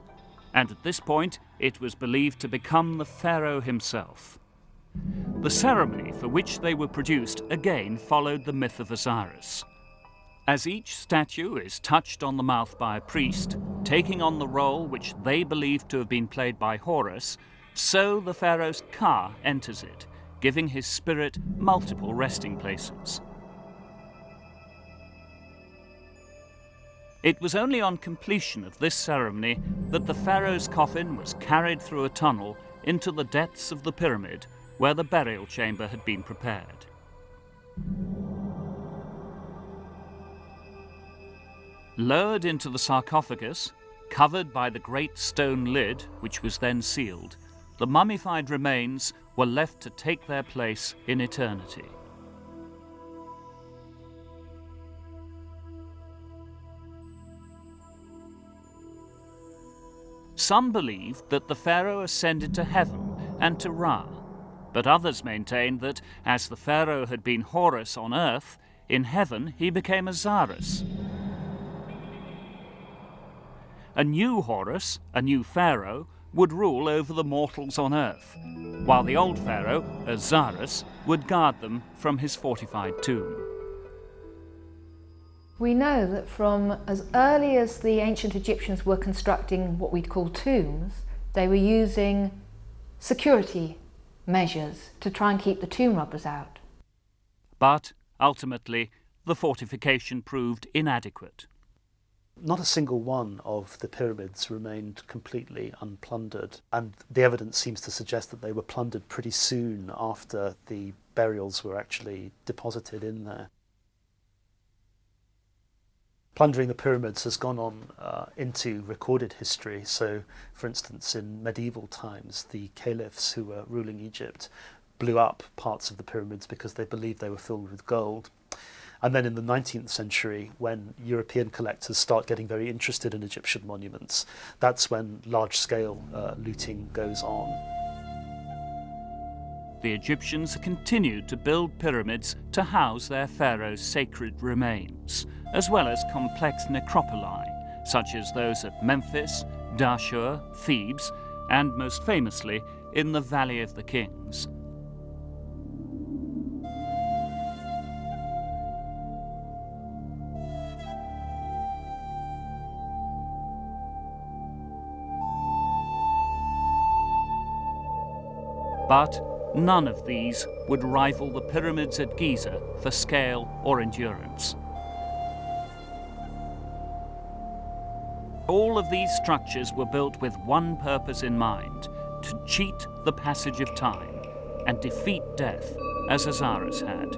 and at this point it was believed to become the pharaoh himself. The ceremony for which they were produced again followed the myth of Osiris. As each statue is touched on the mouth by a priest, taking on the role which they believed to have been played by Horus, so the pharaoh's Ka enters it, giving his spirit multiple resting places. It was only on completion of this ceremony that the pharaoh's coffin was carried through a tunnel into the depths of the pyramid where the burial chamber had been prepared. Lowered into the sarcophagus, covered by the great stone lid, which was then sealed, the mummified remains were left to take their place in eternity. Some believed that the pharaoh ascended to heaven and to Ra, but others maintained that, as the pharaoh had been Horus on earth, in heaven he became Osiris. A new Horus, a new pharaoh, would rule over the mortals on earth, while the old pharaoh, Osiris, would guard them from his fortified tomb. We know that from as early as the ancient Egyptians were constructing what we'd call tombs, they were using security measures to try and keep the tomb robbers out. But, ultimately, the fortification proved inadequate. Not a single one of the pyramids remained completely unplundered, and the evidence seems to suggest that they were plundered pretty soon after the burials were actually deposited in there. Plundering the pyramids has gone on into recorded history. So, for instance, in medieval times, the caliphs who were ruling Egypt blew up parts of the pyramids because they believed they were filled with gold. And then in the 19th century, when European collectors start getting very interested in Egyptian monuments, that's when large-scale looting goes on. The Egyptians continued to build pyramids to house their pharaoh's sacred remains, as well as complex necropoli, such as those at Memphis, Dashur, Thebes, and most famously in the Valley of the Kings. But none of these would rival the pyramids at Giza for scale or endurance. All of these structures were built with one purpose in mind: to cheat the passage of time and defeat death, as Osiris had.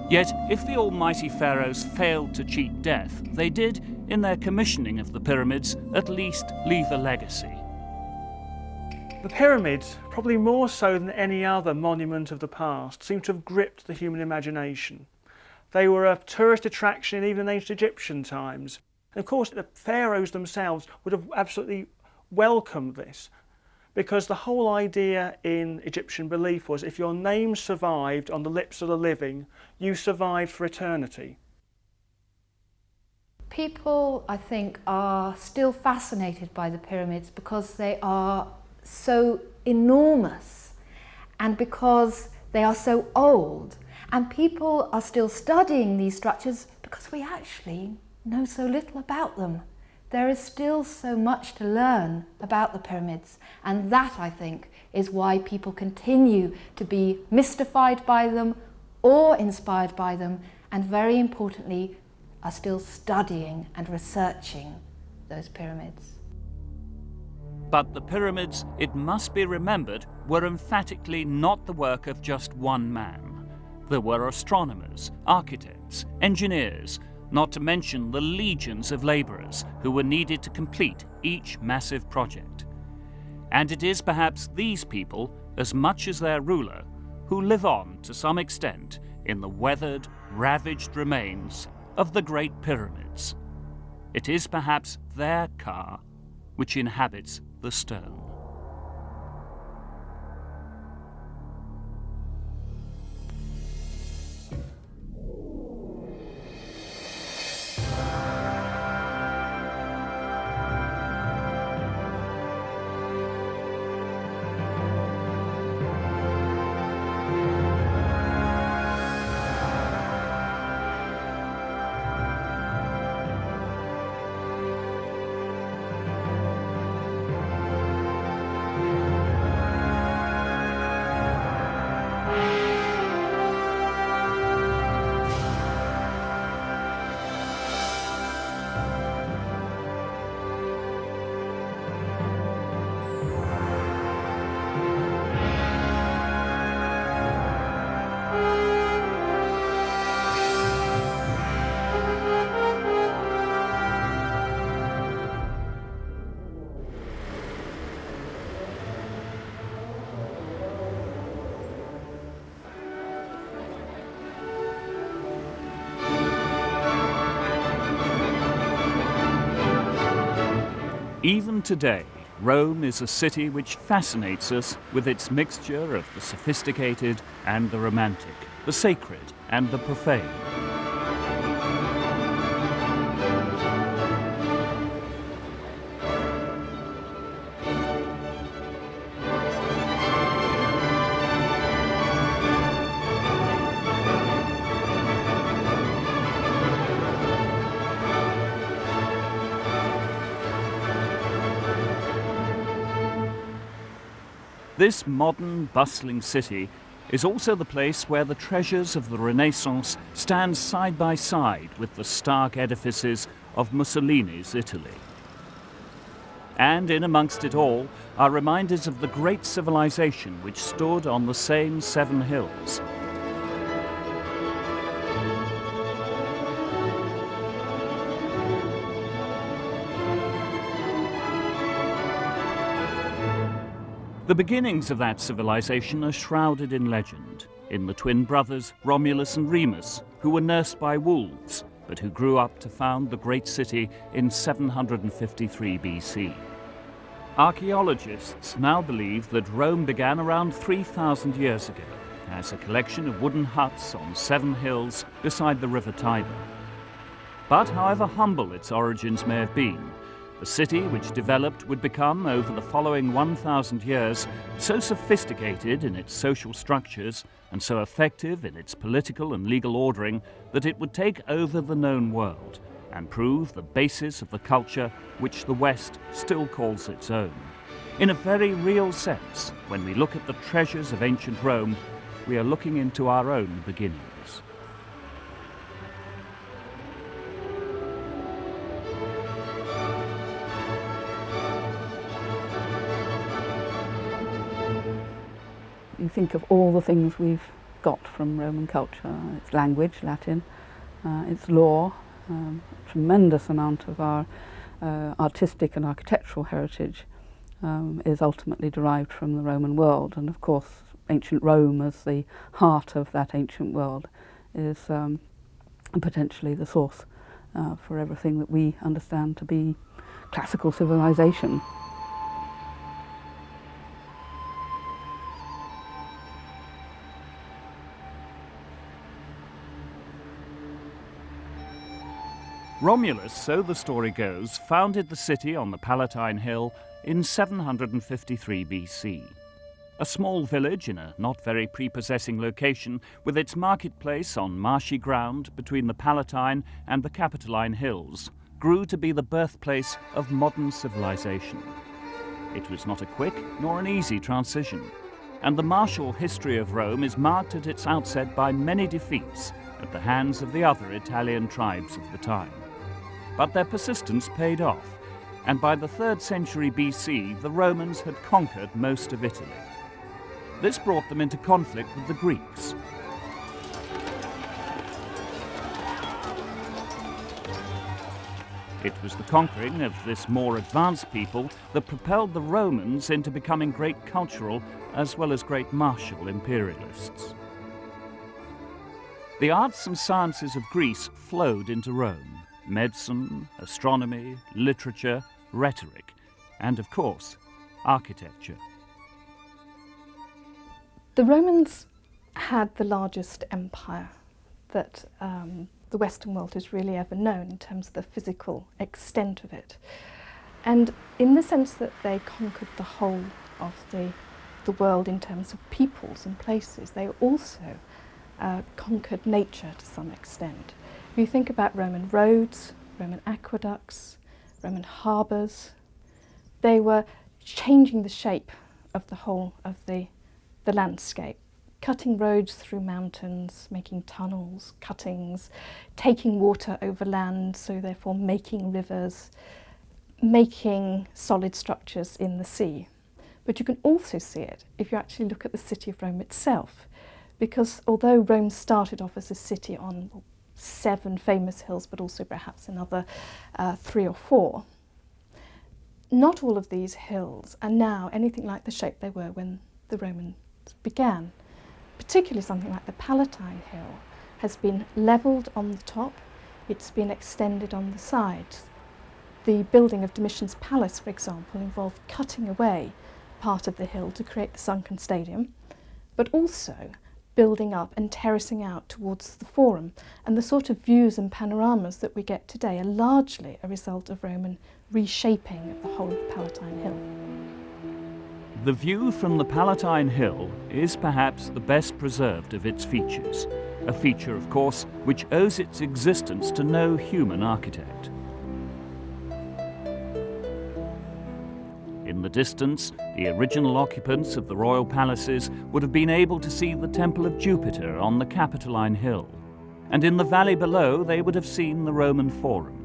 Yet, if the almighty pharaohs failed to cheat death, they did, in their commissioning of the pyramids, at least leave a legacy. The pyramids, probably more so than any other monument of the past, seem to have gripped the human imagination. They were a tourist attraction even in ancient Egyptian times. And of course, the pharaohs themselves would have absolutely welcomed this, because the whole idea in Egyptian belief was if your name survived on the lips of the living, you survived for eternity. People, I think, are still fascinated by the pyramids because they are so enormous and because they are so old, and people are still studying these structures because we actually know so little about them. There is still so much to learn about the pyramids, and that, I think, is why people continue to be mystified by them or inspired by them, and very importantly are still studying and researching those pyramids. But the pyramids, it must be remembered, were emphatically not the work of just one man. There were astronomers, architects, engineers, not to mention the legions of labourers who were needed to complete each massive project. And it is perhaps these people, as much as their ruler, who live on to some extent in the weathered, ravaged remains of the Great Pyramids. It is perhaps their Ka which inhabits the stone. Even today, Rome is a city which fascinates us with its mixture of the sophisticated and the romantic, the sacred and the profane. This modern, bustling city is also the place where the treasures of the Renaissance stand side by side with the stark edifices of Mussolini's Italy. And in amongst it all are reminders of the great civilization which stood on the same 7 hills. The beginnings of that civilization are shrouded in legend, in the twin brothers Romulus and Remus, who were nursed by wolves, but who grew up to found the great city in 753 BC. Archaeologists now believe that Rome began around 3,000 years ago, as a collection of wooden huts on 7 hills beside the river Tiber. But however humble its origins may have been, the city which developed would become, over the following 1,000 years, so sophisticated in its social structures and so effective in its political and legal ordering that it would take over the known world and prove the basis of the culture which the West still calls its own. In a very real sense, when we look at the treasures of ancient Rome, we are looking into our own beginnings. You think of all the things we've got from Roman culture, its language, Latin, its law, a tremendous amount of our artistic and architectural heritage is ultimately derived from the Roman world, and of course ancient Rome as the heart of that ancient world is potentially the source for everything that we understand to be classical civilization. Romulus, so the story goes, founded the city on the Palatine Hill in 753 BC. A small village in a not very prepossessing location with its marketplace on marshy ground between the Palatine and the Capitoline Hills grew to be the birthplace of modern civilization. It was not a quick nor an easy transition, and the martial history of Rome is marked at its outset by many defeats at the hands of the other Italian tribes of the time. But their persistence paid off, and by the 3rd century BC, the Romans had conquered most of Italy. This brought them into conflict with the Greeks. It was the conquering of this more advanced people that propelled the Romans into becoming great cultural as well as great martial imperialists. The arts and sciences of Greece flowed into Rome. Medicine, astronomy, literature, rhetoric, and of course, architecture. The Romans had the largest empire that the Western world has really ever known in terms of the physical extent of it. And in the sense that they conquered the whole of the world in terms of peoples and places, they also conquered nature to some extent. If you think about Roman roads, Roman aqueducts, Roman harbours, they were changing the shape of the whole of the landscape, cutting roads through mountains, making tunnels, cuttings, taking water over land, so therefore making rivers, making solid structures in the sea. But you can also see it if you actually look at the city of Rome itself, because although Rome started off as a city on 7 famous hills, but also perhaps another 3 or 4, not all of these hills are now anything like the shape they were when the Romans began. Particularly something like the Palatine Hill has been levelled on the top, it's been extended on the sides. The building of Domitian's palace, for example, involved cutting away part of the hill to create the sunken stadium, but also building up and terracing out towards the Forum. And the sort of views and panoramas that we get today are largely a result of Roman reshaping of the whole of Palatine Hill. The view from the Palatine Hill is perhaps the best preserved of its features, a feature, of course, which owes its existence to no human architect. In the distance, the original occupants of the royal palaces would have been able to see the Temple of Jupiter on the Capitoline Hill, and in the valley below they would have seen the Roman Forum.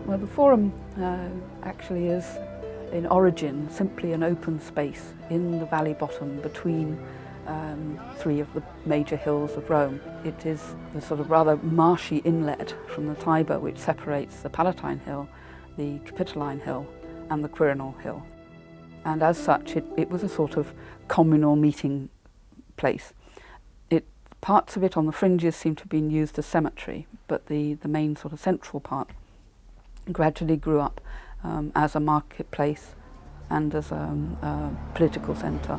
Well, the Forum actually is, in origin, simply an open space in the valley bottom between three of the major hills of Rome. It is the sort of rather marshy inlet from the Tiber which separates the Palatine Hill, the Capitoline Hill and the Quirinal Hill. And as such, it was a sort of communal meeting place. Parts of it on the fringes seem to have been used as cemetery, but the main sort of central part gradually grew up as a marketplace and as a political centre.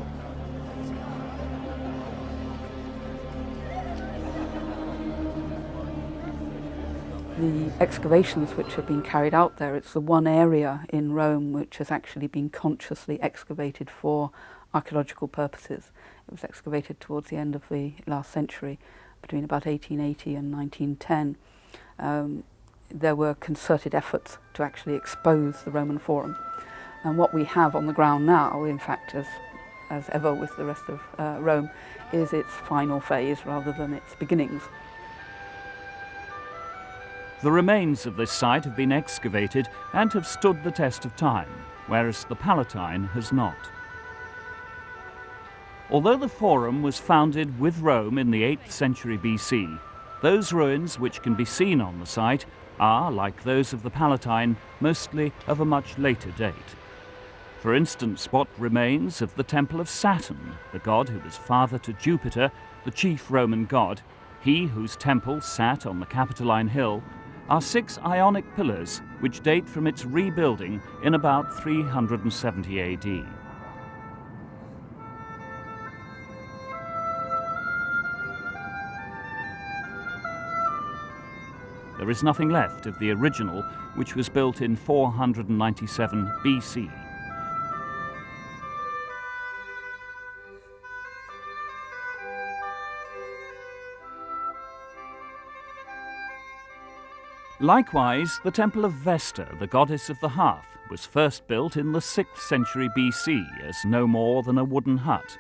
The excavations which have been carried out there, it's the one area in Rome which has actually been consciously excavated for archaeological purposes. It was excavated towards the end of the last century, between about 1880 and 1910. There were concerted efforts to actually expose the Roman Forum. And what we have on the ground now, in fact, as ever with the rest of Rome, is its final phase rather than its beginnings. The remains of this site have been excavated and have stood the test of time, whereas the Palatine has not. Although the Forum was founded with Rome in the 8th century BC, those ruins which can be seen on the site are, like those of the Palatine, mostly of a much later date. For instance, what remains of the Temple of Saturn, the god who was father to Jupiter, the chief Roman god, he whose temple sat on the Capitoline Hill, are 6 Ionic pillars which date from its rebuilding in about 370 AD. There is nothing left of the original, which was built in 497 BC. Likewise, the Temple of Vesta, the goddess of the hearth, was first built in the 6th century BC as no more than a wooden hut.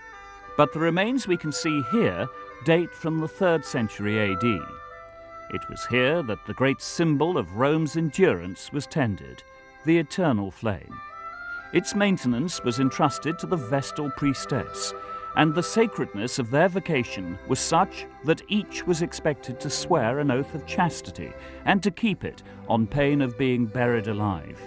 But the remains we can see here date from the 3rd century AD. It was here that the great symbol of Rome's endurance was tended, the eternal flame. Its maintenance was entrusted to the Vestal priestess, and the sacredness of their vocation was such that each was expected to swear an oath of chastity and to keep it on pain of being buried alive.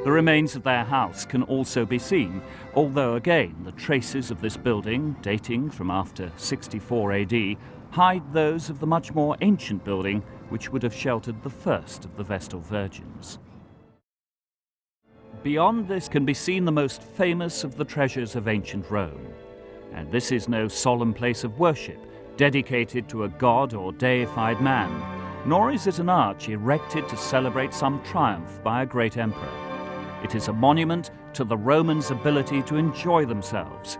The remains of their house can also be seen, although again the traces of this building, dating from after 64 AD, hide those of the much more ancient building which would have sheltered the first of the Vestal Virgins. Beyond this can be seen the most famous of the treasures of ancient Rome. And this is no solemn place of worship, dedicated to a god or deified man, nor is it an arch erected to celebrate some triumph by a great emperor. It is a monument to the Romans' ability to enjoy themselves,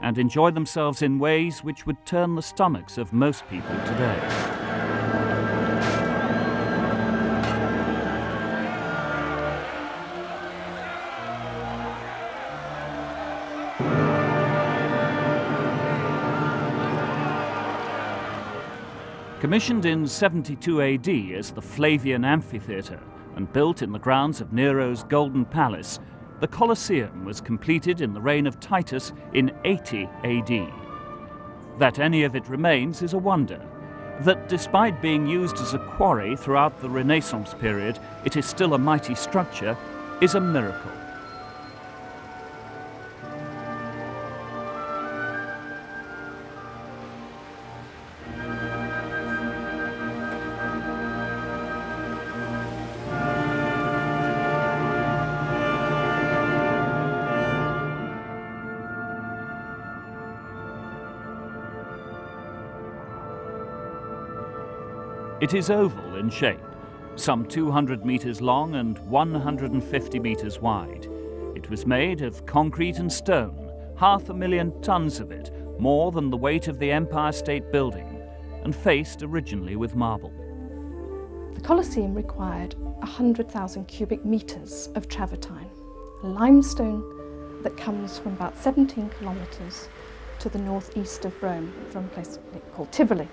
and enjoy themselves in ways which would turn the stomachs of most people today. Commissioned in 72 AD as the Flavian Amphitheatre and built in the grounds of Nero's Golden Palace, the Coliseum was completed in the reign of Titus in 80 AD. That any of it remains is a wonder. That despite being used as a quarry throughout the Renaissance period, it is still a mighty structure is a miracle. It is oval in shape, some 200 meters long and 150 meters wide. It was made of concrete and stone, 500,000 tons of it, more than the weight of the Empire State Building, and faced originally with marble. The Coliseum required 100,000 cubic meters of travertine, limestone that comes from about 17 kilometers to the northeast of Rome from a place called Tivoli.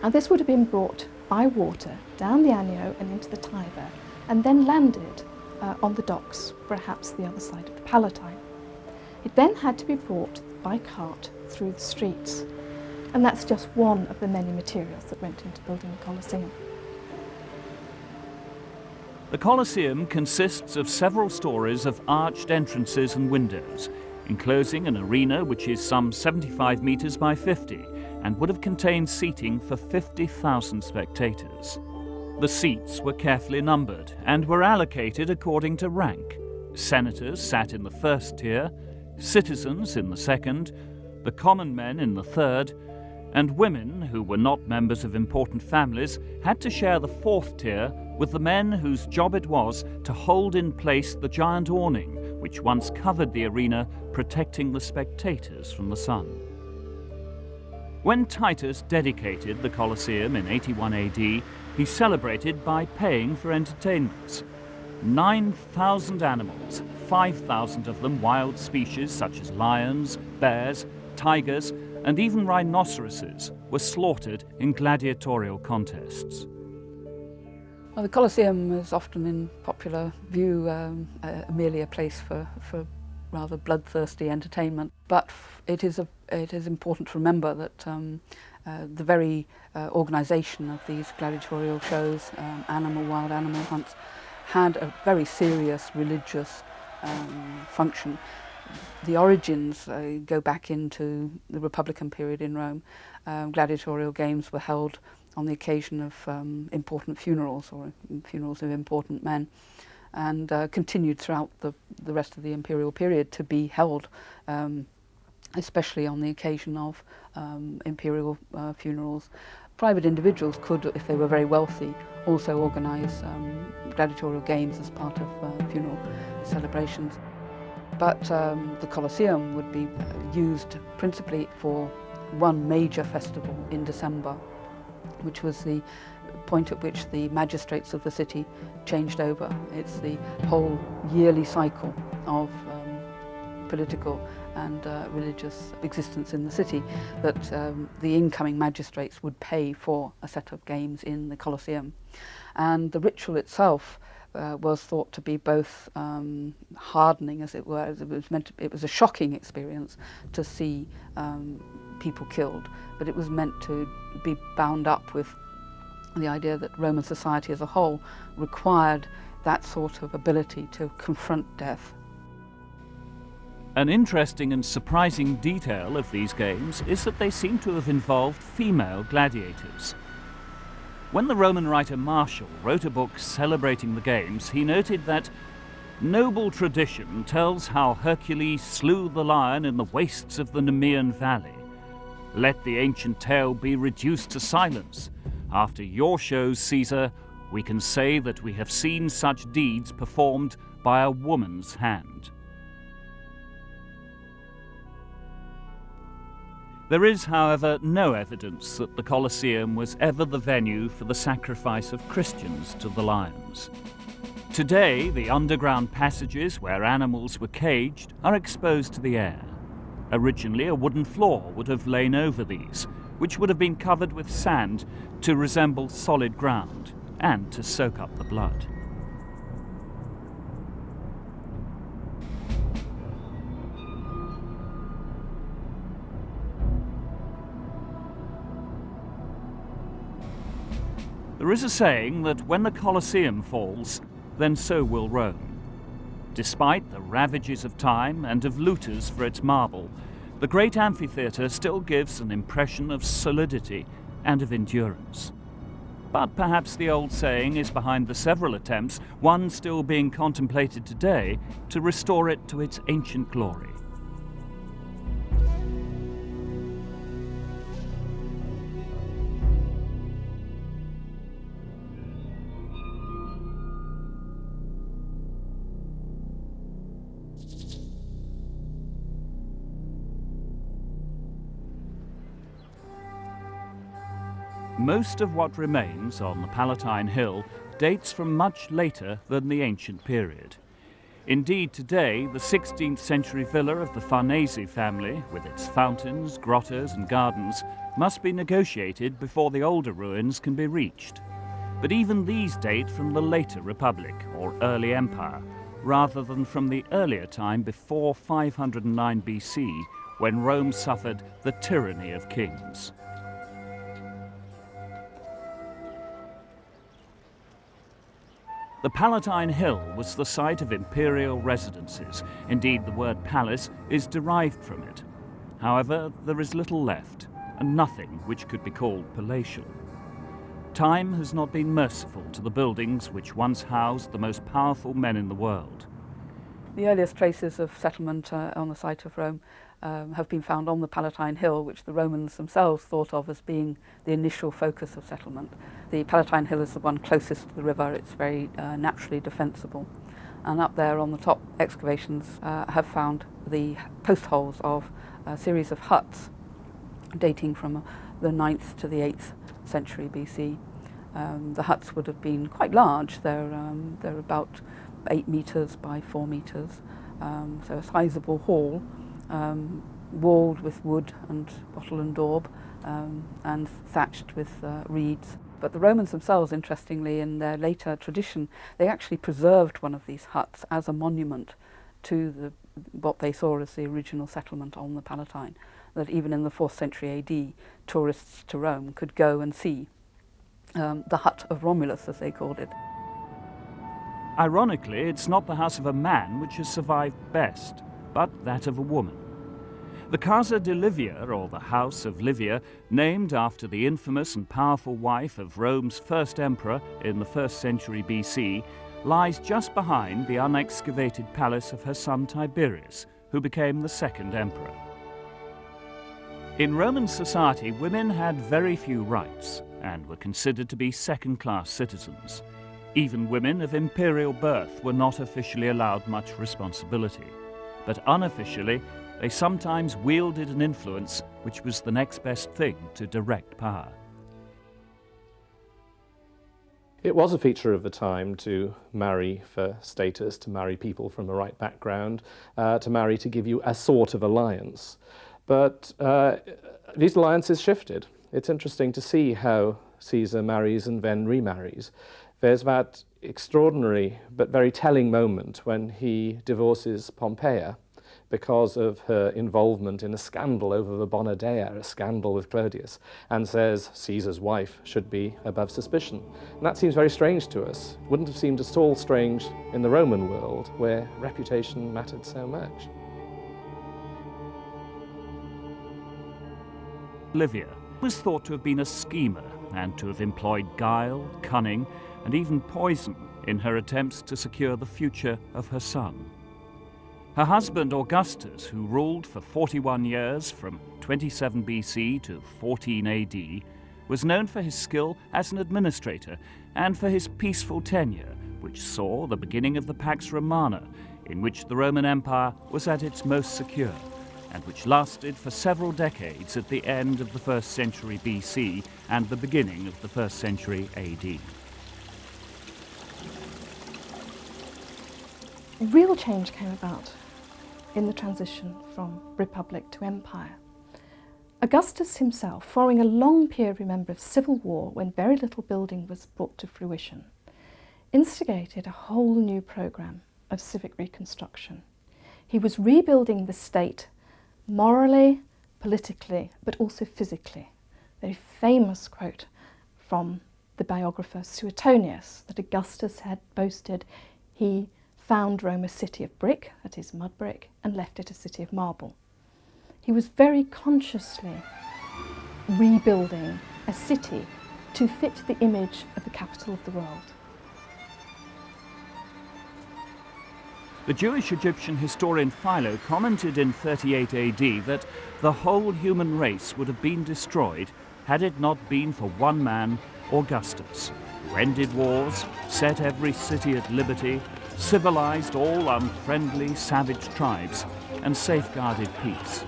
And this would have been brought by water down the Anio and into the Tiber, and then landed on the docks, perhaps the other side of the Palatine. It then had to be brought by cart through the streets, and that's just one of the many materials that went into building the Coliseum. The Coliseum consists of several stories of arched entrances and windows, enclosing an arena which is some 75 meters by 50 and would have contained seating for 50,000 spectators. The seats were carefully numbered and were allocated according to rank. Senators sat in the first tier, citizens in the second, the common men in the third, and women, who were not members of important families, had to share the fourth tier with the men whose job it was to hold in place the giant awning which once covered the arena, protecting the spectators from the sun. When Titus dedicated the Colosseum in 81 AD, he celebrated by paying for entertainments. 9,000 animals, 5,000 of them wild species such as lions, bears, tigers, and even rhinoceroses, were slaughtered in gladiatorial contests. Well, the Coliseum is often in popular view merely a place for rather bloodthirsty entertainment, but it is important to remember that the very organisation of these gladiatorial shows, wild animal hunts, had a very serious religious function. The origins go back into the Republican period in Rome. Gladiatorial games were held on the occasion of important funerals or funerals of important men, and continued throughout the rest of the imperial period to be held, especially on the occasion of imperial funerals. Private individuals could, if they were very wealthy, also organise gladiatorial games as part of funeral celebrations. But the Colosseum would be used principally for one major festival in December, which was the point at which the magistrates of the city changed over. It's the whole yearly cycle of political and religious existence in the city that the incoming magistrates would pay for a set of games in the Colosseum. And the ritual itself was thought to be both hardening, as it were. It was a shocking experience to see people killed, but it was meant to be bound up with the idea that Roman society as a whole required that sort of ability to confront death. An interesting and surprising detail of these games is that they seem to have involved female gladiators. When the Roman writer Martial wrote a book celebrating the games, he noted that noble tradition tells how Hercules slew the lion in the wastes of the Nemean Valley. Let the ancient tale be reduced to silence. After your shows, Caesar, we can say that we have seen such deeds performed by a woman's hand. There is, however, no evidence that the Colosseum was ever the venue for the sacrifice of Christians to the lions. Today, the underground passages where animals were caged are exposed to the air. Originally, a wooden floor would have lain over these, which would have been covered with sand to resemble solid ground and to soak up the blood. There is a saying that when the Colosseum falls, then so will Rome. Despite the ravages of time and of looters for its marble, the great amphitheatre still gives an impression of solidity and of endurance. But perhaps the old saying is behind the several attempts, one still being contemplated today, to restore it to its ancient glory. Most of what remains on the Palatine Hill dates from much later than the ancient period. Indeed, today, the 16th century villa of the Farnese family, with its fountains, grottos and gardens, must be negotiated before the older ruins can be reached. But even these date from the later Republic, or early Empire, rather than from the earlier time before 509 BC, when Rome suffered the tyranny of kings. The Palatine Hill was the site of imperial residences. Indeed, the word palace is derived from it. However, there is little left, and nothing which could be called palatial. Time has not been merciful to the buildings which once housed the most powerful men in the world. The earliest traces of settlement on the site of Rome have been found on the Palatine Hill, which the Romans themselves thought of as being the initial focus of settlement. The Palatine Hill is the one closest to the river. It's very naturally defensible. And up there on the top, excavations have found the post holes of a series of huts dating from the 9th to the 8th century BC. The huts would have been quite large. They're about 8 meters by 4 meters, so a sizable hall, walled with wood and wattle and daub, and thatched with reeds. But the Romans themselves, interestingly, in their later tradition, they actually preserved one of these huts as a monument to what they saw as the original settlement on the Palatine, that even in the 4th century AD, tourists to Rome could go and see the hut of Romulus, as they called it. Ironically, it's not the house of a man which has survived best, but that of a woman. The Casa de Livia, or the House of Livia, named after the infamous and powerful wife of Rome's first emperor in the 1st century BC, lies just behind the unexcavated palace of her son Tiberius, who became the second emperor. In Roman society, women had very few rights and were considered to be second-class citizens. Even women of imperial birth were not officially allowed much responsibility, but unofficially, they sometimes wielded an influence which was the next best thing to direct power. It was a feature of the time to marry for status, to marry people from the right background, to marry to give you a sort of alliance. But these alliances shifted. It's interesting to see how Caesar marries and then remarries. There's that extraordinary but very telling moment when he divorces Pompeii because of her involvement in a scandal over the Bona Dea, a scandal with Clodius, and says Caesar's wife should be above suspicion. And that seems very strange to us. Wouldn't have seemed at all strange in the Roman world, where reputation mattered so much. Livia was thought to have been a schemer and to have employed guile, cunning, and even poison in her attempts to secure the future of her son. Her husband Augustus, who ruled for 41 years from 27 BC to 14 AD, was known for his skill as an administrator and for his peaceful tenure, which saw the beginning of the Pax Romana, in which the Roman Empire was at its most secure, and which lasted for several decades at the end of the 1st century BC and the beginning of the 1st century AD. Real change came about in the transition from Republic to Empire. Augustus himself, following a long period, remember, of civil war when very little building was brought to fruition, instigated a whole new programme of civic reconstruction. He was rebuilding the state morally, politically, but also physically. A very famous quote from the biographer Suetonius that Augustus had boasted he found Rome a city of brick, that is mud brick, and left it a city of marble. He was very consciously rebuilding a city to fit the image of the capital of the world. The Jewish Egyptian historian Philo commented in 38 AD that the whole human race would have been destroyed had it not been for one man, Augustus, who ended wars, set every city at liberty, civilized all unfriendly, savage tribes, and safeguarded peace.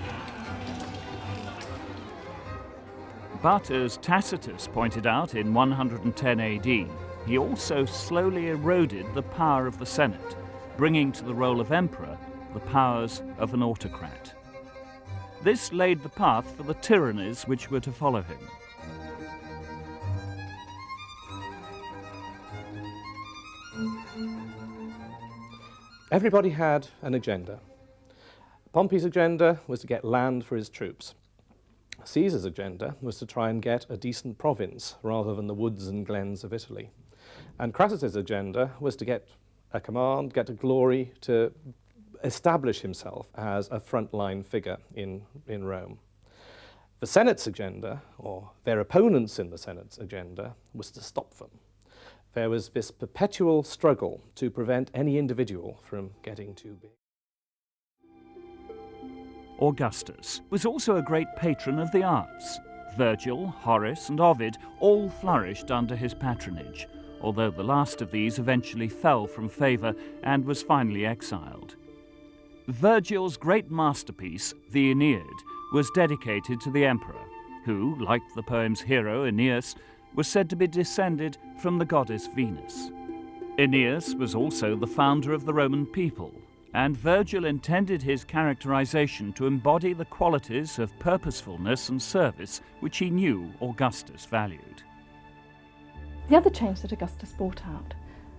But as Tacitus pointed out in 110 AD, he also slowly eroded the power of the Senate, bringing to the role of emperor the powers of an autocrat. This laid the path for the tyrannies which were to follow him. Everybody had an agenda. Pompey's agenda was to get land for his troops. Caesar's agenda was to try and get a decent province rather than the woods and glens of Italy. And Crassus's agenda was to get a command, get a glory, to establish himself as a frontline figure in Rome. The Senate's agenda, or their opponents in the Senate's agenda, was to stop them. There was this perpetual struggle to prevent any individual from getting too big. Augustus was also a great patron of the arts. Virgil, Horace, and Ovid all flourished under his patronage, although the last of these eventually fell from favour and was finally exiled. Virgil's great masterpiece, the Aeneid, was dedicated to the emperor, who, like the poem's hero Aeneas, was said to be descended from the goddess Venus. Aeneas was also the founder of the Roman people, and Virgil intended his characterization to embody the qualities of purposefulness and service which he knew Augustus valued. The other change that Augustus brought out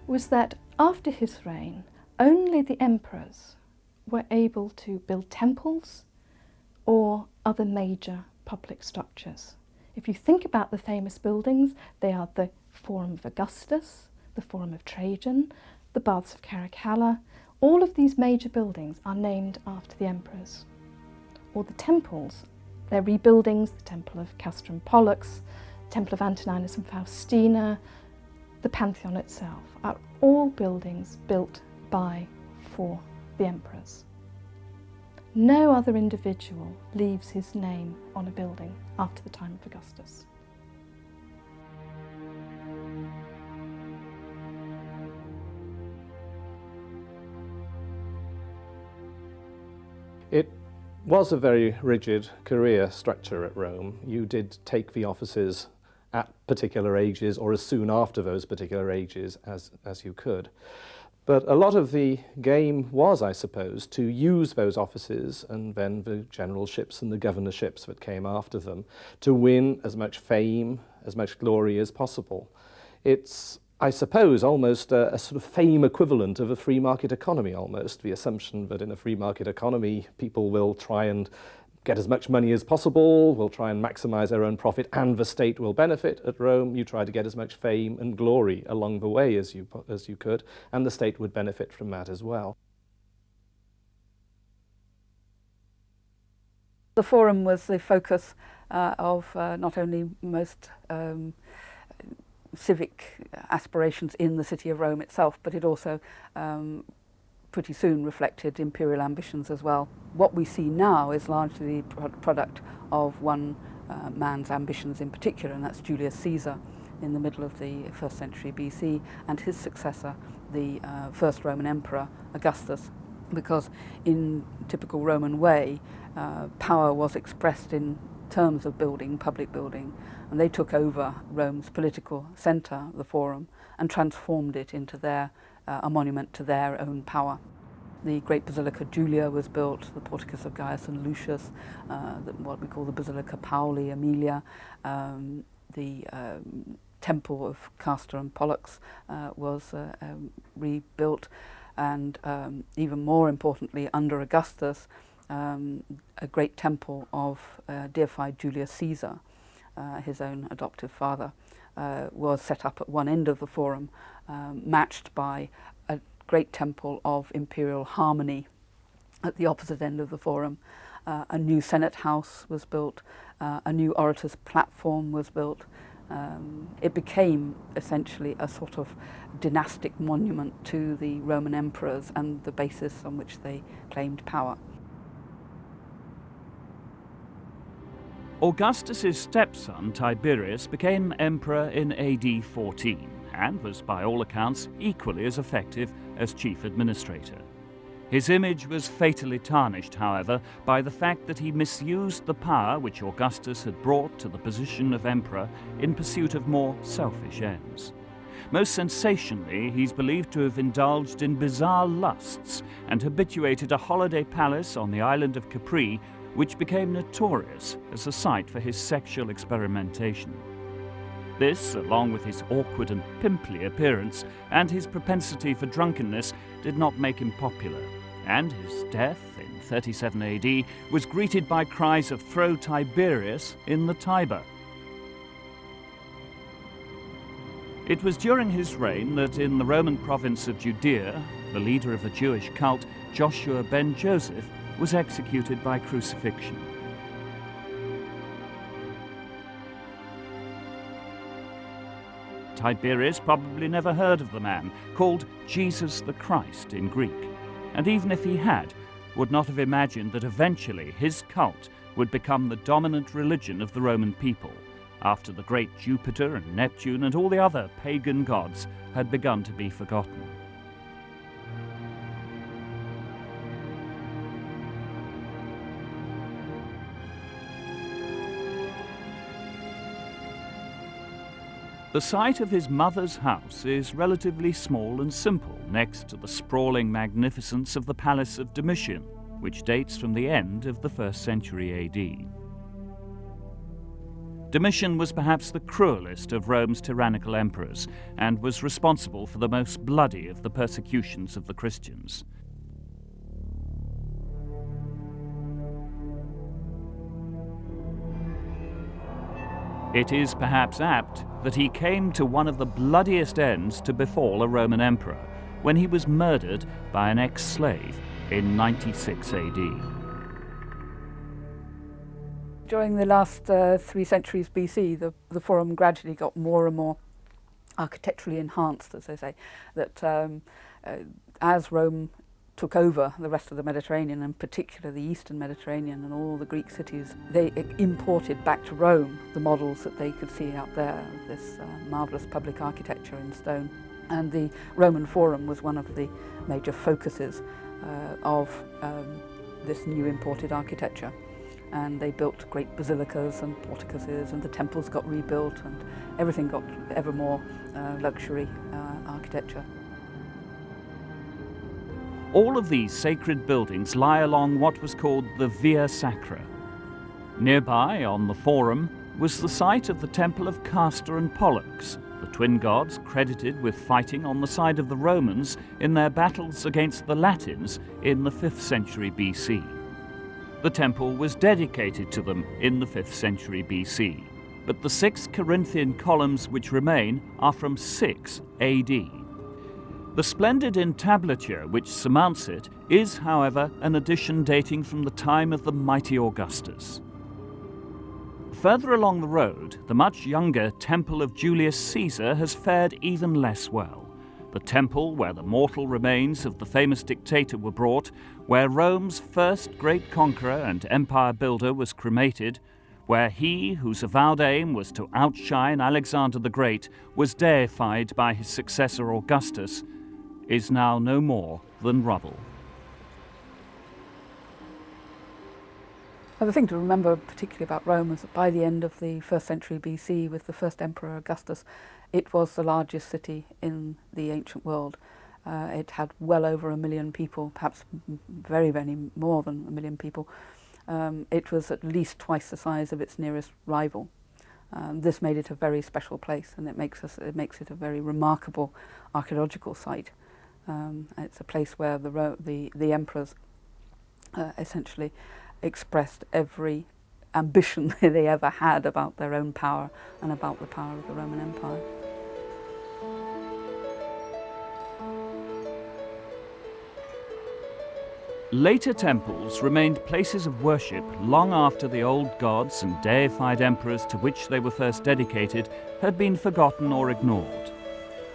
was that after his reign, only the emperors were able to build temples or other major public structures. If you think about the famous buildings, they are the Forum of Augustus, the Forum of Trajan, the Baths of Caracalla. All of these major buildings are named after the emperors. Or the temples, they're rebuildings, the Temple of Castor and Pollux, Temple of Antoninus and Faustina, the Pantheon itself, are all buildings built by, for the emperors. No other individual leaves his name on a building after the time of Augustus. It was a very rigid career structure at Rome. You did take the offices at particular ages or as soon after those particular ages as you could. But a lot of the game was, I suppose, to use those offices and then the generalships and the governorships that came after them to win as much fame, as much glory as possible. It's, I suppose, almost a sort of fame equivalent of a free market economy almost, the assumption that in a free market economy people will try and get as much money as possible, will try and maximize their own profit, and the state will benefit. At Rome, you try to get as much fame and glory along the way as you could, and the state would benefit from that as well. The Forum was the focus of not only most civic aspirations in the city of Rome itself, but it also pretty soon reflected imperial ambitions as well. What we see now is largely the product of one man's ambitions in particular, and that's Julius Caesar in the middle of the 1st century BC, and his successor, the first Roman emperor, Augustus, because in typical Roman way, power was expressed in terms of building, public building, and they took over Rome's political centre, the Forum, and transformed it into a monument to their own power. The great Basilica Julia was built, the Porticus of Gaius and Lucius, what we call the Basilica Pauli Aemilia, the Temple of Castor and Pollux was rebuilt, and even more importantly, under Augustus, a great temple of deified Julius Caesar, his own adoptive father, was set up at one end of the Forum, matched by a great temple of imperial harmony at the opposite end of the Forum. A new Senate house was built, a new orator's platform was built. It became essentially a sort of dynastic monument to the Roman emperors and the basis on which they claimed power. Augustus's stepson Tiberius became emperor in AD 14, and was by all accounts equally as effective as chief administrator. His image was fatally tarnished, however, by the fact that he misused the power which Augustus had brought to the position of emperor in pursuit of more selfish ends. Most sensationally, he's believed to have indulged in bizarre lusts and habituated a holiday palace on the island of Capri, which became notorious as a site for his sexual experimentation. This, along with his awkward and pimply appearance and his propensity for drunkenness, did not make him popular, and his death in 37 AD was greeted by cries of "Throw Tiberius in the Tiber." It was during his reign that in the Roman province of Judea, the leader of a Jewish cult, Joshua ben Joseph, was executed by crucifixion. Tiberius probably never heard of the man, called Jesus the Christ in Greek, and even if he had, would not have imagined that eventually his cult would become the dominant religion of the Roman people, after the great Jupiter and Neptune and all the other pagan gods had begun to be forgotten. The site of his mother's house is relatively small and simple next to the sprawling magnificence of the Palace of Domitian, which dates from the end of the 1st century AD. Domitian was perhaps the cruelest of Rome's tyrannical emperors and was responsible for the most bloody of the persecutions of the Christians. It is perhaps apt that he came to one of the bloodiest ends to befall a Roman emperor when he was murdered by an ex-slave in 96 AD. During the last 3 centuries BC, the Forum gradually got more and more architecturally enhanced, as they say, that as Rome took over the rest of the Mediterranean, and particularly the Eastern Mediterranean and all the Greek cities, they imported back to Rome the models that they could see out there, this marvellous public architecture in stone. And the Roman Forum was one of the major focuses of this new imported architecture. And they built great basilicas and porticuses, and the temples got rebuilt, and everything got ever more luxury architecture. All of these sacred buildings lie along what was called the Via Sacra. Nearby, on the Forum, was the site of the temple of Castor and Pollux, the twin gods credited with fighting on the side of the Romans in their battles against the Latins in the 5th century BC. The temple was dedicated to them in the 5th century BC, but the 6 Corinthian columns which remain are from 6 AD. The splendid entablature which surmounts it is, however, an addition dating from the time of the mighty Augustus. Further along the road, the much younger Temple of Julius Caesar has fared even less well. The temple where the mortal remains of the famous dictator were brought, where Rome's first great conqueror and empire builder was cremated, where he whose avowed aim was to outshine Alexander the Great was deified by his successor Augustus, is now no more than rubble. Well, the thing to remember particularly about Rome is that by the end of the 1st century BC, with the first emperor Augustus, it was the largest city in the ancient world. It had well over 1 million people, perhaps very, very more than 1 million people. It was at least twice the size of its nearest rival. This made it a very special place, and it makes it a very remarkable archaeological site. It's a place where the emperors essentially expressed every ambition they ever had about their own power and about the power of the Roman Empire. Later temples remained places of worship long after the old gods and deified emperors to which they were first dedicated had been forgotten or ignored.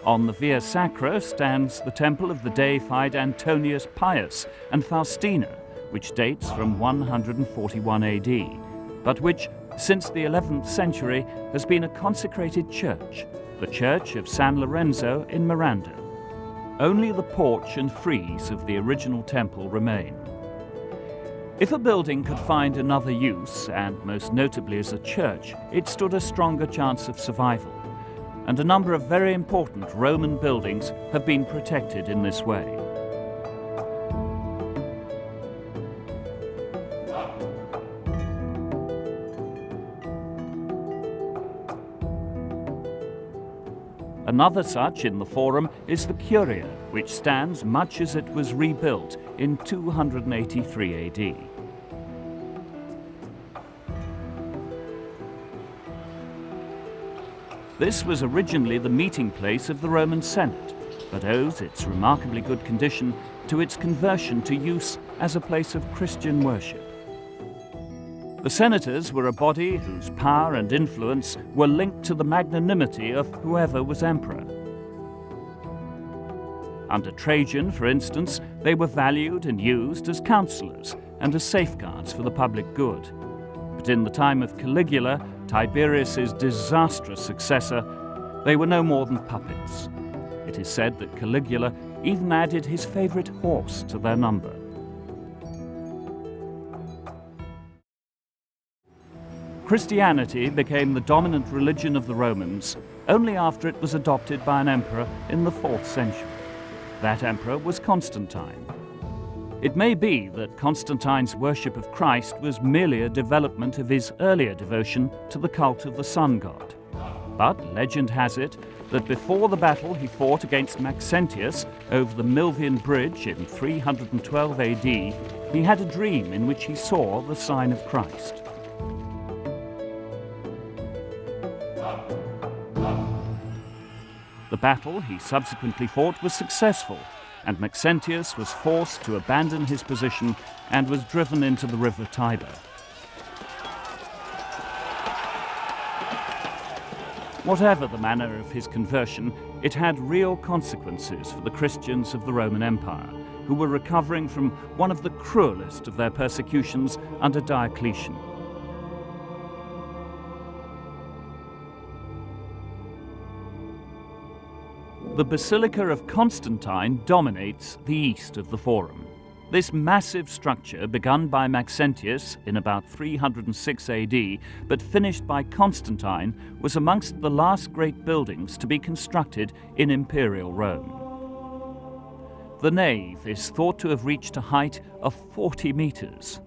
On the Via Sacra stands the temple of the deified Antonius Pius and Faustina, which dates from 141 AD, but which, since the 11th century, has been a consecrated church, the church of San Lorenzo in Miranda. Only the porch and frieze of the original temple remain. If a building could find another use, and most notably as a church, it stood a stronger chance of survival, and a number of very important Roman buildings have been protected in this way. Another such in the Forum is the Curia, which stands much as it was rebuilt in 283 AD. This was originally the meeting place of the Roman Senate, but owes its remarkably good condition to its conversion to use as a place of Christian worship. The senators were a body whose power and influence were linked to the magnanimity of whoever was emperor. Under Trajan, for instance, they were valued and used as counselors and as safeguards for the public good. But in the time of Caligula, Tiberius's disastrous successor, they were no more than puppets. It is said that Caligula even added his favorite horse to their number. Christianity became the dominant religion of the Romans only after it was adopted by an emperor in the 4th century. That emperor was Constantine. It may be that Constantine's worship of Christ was merely a development of his earlier devotion to the cult of the sun god. But legend has it that before the battle he fought against Maxentius over the Milvian Bridge in 312 AD, he had a dream in which he saw the sign of Christ. The battle he subsequently fought was successful, and Maxentius was forced to abandon his position and was driven into the river Tiber. Whatever the manner of his conversion, it had real consequences for the Christians of the Roman Empire, who were recovering from one of the cruelest of their persecutions under Diocletian. The Basilica of Constantine dominates the east of the Forum. This massive structure, begun by Maxentius in about 306 AD, but finished by Constantine, was amongst the last great buildings to be constructed in Imperial Rome. The nave is thought to have reached a height of 40 meters.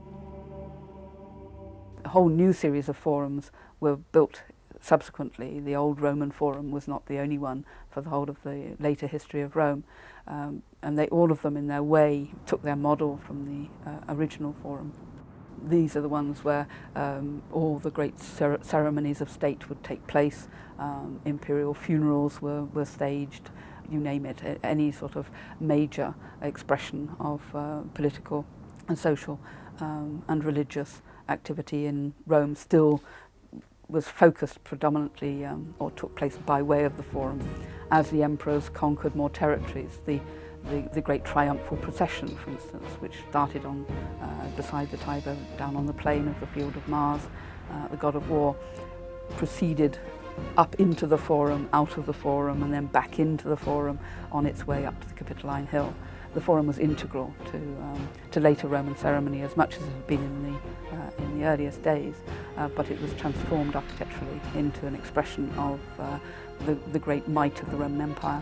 A whole new series of forums were built subsequently. The old Roman Forum was not the only one for the whole of the later history of Rome, and all of them in their way took their model from the original Forum. These are the ones where all the great ceremonies of state would take place. Imperial funerals were staged, you name it, any sort of major expression of political and social and religious activity in Rome still was focused predominantly or took place by way of the Forum. As the emperors conquered more territories, the great triumphal procession, for instance, which started on beside the Tiber, down on the plain of the Field of Mars, the god of war, proceeded up into the Forum, out of the Forum, and then back into the Forum on its way up to the Capitoline Hill. The Forum was integral to later Roman ceremony as much as it had been in the earliest days, but it was transformed architecturally into an expression of the great might of the Roman Empire.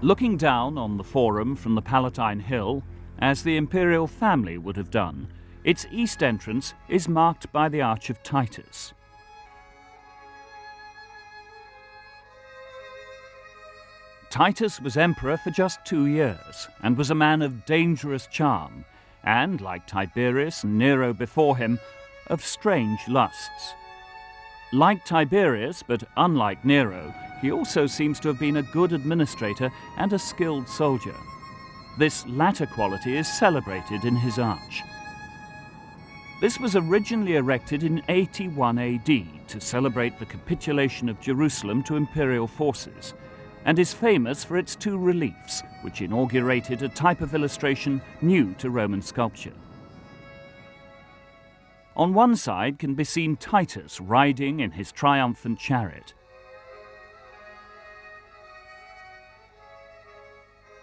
Looking down on the Forum from the Palatine Hill, as the imperial family would have done, its east entrance is marked by the Arch of Titus. Titus was emperor for just 2 years and was a man of dangerous charm and, like Tiberius and Nero before him, of strange lusts. Like Tiberius, but unlike Nero, he also seems to have been a good administrator and a skilled soldier. This latter quality is celebrated in his arch. This was originally erected in 81 AD to celebrate the capitulation of Jerusalem to imperial forces, and is famous for its two reliefs, which inaugurated a type of illustration new to Roman sculpture. On one side can be seen Titus riding in his triumphant chariot.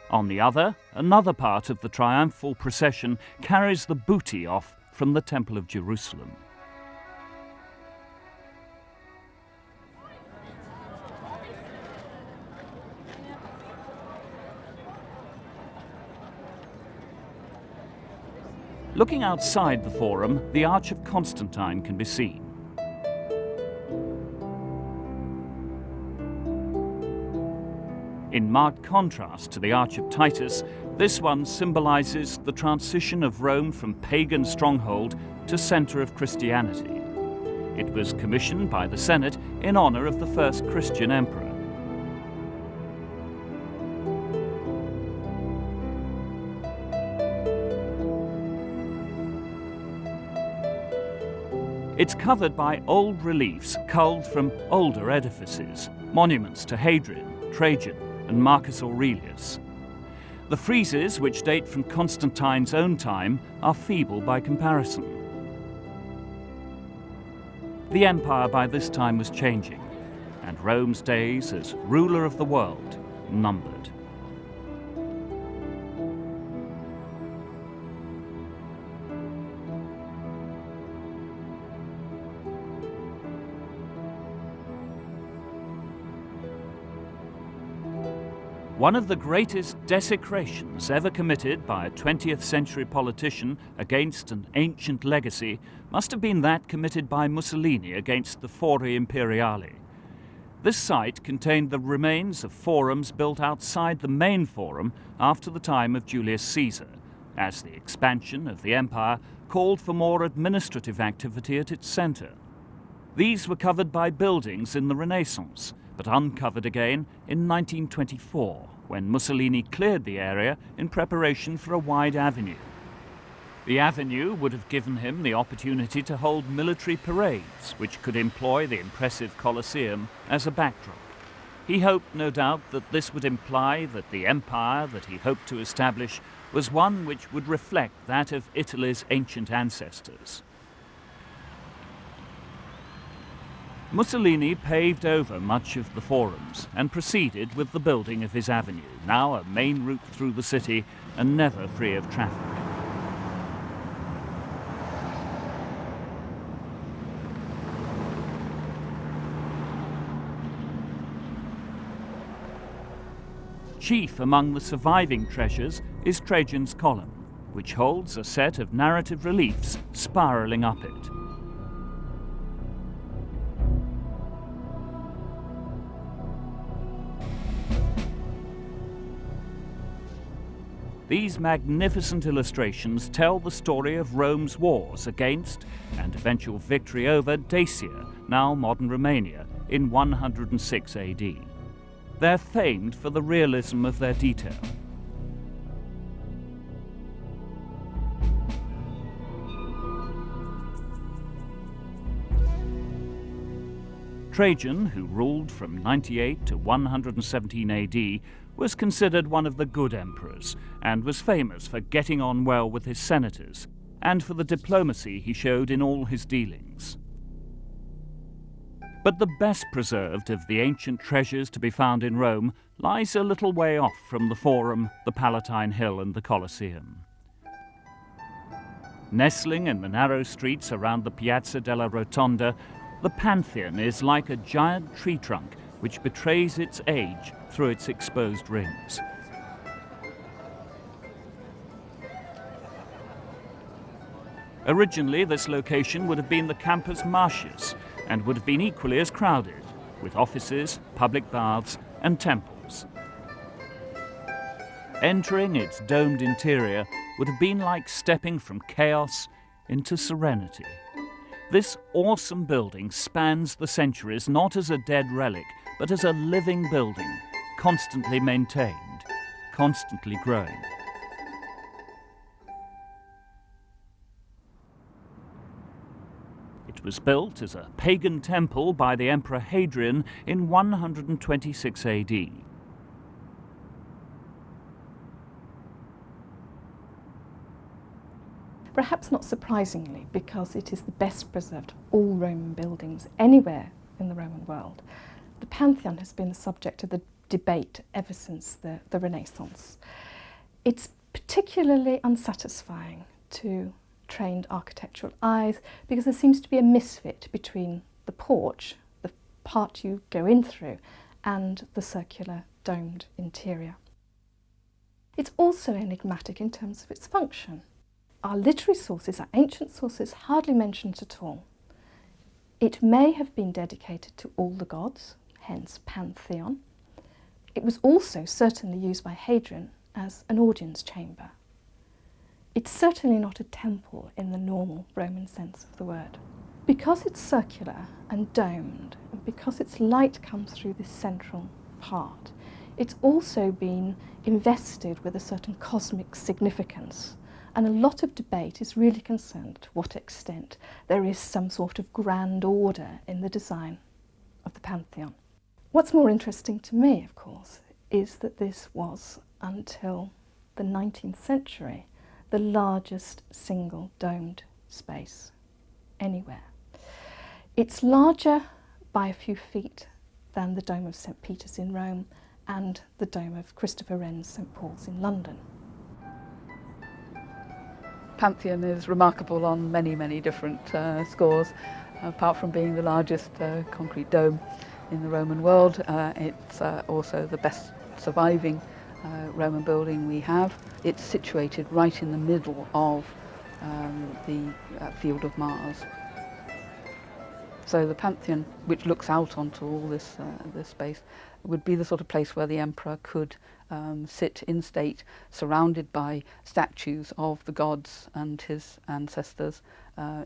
On the other, another part of the triumphal procession carries the booty off from the Temple of Jerusalem. Looking outside the Forum, the Arch of Constantine can be seen. In marked contrast to the Arch of Titus, this one symbolizes the transition of Rome from pagan stronghold to center of Christianity. It was commissioned by the Senate in honor of the first Christian emperor. It's covered by old reliefs culled from older edifices, monuments to Hadrian, Trajan, and Marcus Aurelius. The friezes, which date from Constantine's own time, are feeble by comparison. The empire by this time was changing, and Rome's days as ruler of the world numbered. One of the greatest desecrations ever committed by a 20th century politician against an ancient legacy must have been that committed by Mussolini against the Fori Imperiali. This site contained the remains of forums built outside the main forum after the time of Julius Caesar, as the expansion of the empire called for more administrative activity at its center. These were covered by buildings in the Renaissance, but uncovered again in 1924, when Mussolini cleared the area in preparation for a wide avenue. The avenue would have given him the opportunity to hold military parades, which could employ the impressive Coliseum as a backdrop. He hoped, no doubt, that this would imply that the empire that he hoped to establish was one which would reflect that of Italy's ancient ancestors. Mussolini paved over much of the forums and proceeded with the building of his avenue, now a main route through the city and never free of traffic. Chief among the surviving treasures is Trajan's column, which holds a set of narrative reliefs spiraling up it. These magnificent illustrations tell the story of Rome's wars against and eventual victory over Dacia, now modern Romania, in 106 AD. They're famed for the realism of their detail. Trajan, who ruled from 98 to 117 AD, was considered one of the good emperors and was famous for getting on well with his senators and for the diplomacy he showed in all his dealings. But the best preserved of the ancient treasures to be found in Rome lies a little way off from the Forum, the Palatine Hill, and the Coliseum. Nestling in the narrow streets around the Piazza della Rotonda, the Pantheon is like a giant tree trunk which betrays its age through its exposed rings. Originally, this location would have been the Campus Martius and would have been equally as crowded, with offices, public baths, and temples. Entering its domed interior would have been like stepping from chaos into serenity. This awesome building spans the centuries not as a dead relic, but as a living building, constantly maintained, constantly growing. It was built as a pagan temple by the Emperor Hadrian in 126 AD. Perhaps not surprisingly, because it is the best preserved of all Roman buildings anywhere in the Roman world. The Pantheon has been the subject of the debate ever since the Renaissance. It's particularly unsatisfying to trained architectural eyes because there seems to be a misfit between the porch, the part you go in through, and the circular domed interior. It's also enigmatic in terms of its function. Our literary sources, our ancient sources, hardly mention it at all. It may have been dedicated to all the gods, hence Pantheon. It was also certainly used by Hadrian as an audience chamber. It's certainly not a temple in the normal Roman sense of the word. Because it's circular and domed, and because its light comes through this central part, it's also been invested with a certain cosmic significance. And a lot of debate is really concerned to what extent there is some sort of grand order in the design of the Pantheon. What's more interesting to me, of course, is that this was, until the 19th century, the largest single domed space anywhere. It's larger by a few feet than the Dome of St. Peter's in Rome and the Dome of Christopher Wren's St. Paul's in London. Pantheon is remarkable on many, many different scores. Apart from being the largest concrete dome in the Roman world, it's also the best surviving Roman building we have. It's situated right in the middle of the field of Mars. So the Pantheon, which looks out onto all this space, would be the sort of place where the emperor could sit in state, surrounded by statues of the gods and his ancestors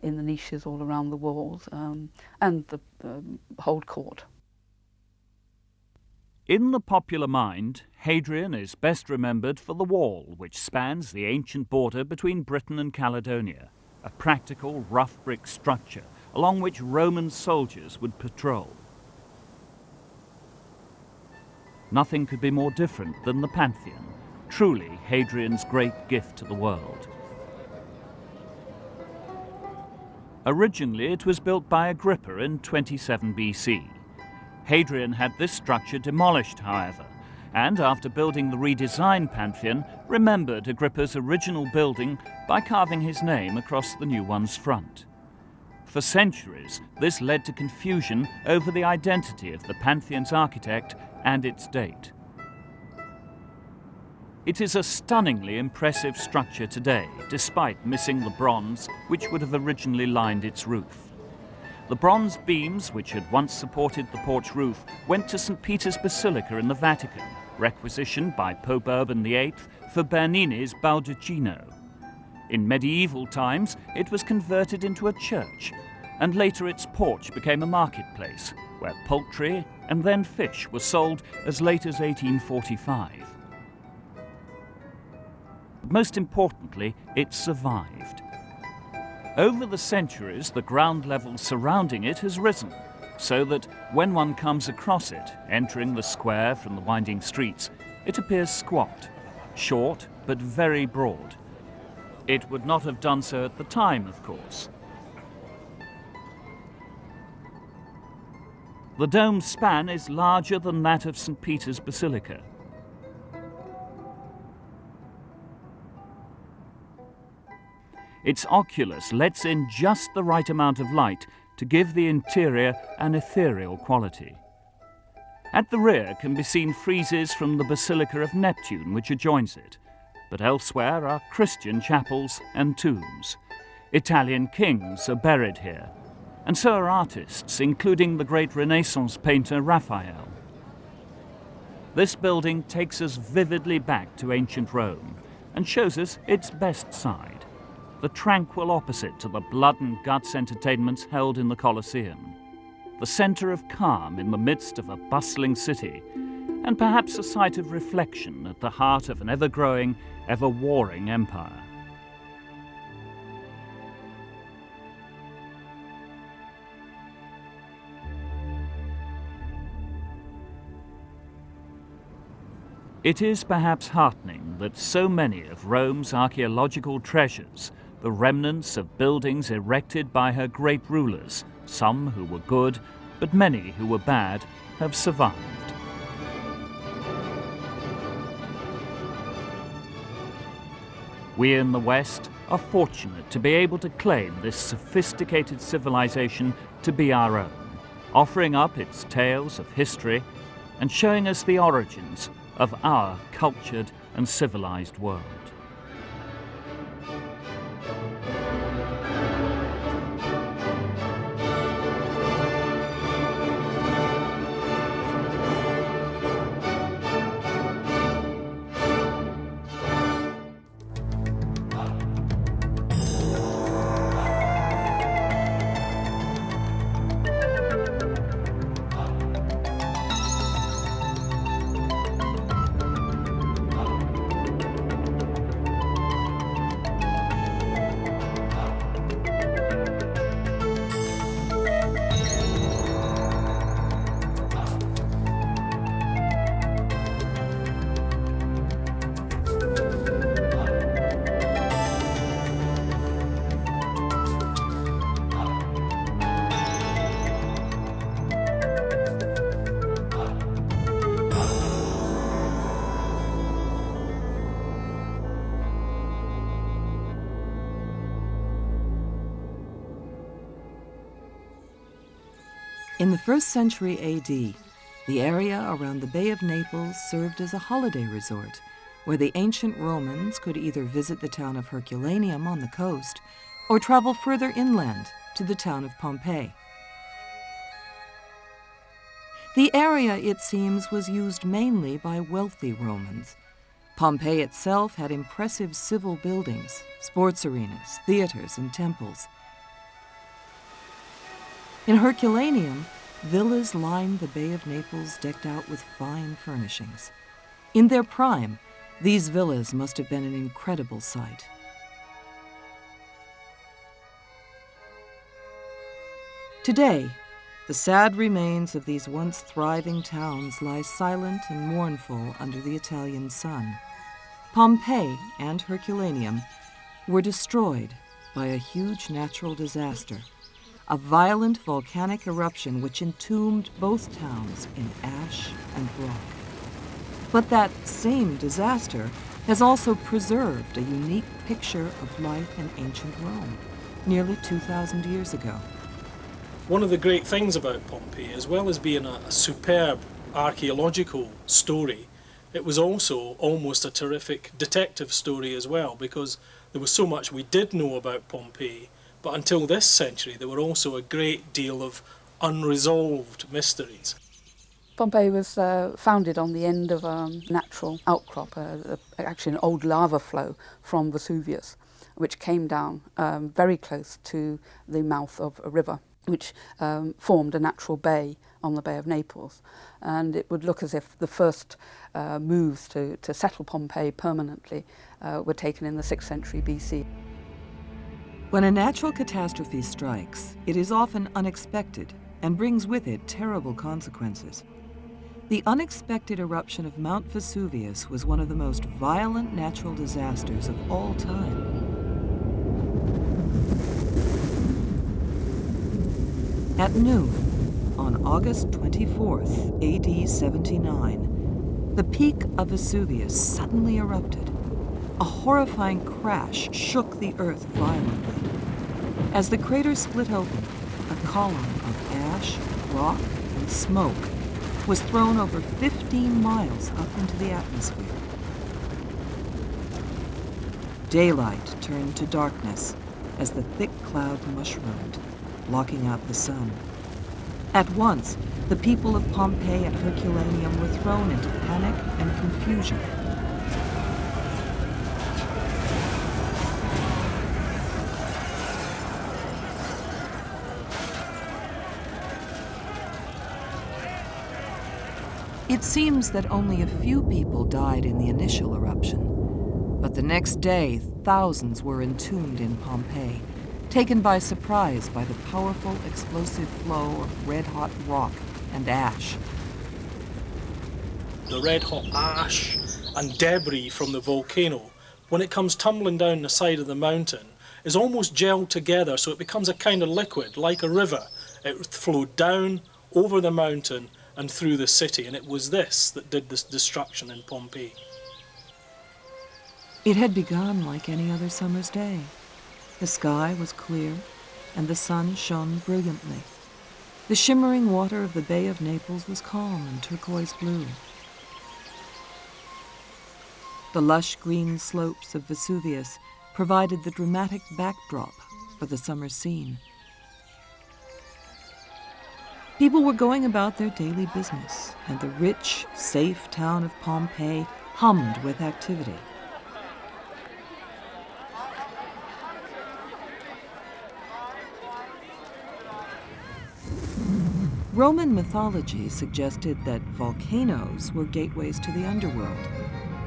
in the niches all around the walls, and the whole court. In the popular mind, Hadrian is best remembered for the wall which spans the ancient border between Britain and Caledonia, a practical rough brick structure along which Roman soldiers would patrol. Nothing could be more different than the Pantheon, truly Hadrian's great gift to the world. Originally it was built by Agrippa in 27 BC. Hadrian had this structure demolished, however, and after building the redesigned Pantheon, remembered Agrippa's original building by carving his name across the new one's front. For centuries, this led to confusion over the identity of the Pantheon's architect and its date. It is a stunningly impressive structure today, despite missing the bronze which would have originally lined its roof. The bronze beams which had once supported the porch roof went to St. Peter's Basilica in the Vatican, requisitioned by Pope Urban VIII for Bernini's Baldacchino. In medieval times, it was converted into a church, and later its porch became a marketplace, where poultry and then fish were sold as late as 1845. Most importantly, it survived. Over the centuries, the ground level surrounding it has risen, so that when one comes across it, entering the square from the winding streets, it appears squat, short but very broad. It would not have done so at the time, of course. The dome's span is larger than that of St. Peter's Basilica. Its oculus lets in just the right amount of light to give the interior an ethereal quality. At the rear can be seen friezes from the Basilica of Neptune which adjoins it, but elsewhere are Christian chapels and tombs. Italian kings are buried here, and so are artists, including the great Renaissance painter Raphael. This building takes us vividly back to ancient Rome and shows us its best side, the tranquil opposite to the blood and guts entertainments held in the Coliseum, the centre of calm in the midst of a bustling city, and perhaps a site of reflection at the heart of an ever-growing, ever-warring empire. It is perhaps heartening that so many of Rome's archaeological treasures, the remnants of buildings erected by her great rulers. Some who were good, but many who were bad, have survived. We in the West are fortunate to be able to claim this sophisticated civilization to be our own, offering up its tales of history and showing us the origins of our cultured and civilized world. In the 1st century AD, the area around the Bay of Naples served as a holiday resort, where the ancient Romans could either visit the town of Herculaneum on the coast or travel further inland to the town of Pompeii. The area, it seems, was used mainly by wealthy Romans. Pompeii itself had impressive civil buildings, sports arenas, theaters, and temples. In Herculaneum, villas lined the Bay of Naples decked out with fine furnishings. In their prime, these villas must have been an incredible sight. Today, the sad remains of these once thriving towns lie silent and mournful under the Italian sun. Pompeii and Herculaneum were destroyed by a huge natural disaster, a violent volcanic eruption which entombed both towns in ash and rock. But that same disaster has also preserved a unique picture of life in ancient Rome, nearly 2,000 years ago. One of the great things about Pompeii, as well as being a superb archaeological story, it was also almost a terrific detective story as well, because there was so much we did know about Pompeii. But until this century, there were also a great deal of unresolved mysteries. Pompeii was founded on the end of a natural outcrop, actually an old lava flow from Vesuvius, which came down very close to the mouth of a river, which formed a natural bay on the Bay of Naples. And it would look as if the first moves to settle Pompeii permanently were taken in the 6th century BC. When a natural catastrophe strikes, it is often unexpected and brings with it terrible consequences. The unexpected eruption of Mount Vesuvius was one of the most violent natural disasters of all time. At noon, on August 24th, AD 79, the peak of Vesuvius suddenly erupted. A horrifying crash shook the earth violently. As the crater split open, a column of ash, rock, and smoke was thrown over 15 miles up into the atmosphere. Daylight turned to darkness as the thick cloud mushroomed, blocking out the sun. At once, the people of Pompeii and Herculaneum were thrown into panic and confusion. It seems that only a few people died in the initial eruption, but the next day, thousands were entombed in Pompeii, taken by surprise by the powerful explosive flow of red-hot rock and ash. The red-hot ash and debris from the volcano, when it comes tumbling down the side of the mountain, is almost gelled together, so it becomes a kind of liquid, like a river. It flowed down over the mountain and through the city, and it was this that did this destruction in Pompeii. It had begun like any other summer's day. The sky was clear, and the sun shone brilliantly. The shimmering water of the Bay of Naples was calm and turquoise blue. The lush green slopes of Vesuvius provided the dramatic backdrop for the summer scene. People were going about their daily business, and the rich, safe town of Pompeii hummed with activity. Roman mythology suggested that volcanoes were gateways to the underworld,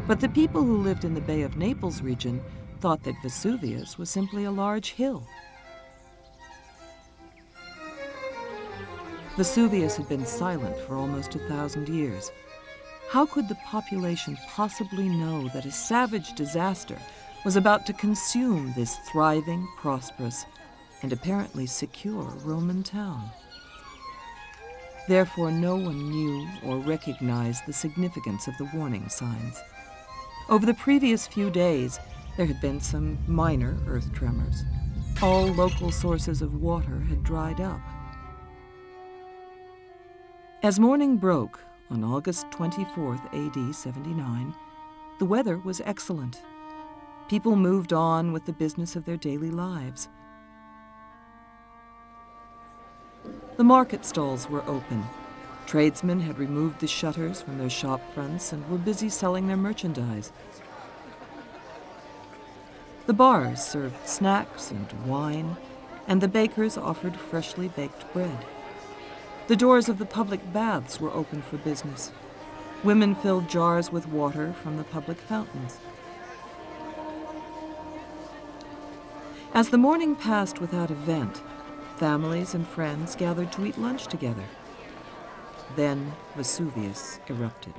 but the people who lived in the Bay of Naples region thought that Vesuvius was simply a large hill. Vesuvius had been silent for almost 1,000 years. How could the population possibly know that a savage disaster was about to consume this thriving, prosperous, and apparently secure Roman town? Therefore, no one knew or recognized the significance of the warning signs. Over the previous few days, there had been some minor earth tremors. All local sources of water had dried up. As morning broke on August 24th, AD 79, the weather was excellent. People moved on with the business of their daily lives. The market stalls were open. Tradesmen had removed the shutters from their shop fronts and were busy selling their merchandise. The bars served snacks and wine, and the bakers offered freshly baked bread. The doors of the public baths were open for business. Women filled jars with water from the public fountains. As the morning passed without event, families and friends gathered to eat lunch together. Then Vesuvius erupted.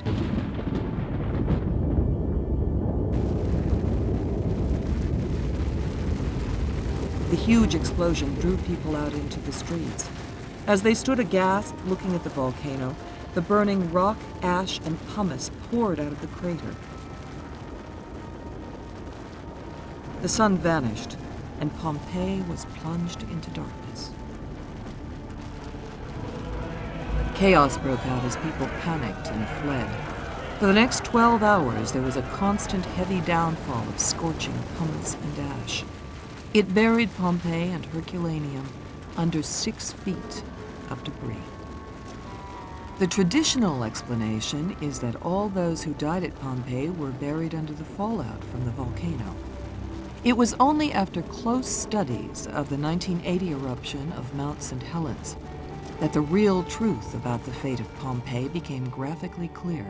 The huge explosion drew people out into the streets. As they stood aghast, looking at the volcano, the burning rock, ash, and pumice poured out of the crater. The sun vanished, and Pompeii was plunged into darkness. Chaos broke out as people panicked and fled. For the next 12 hours, there was a constant heavy downfall of scorching pumice and ash. It buried Pompeii and Herculaneum under 6 feet of debris. The traditional explanation is that all those who died at Pompeii were buried under the fallout from the volcano. It was only after close studies of the 1980 eruption of Mount St. Helens that the real truth about the fate of Pompeii became graphically clear.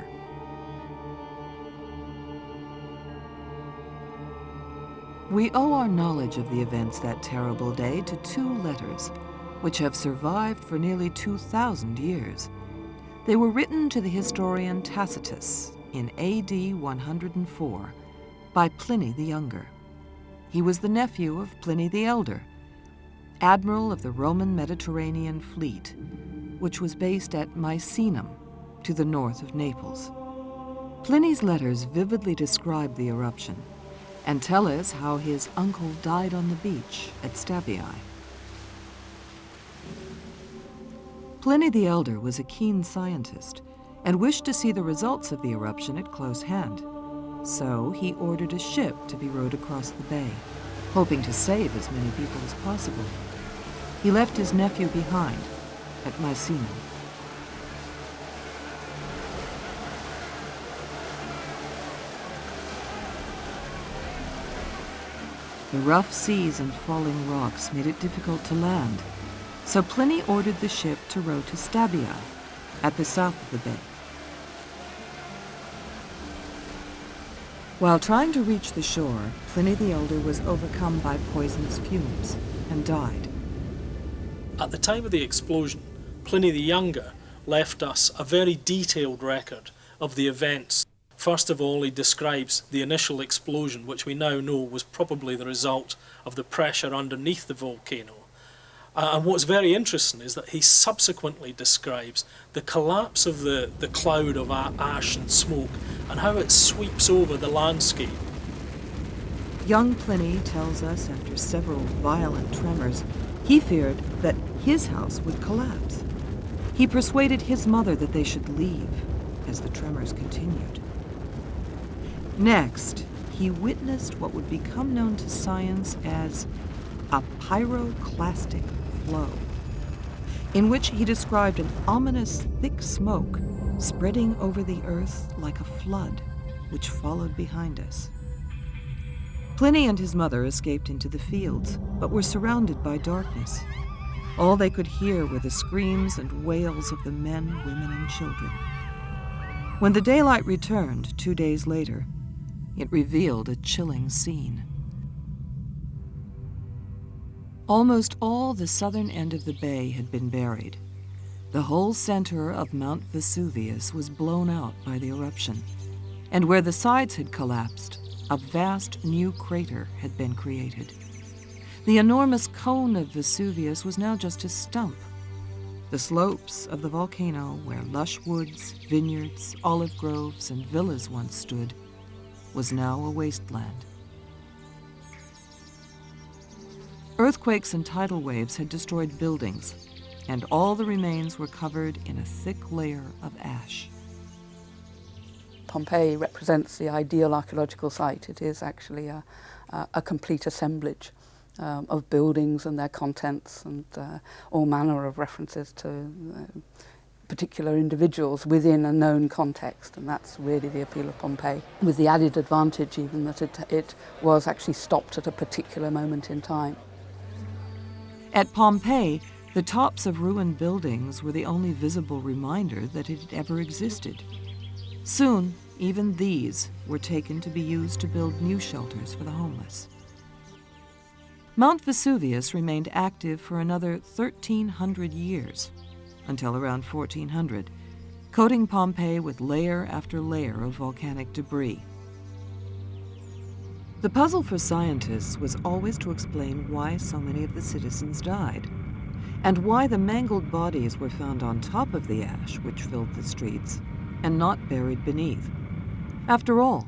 We owe our knowledge of the events that terrible day to 2 letters, which have survived for nearly 2,000 years. They were written to the historian Tacitus in AD 104 by Pliny the Younger. He was the nephew of Pliny the Elder, admiral of the Roman Mediterranean fleet, which was based at Misenum, to the north of Naples. Pliny's letters vividly describe the eruption and tell us how his uncle died on the beach at Stabii. Pliny the Elder was a keen scientist and wished to see the results of the eruption at close hand. So he ordered a ship to be rowed across the bay, hoping to save as many people as possible. He left his nephew behind at Misenum. The rough seas and falling rocks made it difficult to land, so Pliny ordered the ship to row to Stabii, at the south of the bay. While trying to reach the shore, Pliny the Elder was overcome by poisonous fumes and died. At the time of the explosion, Pliny the Younger left us a very detailed record of the events. First of all, he describes the initial explosion, which we now know was probably the result of the pressure underneath the volcano. And what's very interesting is that he subsequently describes the collapse of the cloud of ash and smoke and how it sweeps over the landscape. Young Pliny tells us after several violent tremors, he feared that his house would collapse. He persuaded his mother that they should leave as the tremors continued. Next, he witnessed what would become known to science as a pyroclastic flow, in which he described an ominous thick smoke spreading over the earth like a flood, which followed behind us. Pliny and his mother escaped into the fields, but were surrounded by darkness. All they could hear were the screams and wails of the men, women, and children. When the daylight returned 2 days later, it revealed a chilling scene. Almost all the southern end of the bay had been buried. The whole center of Mount Vesuvius was blown out by the eruption, and where the sides had collapsed, a vast new crater had been created. The enormous cone of Vesuvius was now just a stump. The slopes of the volcano, where lush woods, vineyards, olive groves, and villas once stood, was now a wasteland. Earthquakes and tidal waves had destroyed buildings, and all the remains were covered in a thick layer of ash. Pompeii represents the ideal archaeological site. It is actually a complete assemblage of buildings and their contents, and all manner of references to particular individuals within a known context, and that's really the appeal of Pompeii, with the added advantage even that it was actually stopped at a particular moment in time. At Pompeii, the tops of ruined buildings were the only visible reminder that it had ever existed. Soon, even these were taken to be used to build new shelters for the homeless. Mount Vesuvius remained active for another 1,300 years, until around 1400, coating Pompeii with layer after layer of volcanic debris. The puzzle for scientists was always to explain why so many of the citizens died, and why the mangled bodies were found on top of the ash which filled the streets, and not buried beneath. After all,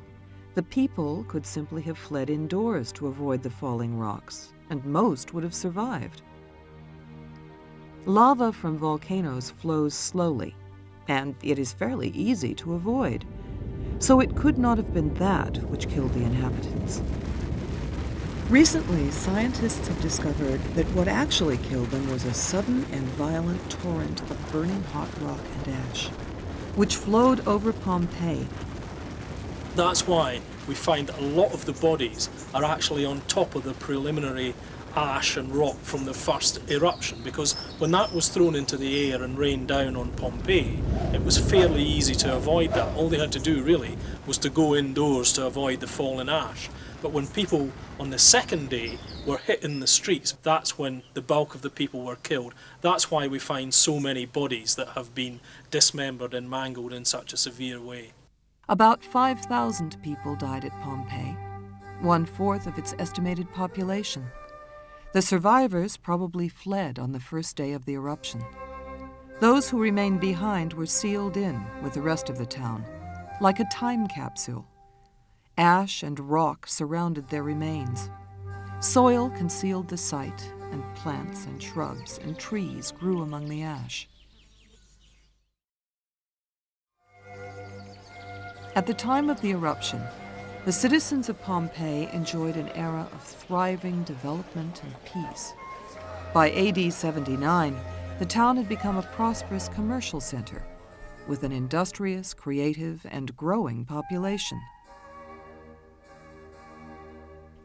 the people could simply have fled indoors to avoid the falling rocks, and most would have survived. Lava from volcanoes flows slowly, and it is fairly easy to avoid. So it could not have been that which killed the inhabitants. Recently, scientists have discovered that what actually killed them was a sudden and violent torrent of burning hot rock and ash, which flowed over Pompeii. That's why we find that a lot of the bodies are actually on top of the preliminary ash and rock from the first eruption, because when that was thrown into the air and rained down on Pompeii, it was fairly easy to avoid that. All they had to do really was to go indoors to avoid the fallen ash. But when people on the second day were hit in the streets, that's when the bulk of the people were killed. That's why we find so many bodies that have been dismembered and mangled in such a severe way. About 5,000 people died at Pompeii, 1/4 of its estimated population. The survivors probably fled on the first day of the eruption. Those who remained behind were sealed in with the rest of the town, like a time capsule. Ash and rock surrounded their remains. Soil concealed the site, and plants and shrubs and trees grew among the ash. At the time of the eruption, the citizens of Pompeii enjoyed an era of thriving development and peace. By AD 79, the town had become a prosperous commercial center with an industrious, creative, and growing population.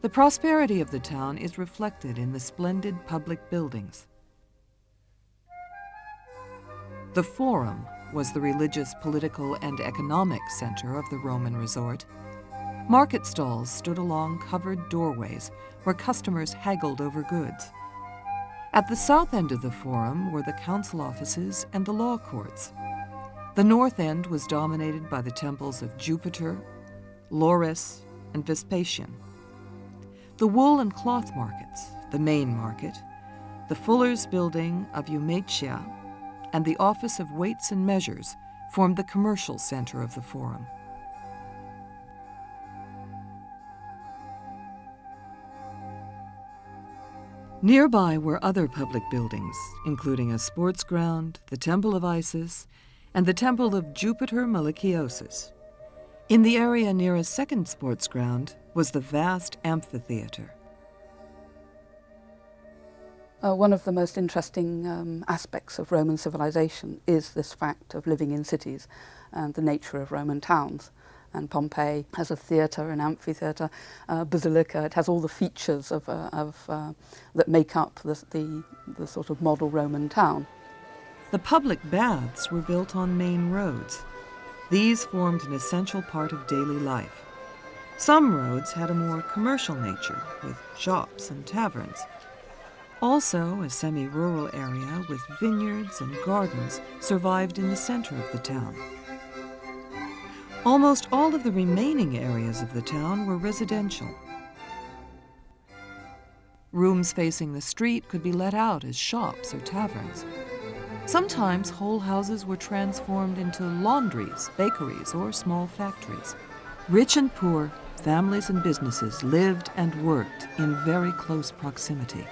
The prosperity of the town is reflected in the splendid public buildings. The Forum was the religious, political, and economic center of the Roman resort. Market stalls stood along covered doorways where customers haggled over goods. At the south end of the Forum were the council offices and the law courts. The north end was dominated by the temples of Jupiter, Laurus, and Vespasian. The wool and cloth markets, the main market, the fuller's building of Eumatia, and the office of weights and measures formed the commercial center of the forum. Nearby were other public buildings, including a sports ground, the Temple of Isis, and the Temple of Jupiter Malachiosis. In the area near a second sports ground was the vast amphitheater. One of the most interesting aspects of Roman civilization is this fact of living in cities and the nature of Roman towns. And Pompeii has a theatre, an amphitheatre, basilica. It has all the features that make up the sort of model Roman town. The public baths were built on main roads. These formed an essential part of daily life. Some roads had a more commercial nature, with shops and taverns. Also, a semi-rural area with vineyards and gardens survived in the center of the town. Almost all of the remaining areas of the town were residential. Rooms facing the street could be let out as shops or taverns. Sometimes whole houses were transformed into laundries, bakeries, or small factories. Rich and poor, families and businesses lived and worked in very close proximity.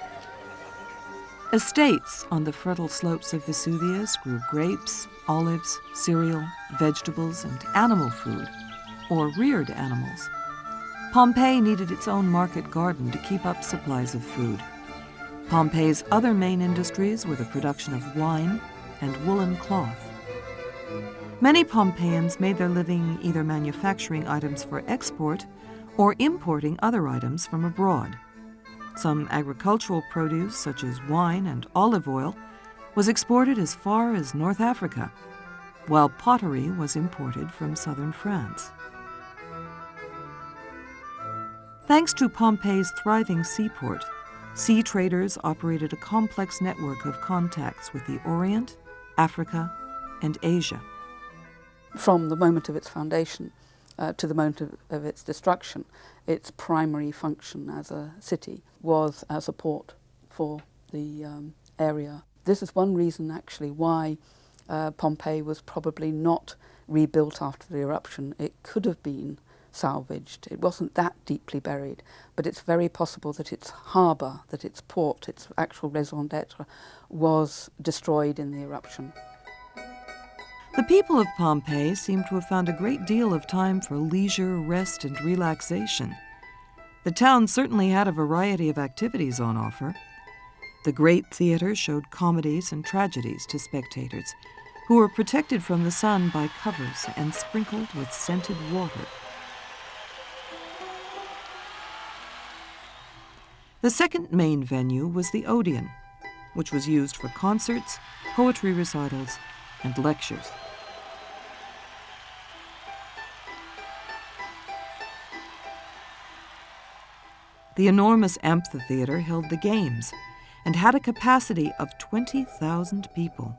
Estates on the fertile slopes of Vesuvius grew grapes, olives, cereal, vegetables, and animal food, or reared animals. Pompeii needed its own market garden to keep up supplies of food. Pompeii's other main industries were the production of wine and woolen cloth. Many Pompeians made their living either manufacturing items for export or importing other items from abroad. Some agricultural produce, such as wine and olive oil, was exported as far as North Africa, while pottery was imported from southern France. Thanks to Pompeii's thriving seaport, sea traders operated a complex network of contacts with the Orient, Africa, and Asia. From the moment of its foundation to the moment of its destruction, its primary function as a city was as a port for the area. This is one reason, actually, why Pompeii was probably not rebuilt after the eruption. It could have been salvaged. It wasn't that deeply buried, but it's very possible that its harbour, that its port, its actual raison d'etre, was destroyed in the eruption. The people of Pompeii seem to have found a great deal of time for leisure, rest, and relaxation. The town certainly had a variety of activities on offer. The Great Theatre showed comedies and tragedies to spectators, who were protected from the sun by covers and sprinkled with scented water. The second main venue was the Odeon, which was used for concerts, poetry recitals, and lectures. The enormous amphitheater held the games and had a capacity of 20,000 people,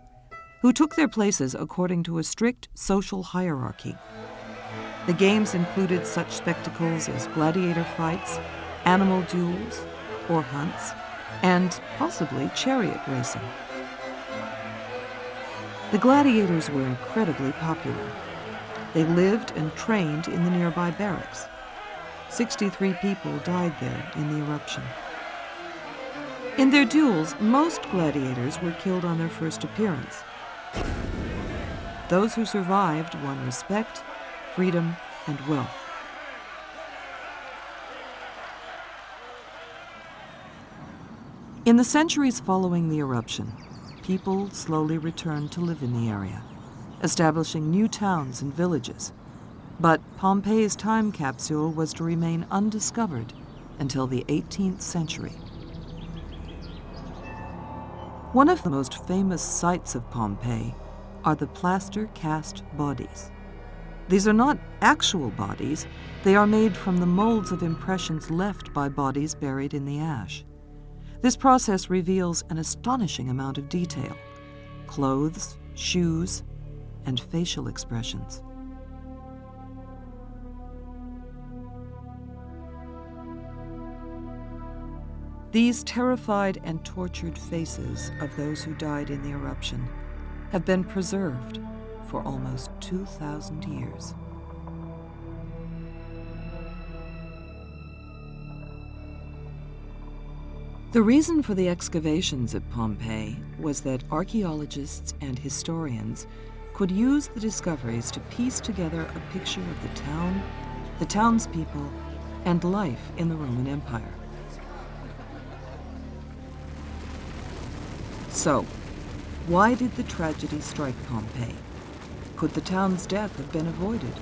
who took their places according to a strict social hierarchy. The games included such spectacles as gladiator fights, animal duels, or hunts, and possibly chariot racing. The gladiators were incredibly popular. They lived and trained in the nearby barracks. 63 people died there in the eruption. In their duels, most gladiators were killed on their first appearance. Those who survived won respect, freedom, and wealth. In the centuries following the eruption, people slowly returned to live in the area, establishing new towns and villages. But Pompeii's time capsule was to remain undiscovered until the 18th century. One of the most famous sights of Pompeii are the plaster cast bodies. These are not actual bodies. They are made from the molds of impressions left by bodies buried in the ash. This process reveals an astonishing amount of detail: clothes, shoes, and facial expressions. These terrified and tortured faces of those who died in the eruption have been preserved for almost 2,000 years. The reason for the excavations at Pompeii was that archaeologists and historians could use the discoveries to piece together a picture of the town, the townspeople, and life in the Roman Empire. So, why did the tragedy strike Pompeii? Could the town's death have been avoided?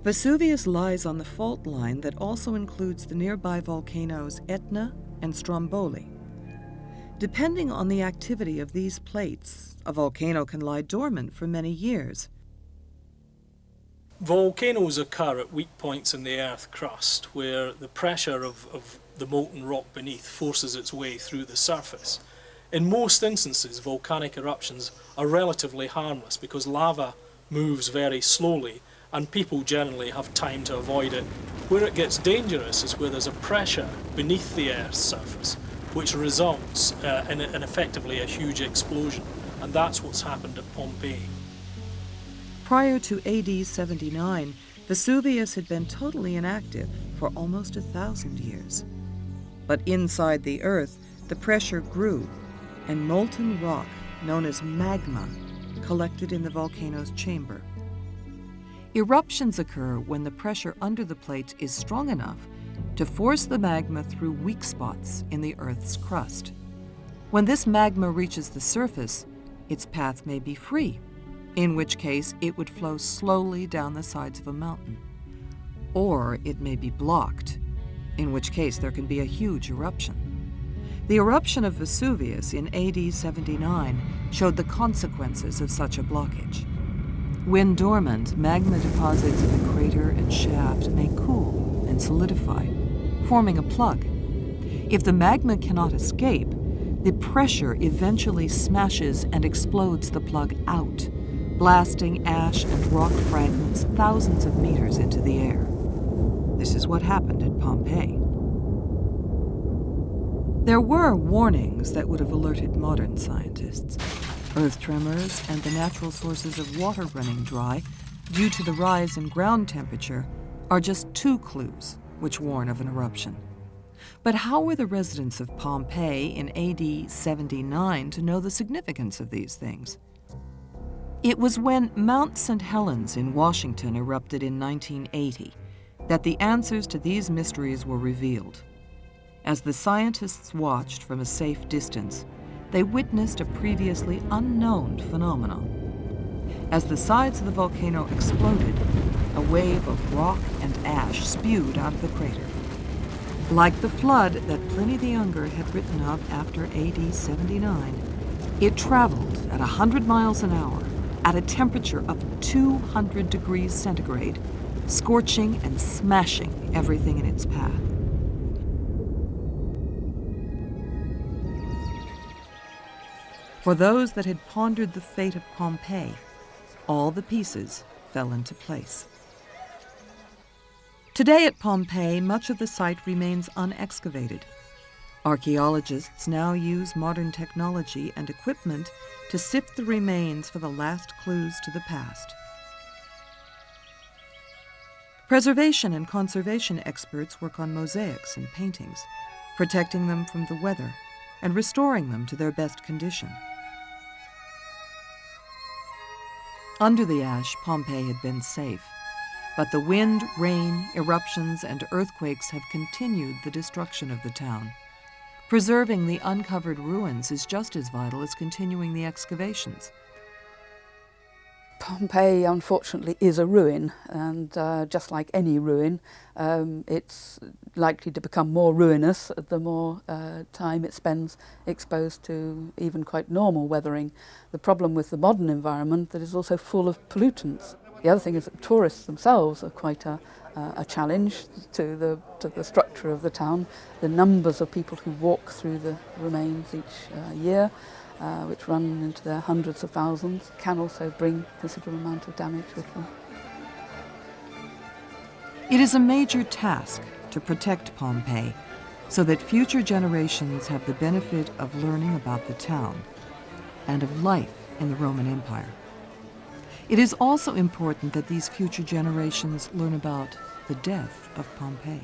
Vesuvius lies on the fault line that also includes the nearby volcanoes Etna and Stromboli. Depending on the activity of these plates, a volcano can lie dormant for many years. Volcanoes occur at weak points in the earth crust where the pressure of the molten rock beneath forces its way through the surface. In most instances, volcanic eruptions are relatively harmless because lava moves very slowly and people generally have time to avoid it. Where it gets dangerous is where there's a pressure beneath the Earth's surface, which results in effectively a huge explosion. And that's what's happened at Pompeii. Prior to AD 79, Vesuvius had been totally inactive for almost 1,000 years. But inside the Earth, the pressure grew, and molten rock, known as magma, collected in the volcano's chamber. Eruptions occur when the pressure under the plates is strong enough to force the magma through weak spots in the Earth's crust. When this magma reaches the surface, its path may be free, in which case it would flow slowly down the sides of a mountain. Or it may be blocked, in which case there can be a huge eruption. The eruption of Vesuvius in AD 79 showed the consequences of such a blockage. When dormant, magma deposits in the crater and shaft may cool and solidify, forming a plug. If the magma cannot escape, the pressure eventually smashes and explodes the plug out, blasting ash and rock fragments thousands of meters into the air. This is what happened at Pompeii. There were warnings that would have alerted modern scientists. Earth tremors and the natural sources of water running dry due to the rise in ground temperature are just two clues which warn of an eruption. But how were the residents of Pompeii in AD 79 to know the significance of these things? It was when Mount St. Helens in Washington erupted in 1980 that the answers to these mysteries were revealed. As the scientists watched from a safe distance, they witnessed a previously unknown phenomenon. As the sides of the volcano exploded, a wave of rock and ash spewed out of the crater. Like the flood that Pliny the Younger had written of after AD 79, it traveled at 100 miles an hour at a temperature of 200 degrees centigrade, scorching and smashing everything in its path. For those that had pondered the fate of Pompeii, all the pieces fell into place. Today at Pompeii, much of the site remains unexcavated. Archaeologists now use modern technology and equipment to sift the remains for the last clues to the past. Preservation and conservation experts work on mosaics and paintings, protecting them from the weather and restoring them to their best condition. Under the ash, Pompeii had been safe, but the wind, rain, eruptions, and earthquakes have continued the destruction of the town. Preserving the uncovered ruins is just as vital as continuing the excavations. Pompeii, unfortunately, is a ruin, and just like any ruin, it's likely to become more ruinous the more time it spends exposed to even quite normal weathering. The problem with the modern environment that is also full of pollutants. The other thing is that tourists themselves are quite a challenge to the structure of the town. The numbers of people who walk through the remains each year which run into their hundreds of thousands, can also bring a considerable amount of damage with them. It is a major task to protect Pompeii so that future generations have the benefit of learning about the town and of life in the Roman Empire. It is also important that these future generations learn about the death of Pompeii.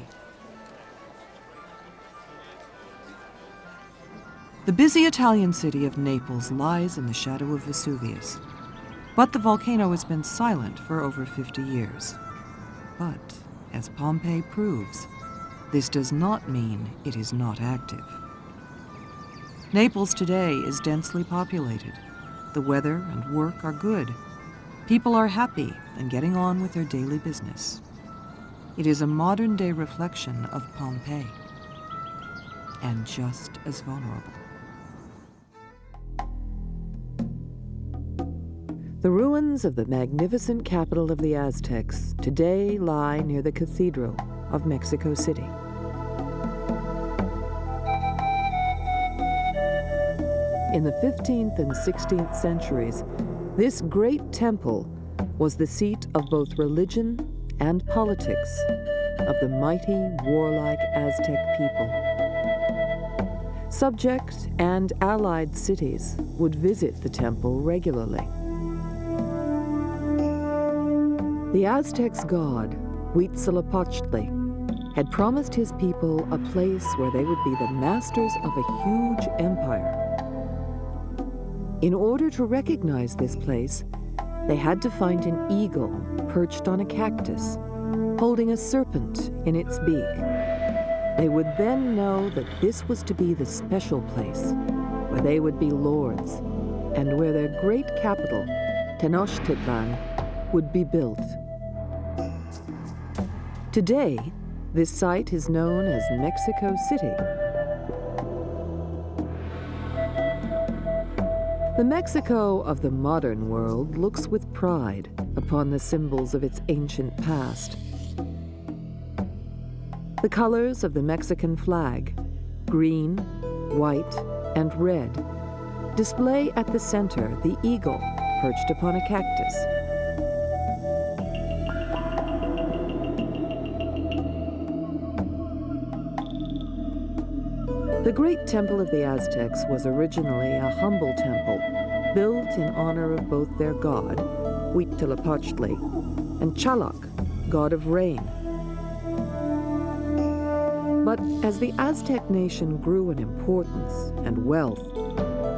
The busy Italian city of Naples lies in the shadow of Vesuvius, but the volcano has been silent for over 50 years. But, as Pompeii proves, this does not mean it is not active. Naples today is densely populated. The weather and work are good. People are happy and getting on with their daily business. It is a modern-day reflection of Pompeii, and just as vulnerable. The ruins of the magnificent capital of the Aztecs today lie near the Cathedral of Mexico City. In the 15th and 16th centuries, this great temple was the seat of both religion and politics of the mighty, warlike Aztec people. Subject and allied cities would visit the temple regularly. The Aztecs' god, Huitzilopochtli, had promised his people a place where they would be the masters of a huge empire. In order to recognize this place, they had to find an eagle perched on a cactus, holding a serpent in its beak. They would then know that this was to be the special place where they would be lords and where their great capital, Tenochtitlan, would be built. Today, this site is known as Mexico City. The Mexico of the modern world looks with pride upon the symbols of its ancient past. The colors of the Mexican flag, green, white, and red, display at the center the eagle perched upon a cactus. The Great Temple of the Aztecs was originally a humble temple built in honor of both their god, Huitzilopochtli, and Chaloc, god of rain. But as the Aztec nation grew in importance and wealth,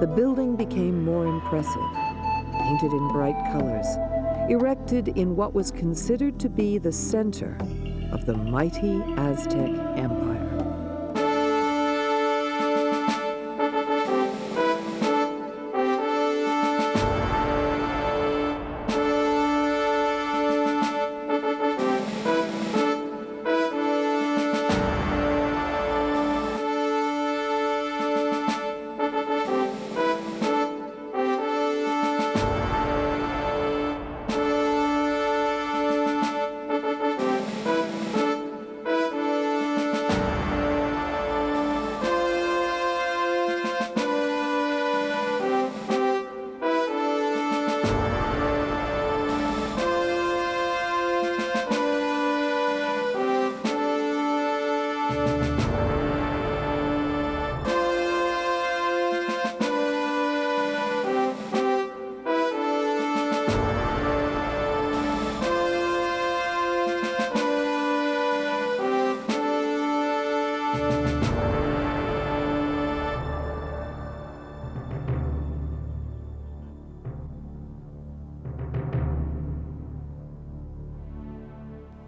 the building became more impressive, painted in bright colors, erected in what was considered to be the center of the mighty Aztec Empire.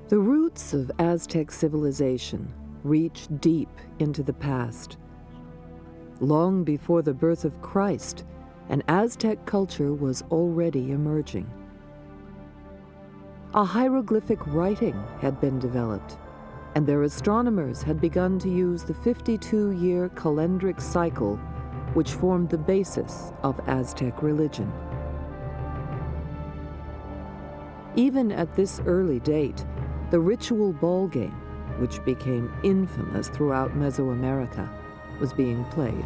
The roots of Aztec civilization reach deep into the past. Long before the birth of Christ, an Aztec culture was already emerging. A hieroglyphic writing had been developed, and their astronomers had begun to use the 52-year calendric cycle, which formed the basis of Aztec religion. Even at this early date, the ritual ball game, which became infamous throughout Mesoamerica, was being played.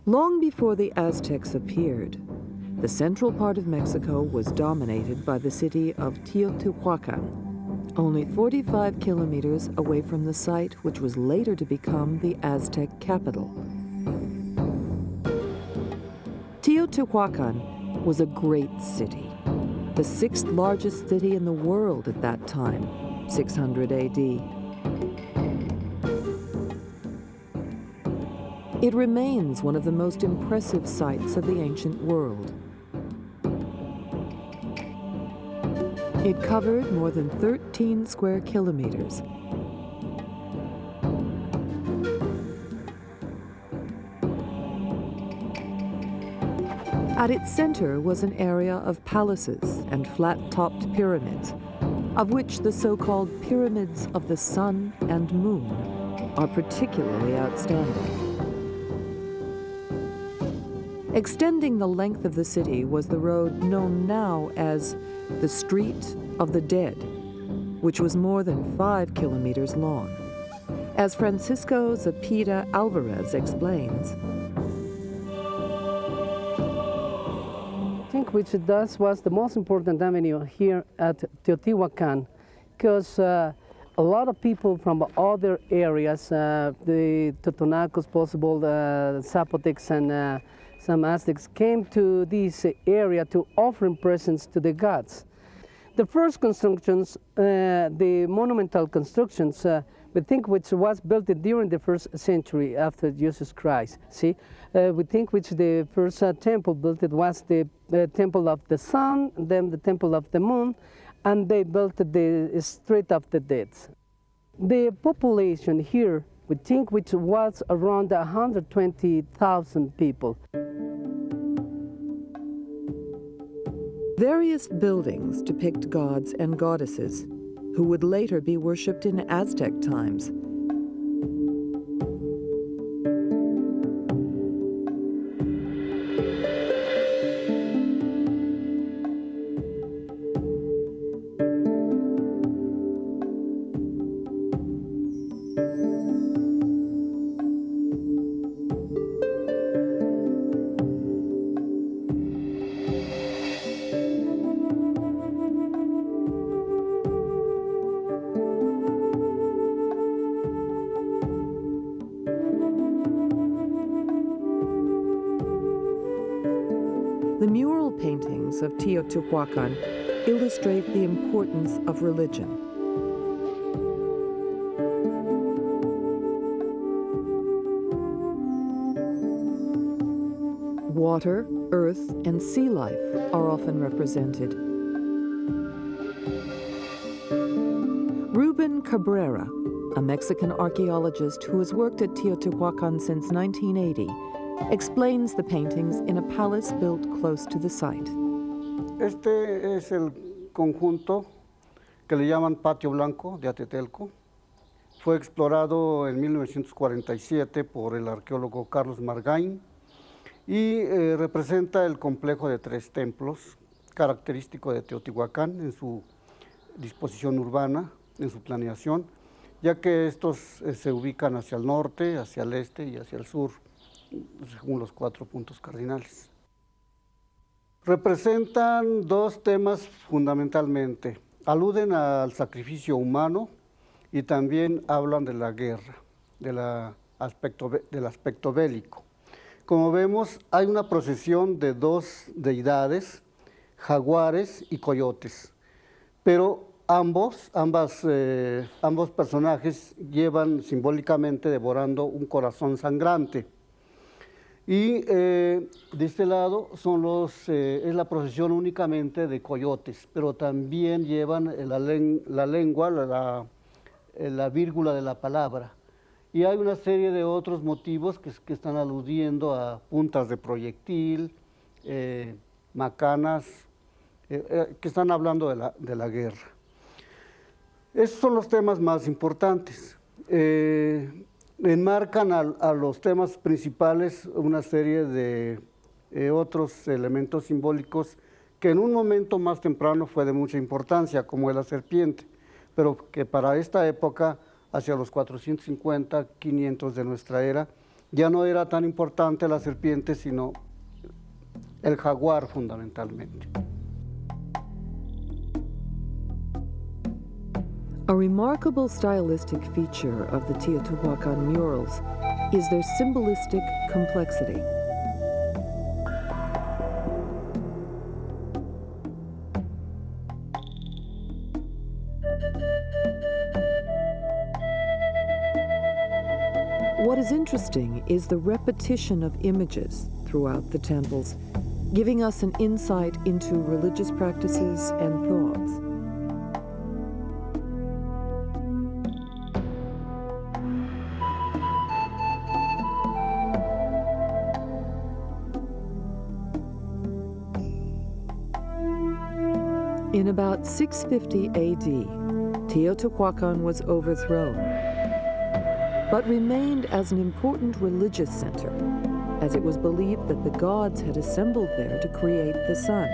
Long before the Aztecs appeared, the central part of Mexico was dominated by the city of Teotihuacan, only 45 kilometers away from the site which was later to become the Aztec capital. Teotihuacan was a great city, the sixth largest city in the world at that time, 600 AD. It remains one of the most impressive sights of the ancient world. It covered more than 13 square kilometers. At its center was an area of palaces and flat-topped pyramids, of which the so-called pyramids of the sun and moon are particularly outstanding. Extending the length of the city was the road known now as the Street of the Dead, which was more than 5 kilometers long. As Francisco Zepeda Alvarez explains, I think which thus was the most important avenue here at Teotihuacan, because a lot of people from other areas, the Totonacos, possible, the Zapotecs, and some Aztecs came to this area to offer presents to the gods. The first constructions, the monumental constructions, we think which was built during the 1st century after Jesus Christ. See, we think which the first temple built it was the temple of the sun, then the temple of the moon, and they built the Street of the Dead. The population here, we think which was around 120,000 people. Various buildings depict gods and goddesses who would later be worshipped in Aztec times. The mural paintings of Teotihuacan illustrate the importance of religion. Water, earth, and sea life are often represented. Ruben Cabrera, a Mexican archaeologist who has worked at Teotihuacan since 1980, explains the paintings in a palace built close to the site. Este es el conjunto que le llaman Patio Blanco de Atetelco. Fue explorado en 1947 por el arqueólogo Carlos Margain y representa el complejo de 3 templos, característico de Teotihuacán en su disposición urbana, en su planeación, ya que estos se ubican hacia el norte, hacia el este y hacia el sur, según los 4 puntos cardinales. Representan 2 temas fundamentalmente. Aluden al sacrificio humano y también hablan de la guerra, del aspecto bélico. Como vemos, hay una procesión de 2 deidades, jaguares y coyotes, pero ambos personajes llevan simbólicamente devorando un corazón sangrante. Y de este lado es la procesión únicamente de coyotes, pero también llevan la lengua, la vírgula de la palabra. Y hay una serie de otros motivos que están aludiendo a puntas de proyectil, macanas, que están hablando de la guerra. Esos son los temas más importantes. Enmarcan a los temas principales una serie de otros elementos simbólicos que en un momento más temprano fue de mucha importancia, como la serpiente, pero que para esta época, hacia los 450, 500 de nuestra era, Ya no era tan importante la serpiente, sino el jaguar fundamentalmente. A remarkable stylistic feature of the Teotihuacan murals is their symbolistic complexity. What is interesting is the repetition of images throughout the temples, giving us an insight into religious practices and thoughts. In about 650 AD, Teotihuacan was overthrown, but remained as an important religious center, as it was believed that the gods had assembled there to create the sun.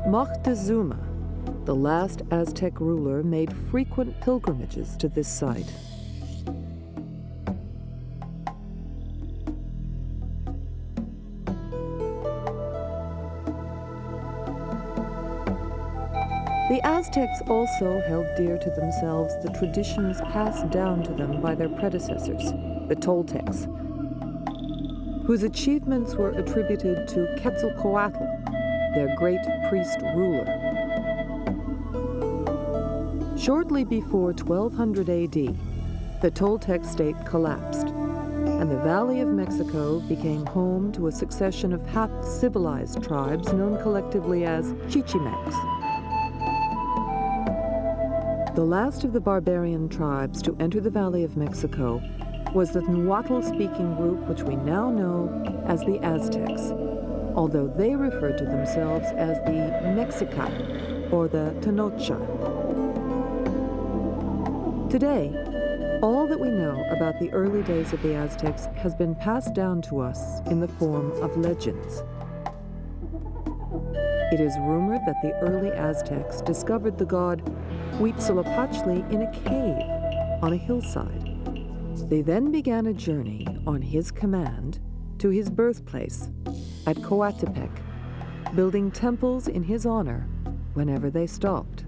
Moctezuma, the last Aztec ruler, made frequent pilgrimages to this site. The Aztecs also held dear to themselves the traditions passed down to them by their predecessors, the Toltecs, whose achievements were attributed to Quetzalcoatl, their great priest-ruler. Shortly before 1200 AD, the Toltec state collapsed, and the Valley of Mexico became home to a succession of half-civilized tribes known collectively as Chichimecs. The last of the barbarian tribes to enter the Valley of Mexico was the Nahuatl-speaking group which we now know as the Aztecs, although they referred to themselves as the Mexica or the Tenochtitlan. Today, all that we know about the early days of the Aztecs has been passed down to us in the form of legends. It is rumored that the early Aztecs discovered the god Huitzilopochtli in a cave on a hillside. They then began a journey on his command to his birthplace at Coatepec, building temples in his honor whenever they stopped.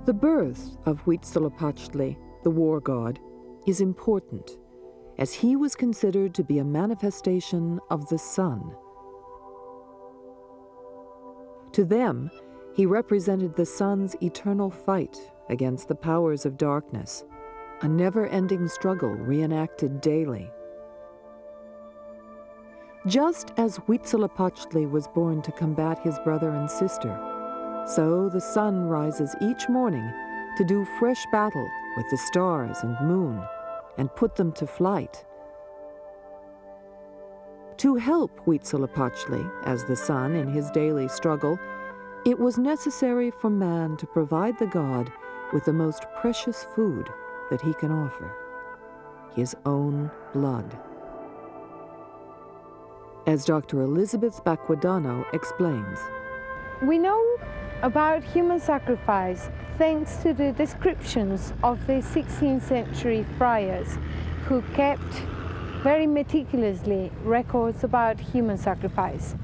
The birth of Huitzilopochtli, the war god, is important, as he was considered to be a manifestation of the sun. To them, he represented the sun's eternal fight against the powers of darkness, a never-ending struggle reenacted daily. Just as Huitzilopochtli was born to combat his brother and sister, so the sun rises each morning to do fresh battle with the stars and moon and put them to flight. To help Huitzilopochtli, as the sun in his daily struggle, it was necessary for man to provide the god with the most precious food that he can offer, his own blood. As Dr. Elizabeth Baquedano explains, we know about human sacrifice thanks to the descriptions of the 16th century friars who kept very meticulously records about human sacrifice.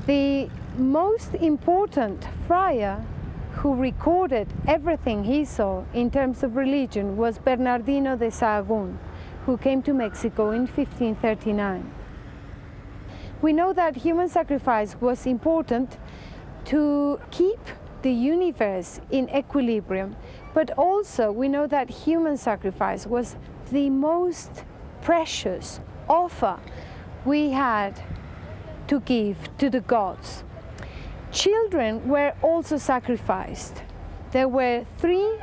The most important friar who recorded everything he saw in terms of religion was Bernardino de Sahagún, who came to Mexico in 1539. We know that human sacrifice was important to keep the universe in equilibrium, but also we know that human sacrifice was the most precious offer we had to give to the gods. Children were also sacrificed. There were 3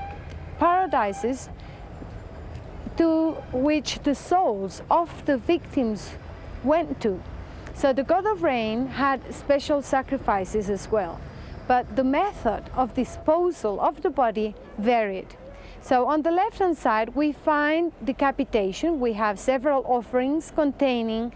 paradises to which the souls of the victims went to. So the god of rain had special sacrifices as well, but the method of disposal of the body varied. So on the left-hand side, we find decapitation. We have several offerings containing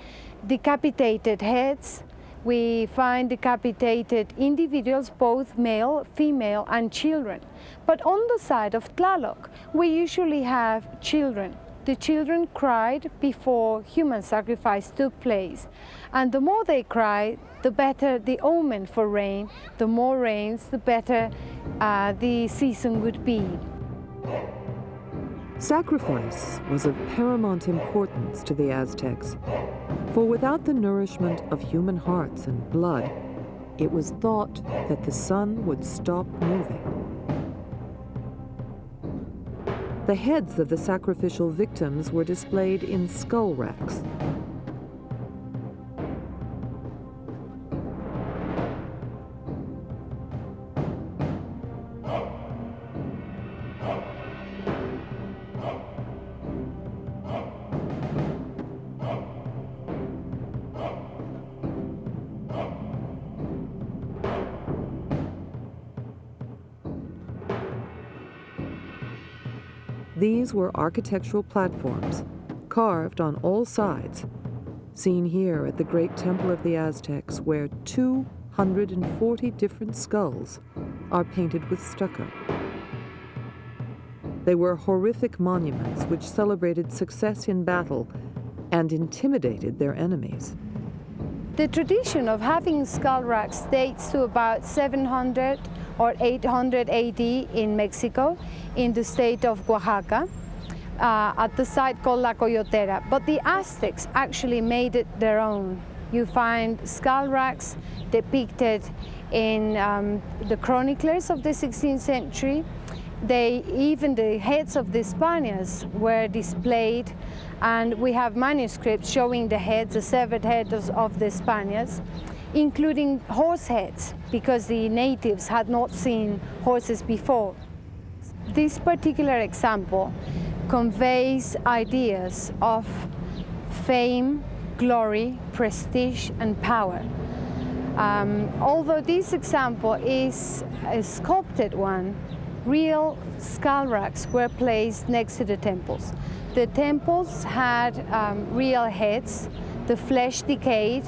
decapitated heads. We find decapitated individuals, both male, female, and children. But on the side of Tlaloc, we usually have children. The children cried before human sacrifice took place. And the more they cried, the better the omen for rain. The more rains, the better the season would be. Sacrifice was of paramount importance to the Aztecs, for without the nourishment of human hearts and blood, it was thought that the sun would stop moving. The heads of the sacrificial victims were displayed in skull racks. These were architectural platforms, carved on all sides, seen here at the Great Temple of the Aztecs, where 240 different skulls are painted with stucco. They were horrific monuments which celebrated success in battle and intimidated their enemies. The tradition of having skull racks dates to about 700 or 800 AD in Mexico, in the state of Oaxaca, at the site called La Coyotera. But the Aztecs actually made it their own. You find skull racks depicted in the chroniclers of the 16th century. Even the heads of the Spaniards were displayed, and we have manuscripts showing the heads, the severed heads of the Spaniards, including horse heads, because the natives had not seen horses before. This particular example conveys ideas of fame, glory, prestige, and power. Although this example is a sculpted one, real skull racks were placed next to the temples. The temples had real heads, the flesh decayed,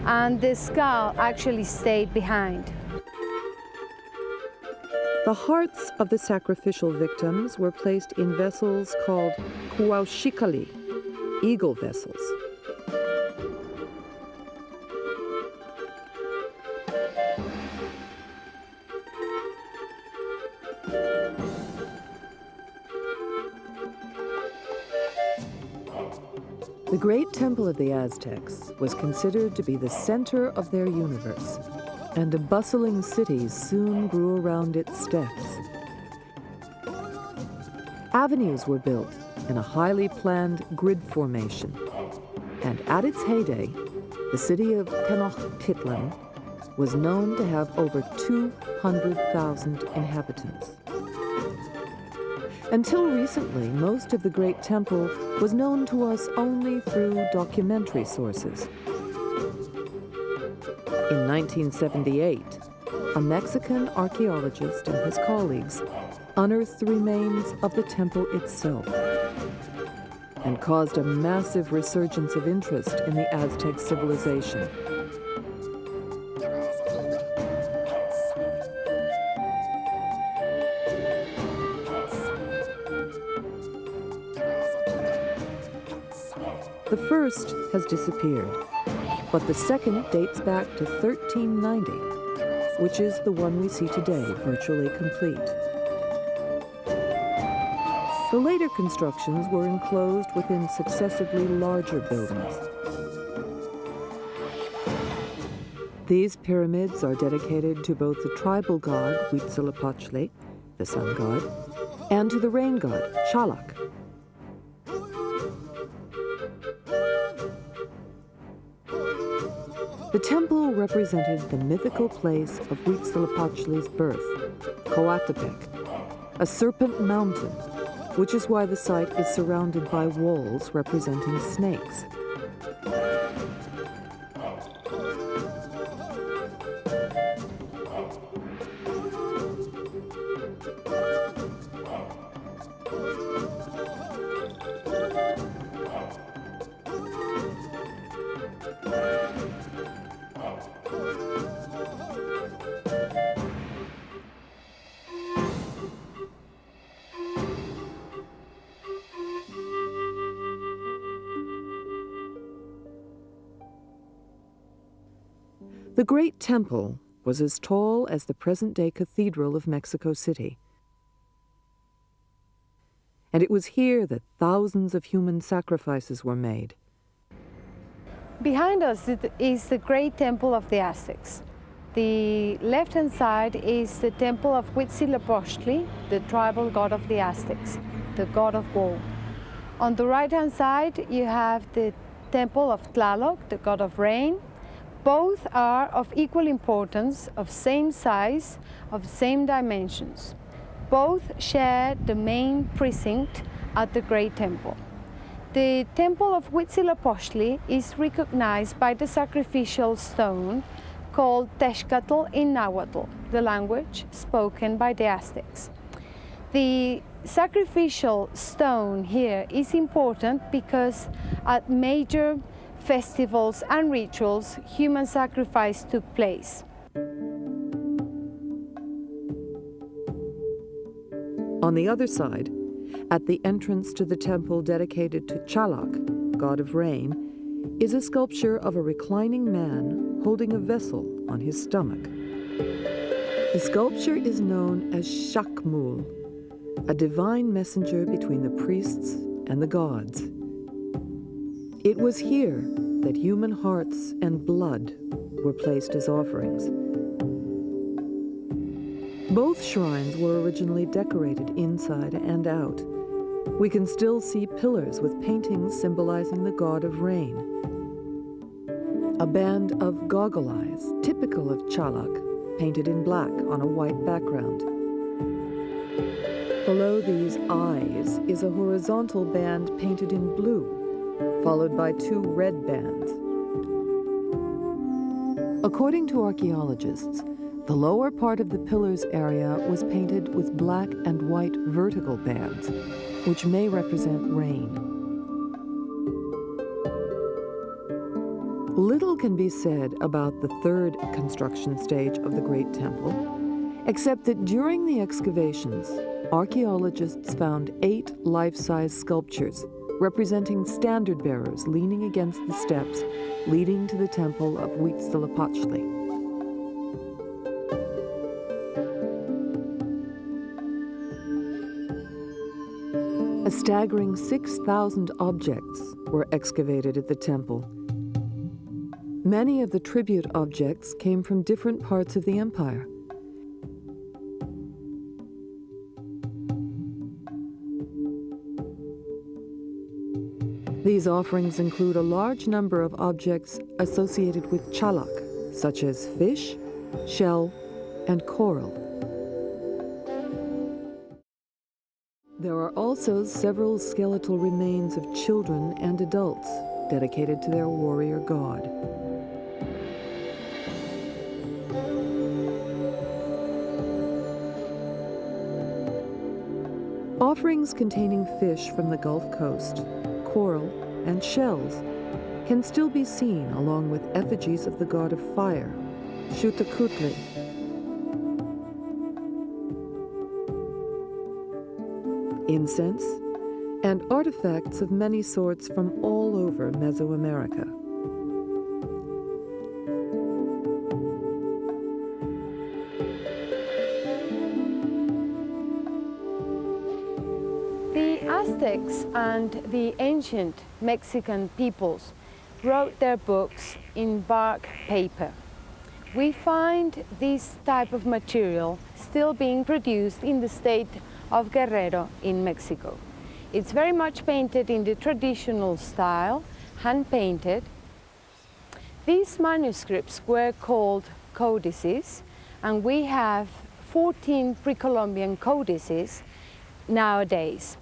and the skull actually stayed behind. The hearts of the sacrificial victims were placed in vessels called kuaushikali, eagle vessels. The Great Temple of the Aztecs was considered to be the center of their universe, and a bustling city soon grew around its steps. Avenues were built in a highly planned grid formation, and at its heyday, the city of Tenochtitlan was known to have over 200,000 inhabitants. Until recently, most of the Great Temple was known to us only through documentary sources. In 1978, a Mexican archaeologist and his colleagues unearthed the remains of the temple itself and caused a massive resurgence of interest in the Aztec civilization. The first has disappeared, but the second dates back to 1390, which is the one we see today, virtually complete. The later constructions were enclosed within successively larger buildings. These pyramids are dedicated to both the tribal god Huitzilopochtli, the sun god, and to the rain god Xalak. The temple represented the mythical place of Huitzilopochtli's birth, Coatepec, a serpent mountain, which is why the site is surrounded by walls representing snakes. The Great Temple was as tall as the present-day Cathedral of Mexico City. And it was here that thousands of human sacrifices were made. Behind us is the Great Temple of the Aztecs. The left-hand side is the temple of Huitzilopochtli, the tribal god of the Aztecs, the god of war. On the right-hand side, you have the temple of Tlaloc, the god of rain. Both are of equal importance, of same size, of same dimensions. Both share the main precinct at the Great Temple. The temple of Huitzilopochtli is recognized by the sacrificial stone called Texcatl in Nahuatl, the language spoken by the Aztecs. The sacrificial stone here is important because at major festivals and rituals, human sacrifice took place. On the other side, at the entrance to the temple dedicated to Tlaloc, god of rain, is a sculpture of a reclining man holding a vessel on his stomach. The sculpture is known as Xacmul, a divine messenger between the priests and the gods. It was here that human hearts and blood were placed as offerings. Both shrines were originally decorated inside and out. We can still see pillars with paintings symbolizing the god of rain. A band of goggle eyes, typical of Tlaloc, painted in black on a white background. Below these eyes is a horizontal band painted in blue, followed by two red bands. According to archaeologists, the lower part of the pillars area was painted with black and white vertical bands, which may represent rain. Little can be said about the third construction stage of the Great Temple, except that during the excavations, archaeologists found 8 life-size sculptures representing standard-bearers leaning against the steps leading to the temple of Huitzilopochtli. A staggering 6,000 objects were excavated at the temple. Many of the tribute objects came from different parts of the empire. These offerings include a large number of objects associated with Tlaloc, such as fish, shell, and coral. There are also several skeletal remains of children and adults dedicated to their warrior god. Offerings containing fish from the Gulf Coast, coral, and shells can still be seen along with effigies of the god of fire, Xuticutli. Incense, and artifacts of many sorts from all over Mesoamerica. The Aztecs and the ancient Mexican peoples wrote their books in bark paper. We find this type of material still being produced in the state of Guerrero in Mexico. It's very much painted in the traditional style, hand-painted. These manuscripts were called codices, and we have 14 pre-Columbian codices nowadays.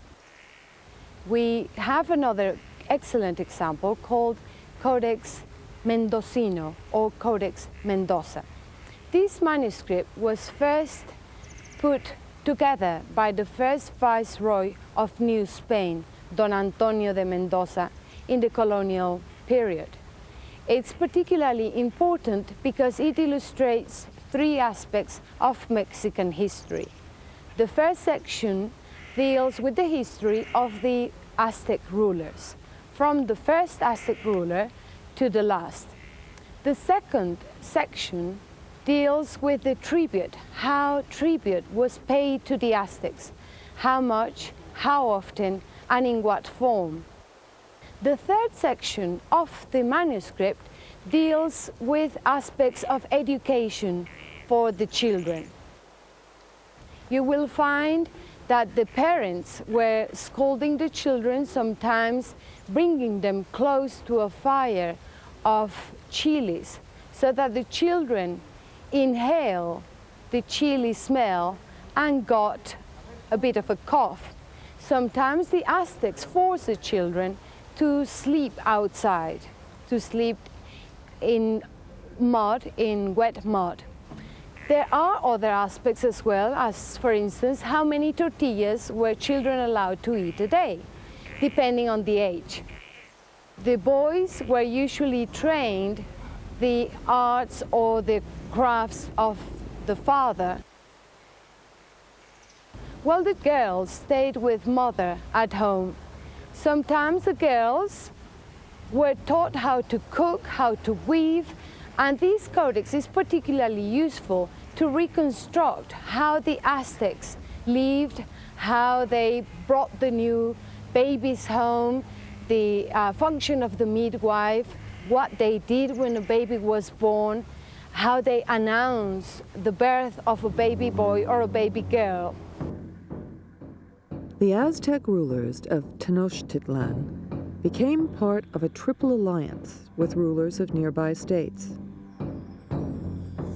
We have another excellent example called Codex Mendocino or Codex Mendoza. This manuscript was first put together by the first viceroy of New Spain, Don Antonio de Mendoza, in the colonial period. It's particularly important because it illustrates 3 aspects of Mexican history. The first section deals with the history of the Aztec rulers, from the first Aztec ruler to the last. The second section deals with the tribute, how tribute was paid to the Aztecs, how much, how often, and in what form. The third section of the manuscript deals with aspects of education for the children. You will find that the parents were scolding the children, sometimes bringing them close to a fire of chilies, so that the children inhale the chili smell and got a bit of a cough. Sometimes the Aztecs forced the children to sleep outside, to sleep in mud, in wet mud. There are other aspects as well, as for instance, how many tortillas were children allowed to eat a day, depending on the age. The boys were usually trained the arts or the crafts of the father, while the girls stayed with mother at home. Sometimes the girls were taught how to cook, how to weave, and this codex is particularly useful to reconstruct how the Aztecs lived, how they brought the new babies home, the function of the midwife, what they did when a baby was born, how they announced the birth of a baby boy or a baby girl. The Aztec rulers of Tenochtitlan became part of a triple alliance with rulers of nearby states.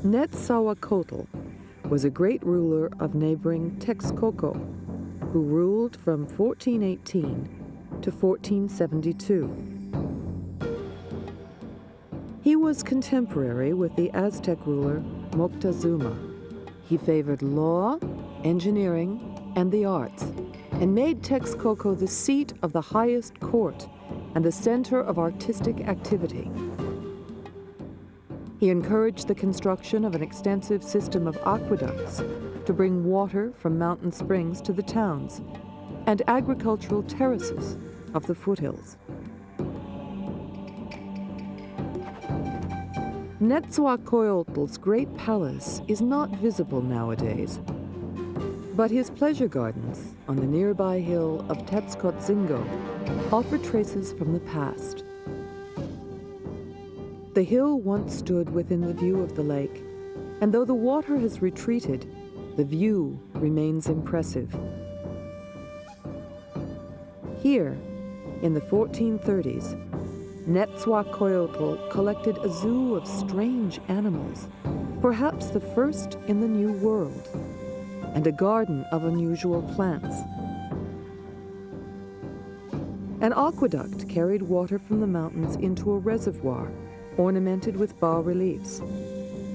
Netzahualcoyotl was a great ruler of neighboring Texcoco, who ruled from 1418 to 1472. He was contemporary with the Aztec ruler Moctezuma. He favored law, engineering, and the arts, and made Texcoco the seat of the highest court and the center of artistic activity. He encouraged the construction of an extensive system of aqueducts to bring water from mountain springs to the towns, and agricultural terraces of the foothills. Netzahualcoyotl's great palace is not visible nowadays, but his pleasure gardens on the nearby hill of Tetzcoatzingo offer traces from the past. The hill once stood within the view of the lake, and though the water has retreated, the view remains impressive. Here, in the 1430s, Netzahualcoyotl collected a zoo of strange animals, perhaps the first in the New World, and a garden of unusual plants. An aqueduct carried water from the mountains into a reservoir ornamented with bas-reliefs,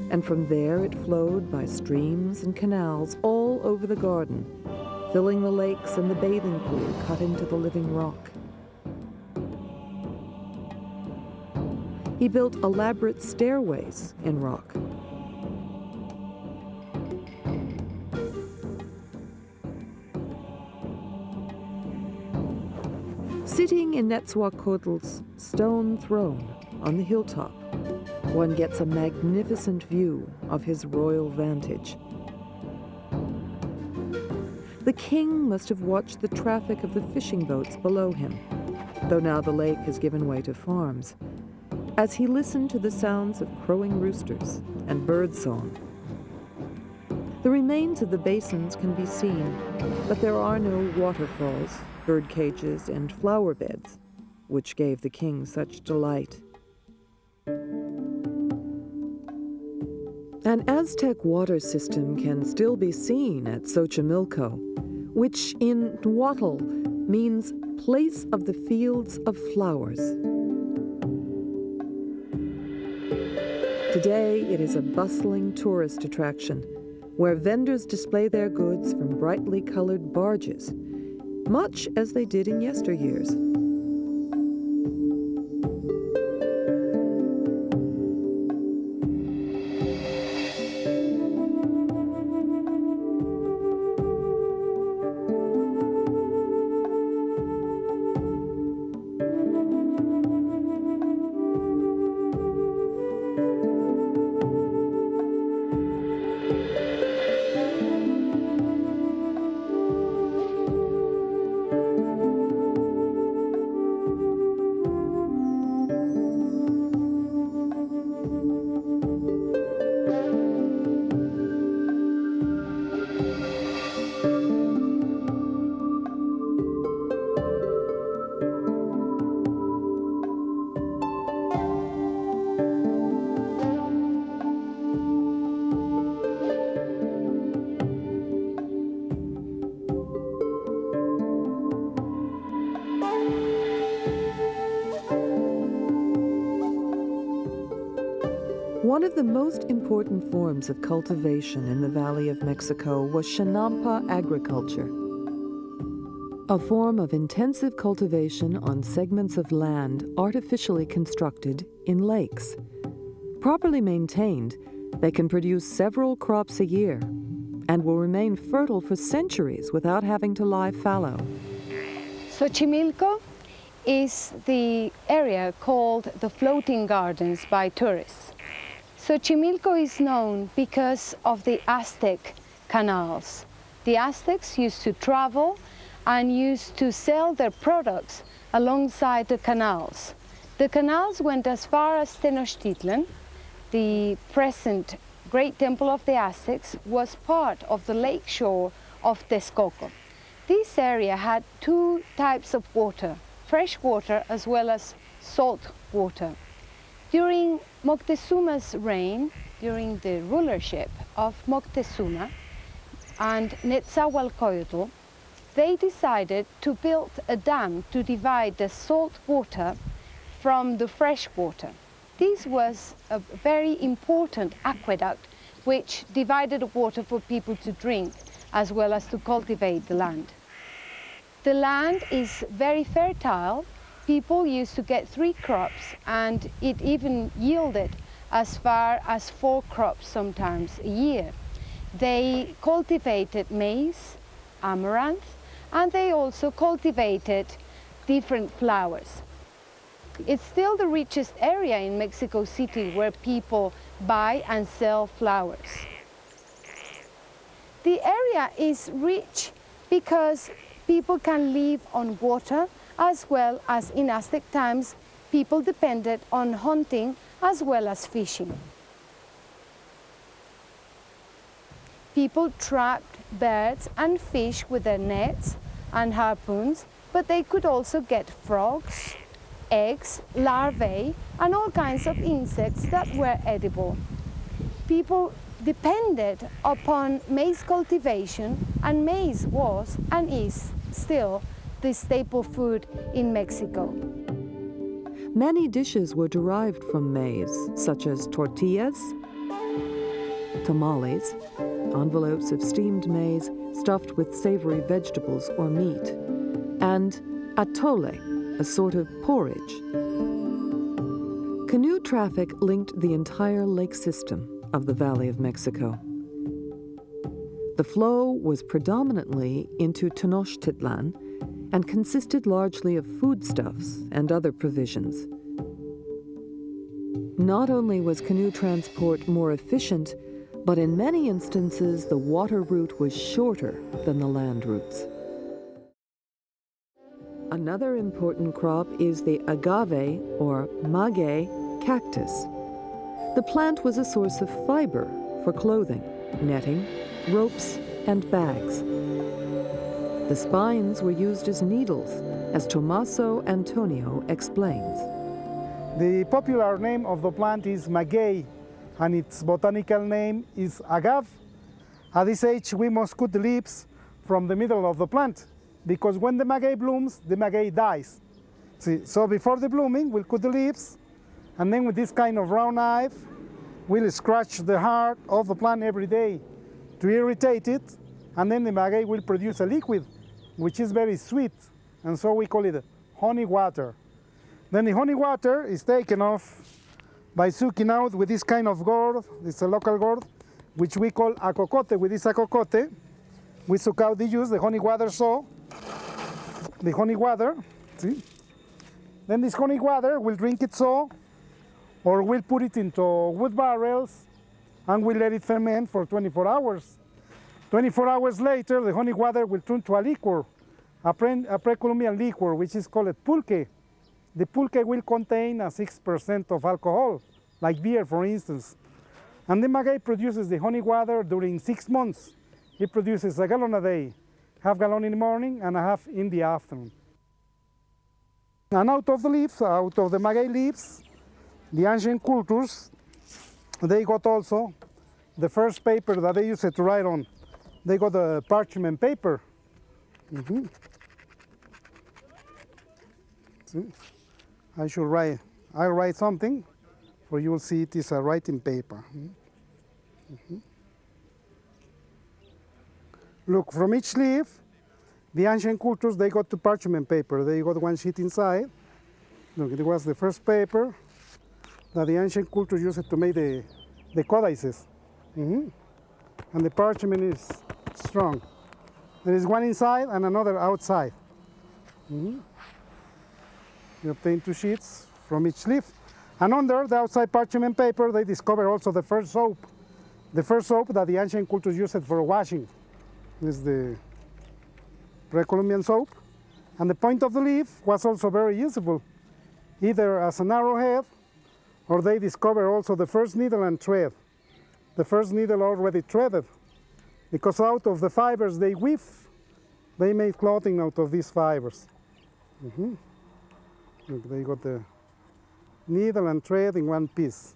and from there it flowed by streams and canals all over the garden, filling the lakes and the bathing pool cut into the living rock. He built elaborate stairways in rock. Sitting in Netzahualcoyotl's stone throne on the hilltop, one gets a magnificent view of his royal vantage. The king must have watched the traffic of the fishing boats below him, though now the lake has given way to farms, as he listened to the sounds of crowing roosters and birdsong. The remains of the basins can be seen, but there are no waterfalls, bird cages, and flower beds, which gave the king such delight. An Aztec water system can still be seen at Xochimilco, which in Nahuatl means place of the fields of flowers. Today, it is a bustling tourist attraction where vendors display their goods from brightly colored barges, much as they did in yesteryears. One of the most important forms of cultivation in the Valley of Mexico was Chinampa agriculture, a form of intensive cultivation on segments of land artificially constructed in lakes. Properly maintained, they can produce several crops a year and will remain fertile for centuries without having to lie fallow. Xochimilco is the area called the Floating Gardens by tourists. Xochimilco is known because of the Aztec canals. The Aztecs used to travel and used to sell their products alongside the canals. The canals went as far as Tenochtitlan. The present Great Temple of the Aztecs was part of the lake shore of Texcoco. This area had two types of water, fresh water as well as salt water. During Moctezuma's reign, during the rulership of Moctezuma and Netzahualcoyotl, they decided to build a dam to divide the salt water from the fresh water. This was a very important aqueduct which divided the water for people to drink as well as to cultivate the land. The land is very fertile. People used to get 3 crops, and it even yielded as far as 4 crops sometimes a year. They cultivated maize, amaranth, and they also cultivated different flowers. It's still the richest area in Mexico City where people buy and sell flowers. The area is rich because people can live on water, as well as in Aztec times, people depended on hunting as well as fishing. People trapped birds and fish with their nets and harpoons, but they could also get frogs, eggs, larvae, and all kinds of insects that were edible. People depended upon maize cultivation, and maize was and is still the staple food in Mexico. Many dishes were derived from maize, such as tortillas, tamales, envelopes of steamed maize stuffed with savory vegetables or meat, and atole, a sort of porridge. Canoe traffic linked the entire lake system of the Valley of Mexico. The flow was predominantly into Tenochtitlan and consisted largely of foodstuffs and other provisions. Not only was canoe transport more efficient, but in many instances the water route was shorter than the land routes. Another important crop is the agave, or maguey, cactus. The plant was a source of fiber for clothing, netting, ropes, and bags. The spines were used as needles, as Tommaso Antonio explains. The popular name of the plant is maguey, and its botanical name is agave. At this age, we must cut the leaves from the middle of the plant, because when the maguey blooms, the maguey dies. See, so before the blooming, we'll cut the leaves, and then with this kind of round knife, we'll scratch the heart of the plant every day to irritate it, and then the maguey will produce a liquid, which is very sweet, and so we call it honey water. Then the honey water is taken off by sucking out with this kind of gourd. It's a local gourd, which we call acocote. With this acocote, we suck out the juice, the honey water, so the honey water, see? Then this honey water, we'll drink it so, or we'll put it into wood barrels, and we'll let it ferment for 24 hours. 24 hours later, the honey water will turn to a liquor, a pre-Columbian liquor, which is called pulque. The pulque will contain 6% of alcohol, like beer, for instance. And the maguey produces the honey water during 6 months. It produces a gallon a day, half gallon in the morning and a half in the afternoon. And out of the leaves, out of the maguey leaves, the ancient cultures, they got also the first paper that they used to write on. They got the parchment paper. See? I'll write something or you will see it is a writing paper. Look, from each leaf, the ancient cultures, they got the parchment paper. They got one sheet inside. Look, it was the first paper that the ancient culture used to make the codices. And the parchment is strong. There is one inside and another outside. You obtain two sheets from each leaf. And under the outside parchment paper, they discover also the first soap. The first soap that the ancient cultures used for washing. This is the pre-Columbian soap. And the point of the leaf was also very useful, either as an arrowhead, or they discover also the first needle and thread. The first needle already threaded, because out of the fibers they weave, they made clothing out of these fibers. Look, they got the needle and thread in one piece.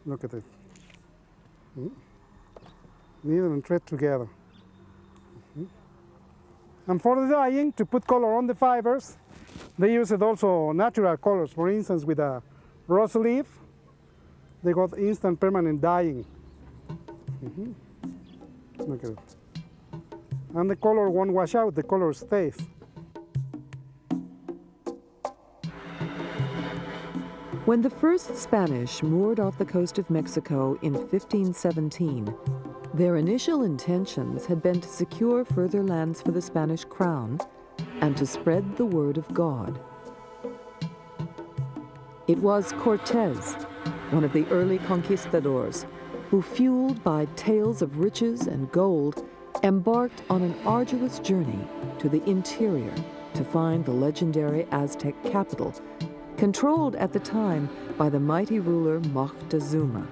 Look at it. Needle and thread together. And for the dyeing, to put color on the fibers, they used also natural colors. For instance, with a rose leaf, they got instant permanent dyeing. Look at it. And the color won't wash out, the color stays. When the first Spanish moored off the coast of Mexico in 1517, their initial intentions had been to secure further lands for the Spanish crown and to spread the word of God. It was Cortés, one of the early conquistadors, who, fueled by tales of riches and gold, embarked on an arduous journey to the interior to find the legendary Aztec capital, controlled at the time by the mighty ruler Moctezuma.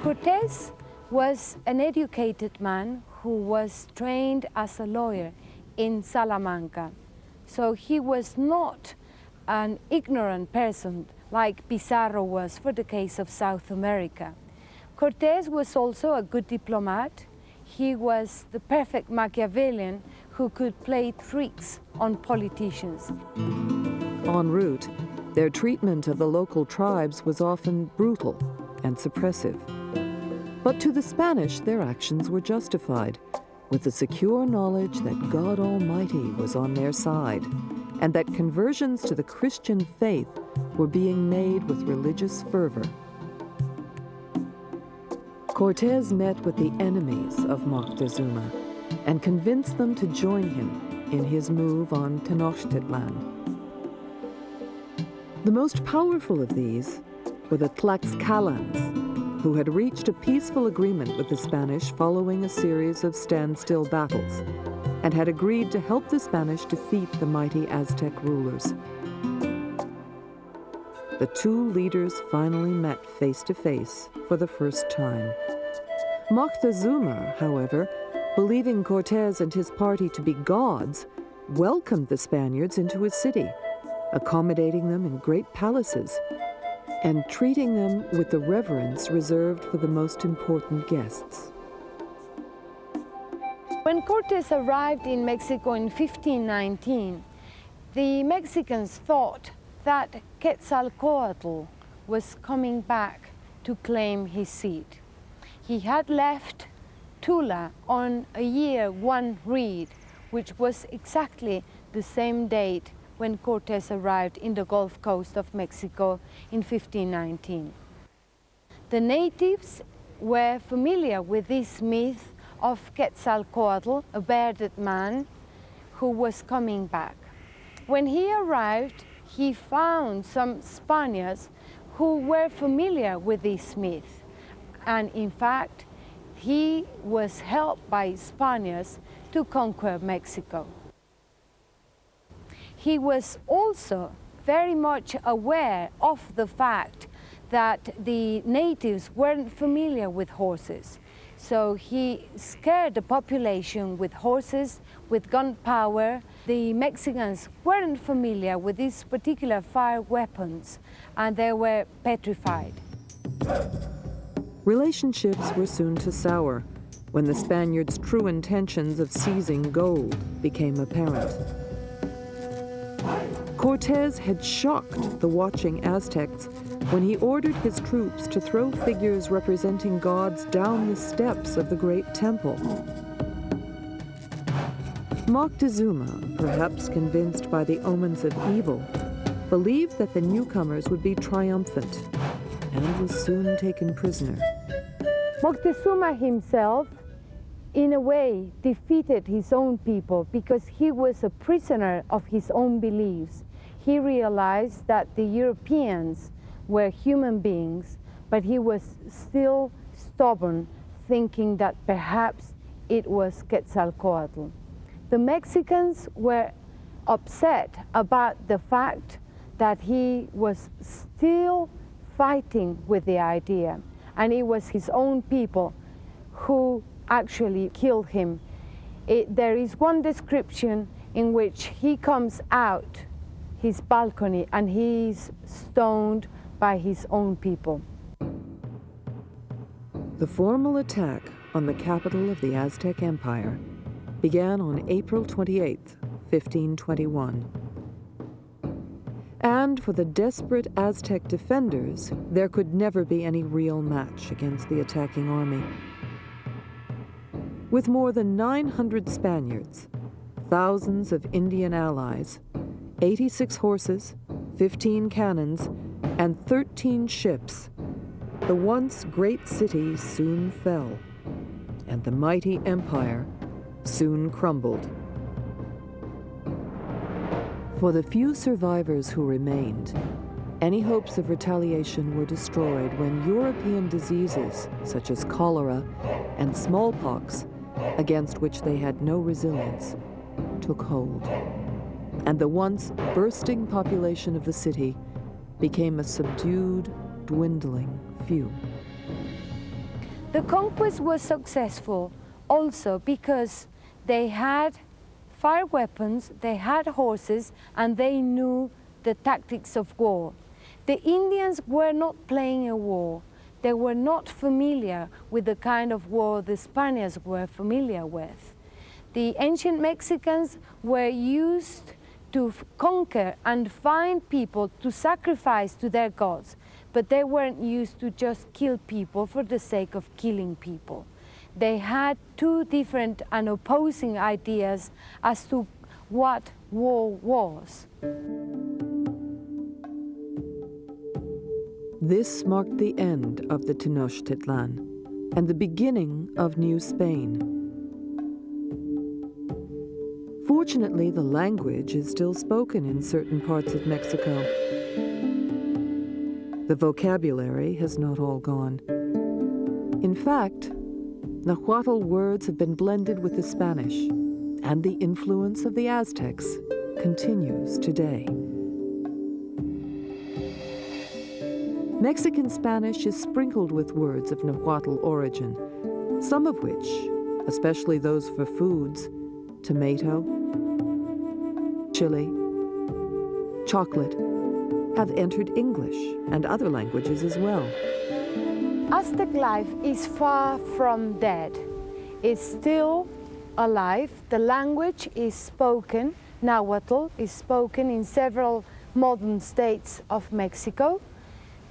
Cortés was an educated man who was trained as a lawyer in Salamanca. So he was not an ignorant person like Pizarro was for the case of South America. Cortés was also a good diplomat. He was the perfect Machiavellian who could play tricks on politicians. En route, their treatment of the local tribes was often brutal and suppressive. But to the Spanish, their actions were justified, with the secure knowledge that God Almighty was on their side, and that conversions to the Christian faith were being made with religious fervor. Cortés met with the enemies of Moctezuma and convinced them to join him in his move on Tenochtitlan. The most powerful of these were the Tlaxcalans, who had reached a peaceful agreement with the Spanish following a series of standstill battles, and had agreed to help the Spanish defeat the mighty Aztec rulers. The two leaders finally met face to face for the first time. Moctezuma, however, believing Cortés and his party to be gods, welcomed the Spaniards into his city, accommodating them in great palaces, and treating them with the reverence reserved for the most important guests. When Cortés arrived in Mexico in 1519, the Mexicans thought that Quetzalcoatl was coming back to claim his seat. He had left Tula on a year one reed, which was exactly the same date when Cortés arrived in the Gulf Coast of Mexico in 1519. The natives were familiar with this myth of Quetzalcoatl, a bearded man who was coming back. When he arrived, he found some Spaniards who were familiar with this myth. And in fact, he was helped by Spaniards to conquer Mexico. He was also very much aware of the fact that the natives weren't familiar with horses. So he scared the population with horses, with gunpowder. The Mexicans weren't familiar with these particular fire weapons, and they were petrified. Relationships were soon to sour when the Spaniards' true intentions of seizing gold became apparent. Cortés had shocked the watching Aztecs when he ordered his troops to throw figures representing gods down the steps of the great temple. Moctezuma, perhaps convinced by the omens of evil, believed that the newcomers would be triumphant and was soon taken prisoner. Moctezuma himself, in a way, defeated his own people because he was a prisoner of his own beliefs. He realized that the Europeans were human beings, but he was still stubborn, thinking that perhaps it was Quetzalcoatl. The Mexicans were upset about the fact that he was still fighting with the idea, and it was his own people who actually killed him. There is one description in which he comes out his balcony and he's stoned by his own people. The formal attack on the capital of the Aztec Empire began on April 28, 1521. And for the desperate Aztec defenders, there could never be any real match against the attacking army. With more than 900 Spaniards, thousands of Indian allies, 86 horses, 15 cannons, and 13 ships, the once great city soon fell, and the mighty empire soon crumbled. For the few survivors who remained, any hopes of retaliation were destroyed when European diseases such as cholera and smallpox, against which they had no resilience, took hold. And the once bursting population of the city became a subdued, dwindling few. The conquest was successful also because they had fire weapons, they had horses, and they knew the tactics of war. The Indians were not playing a war. They were not familiar with the kind of war the Spaniards were familiar with. The ancient Mexicans were used to conquer and find people to sacrifice to their gods, but they weren't used to just kill people for the sake of killing people. They had two different and opposing ideas as to what war was. This marked the end of the Tenochtitlan and the beginning of New Spain. Fortunately, the language is still spoken in certain parts of Mexico. The vocabulary has not all gone. In fact, Nahuatl words have been blended with the Spanish, and the influence of the Aztecs continues today. Mexican Spanish is sprinkled with words of Nahuatl origin, some of which, especially those for foods, tomato, chili, chocolate, have entered English and other languages as well. Aztec life is far from dead. It's still alive. The language is spoken. Nahuatl is spoken in several modern states of Mexico.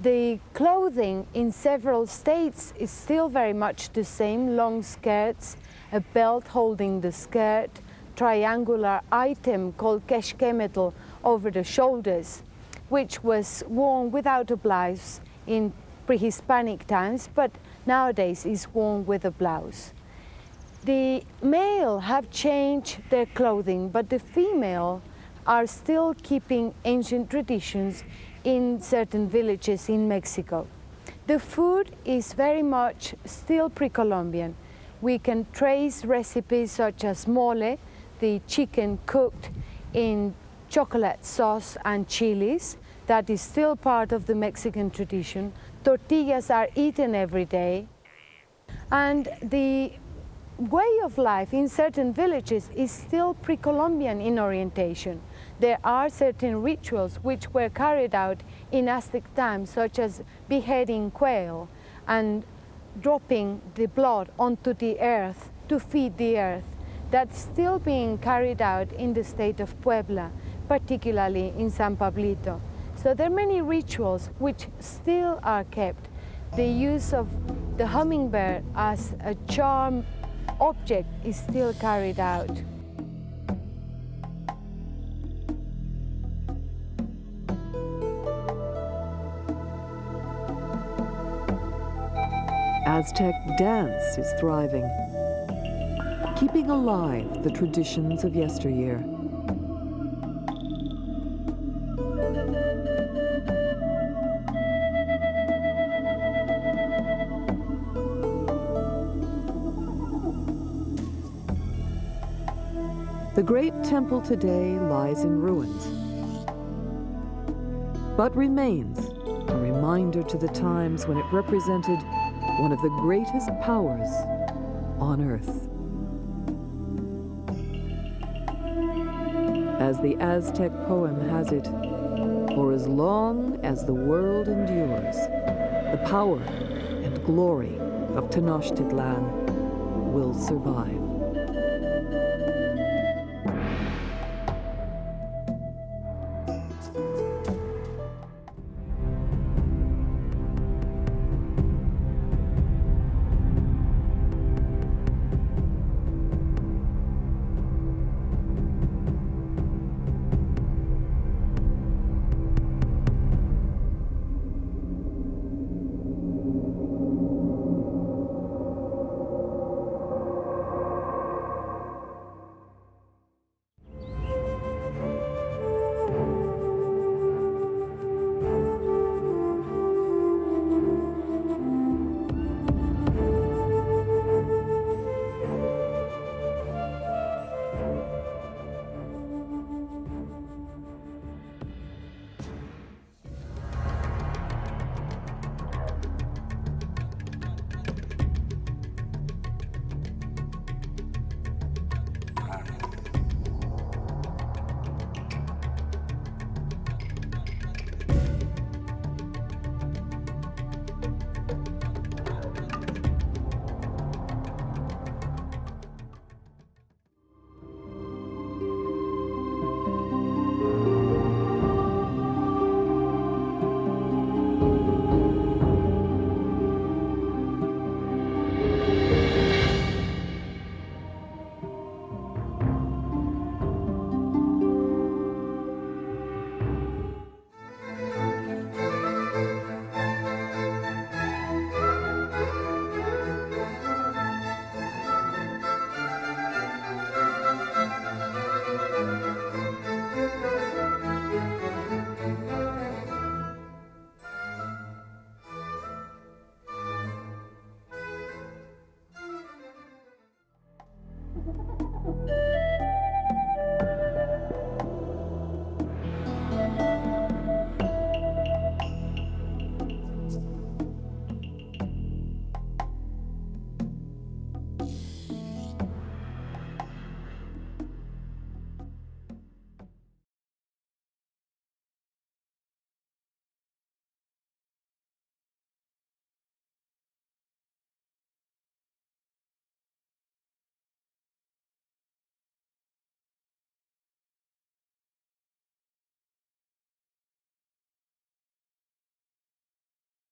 The clothing in several states is still very much the same: long skirts, a belt holding the skirt, triangular item called keshkemetl over the shoulders, which was worn without a blouse in pre-Hispanic times, but nowadays is worn with a blouse. The male have changed their clothing, but the female are still keeping ancient traditions in certain villages in Mexico. The food is very much still pre-Columbian. We can trace recipes such as mole, the chicken cooked in chocolate sauce and chilies. That is still part of the Mexican tradition. Tortillas are eaten every day. And the way of life in certain villages is still pre-Columbian in orientation. There are certain rituals which were carried out in Aztec times, such as beheading quail and dropping the blood onto the earth to feed the earth. That's still being carried out in the state of Puebla, particularly in San Pablito. So there are many rituals which still are kept. The use of the hummingbird as a charm object is still carried out. Aztec dance is thriving, keeping alive the traditions of yesteryear. The great temple today lies in ruins, but remains a reminder to the times when it represented one of the greatest powers on earth. As the Aztec poem has it, for as long as the world endures, the power and glory of Tenochtitlan will survive.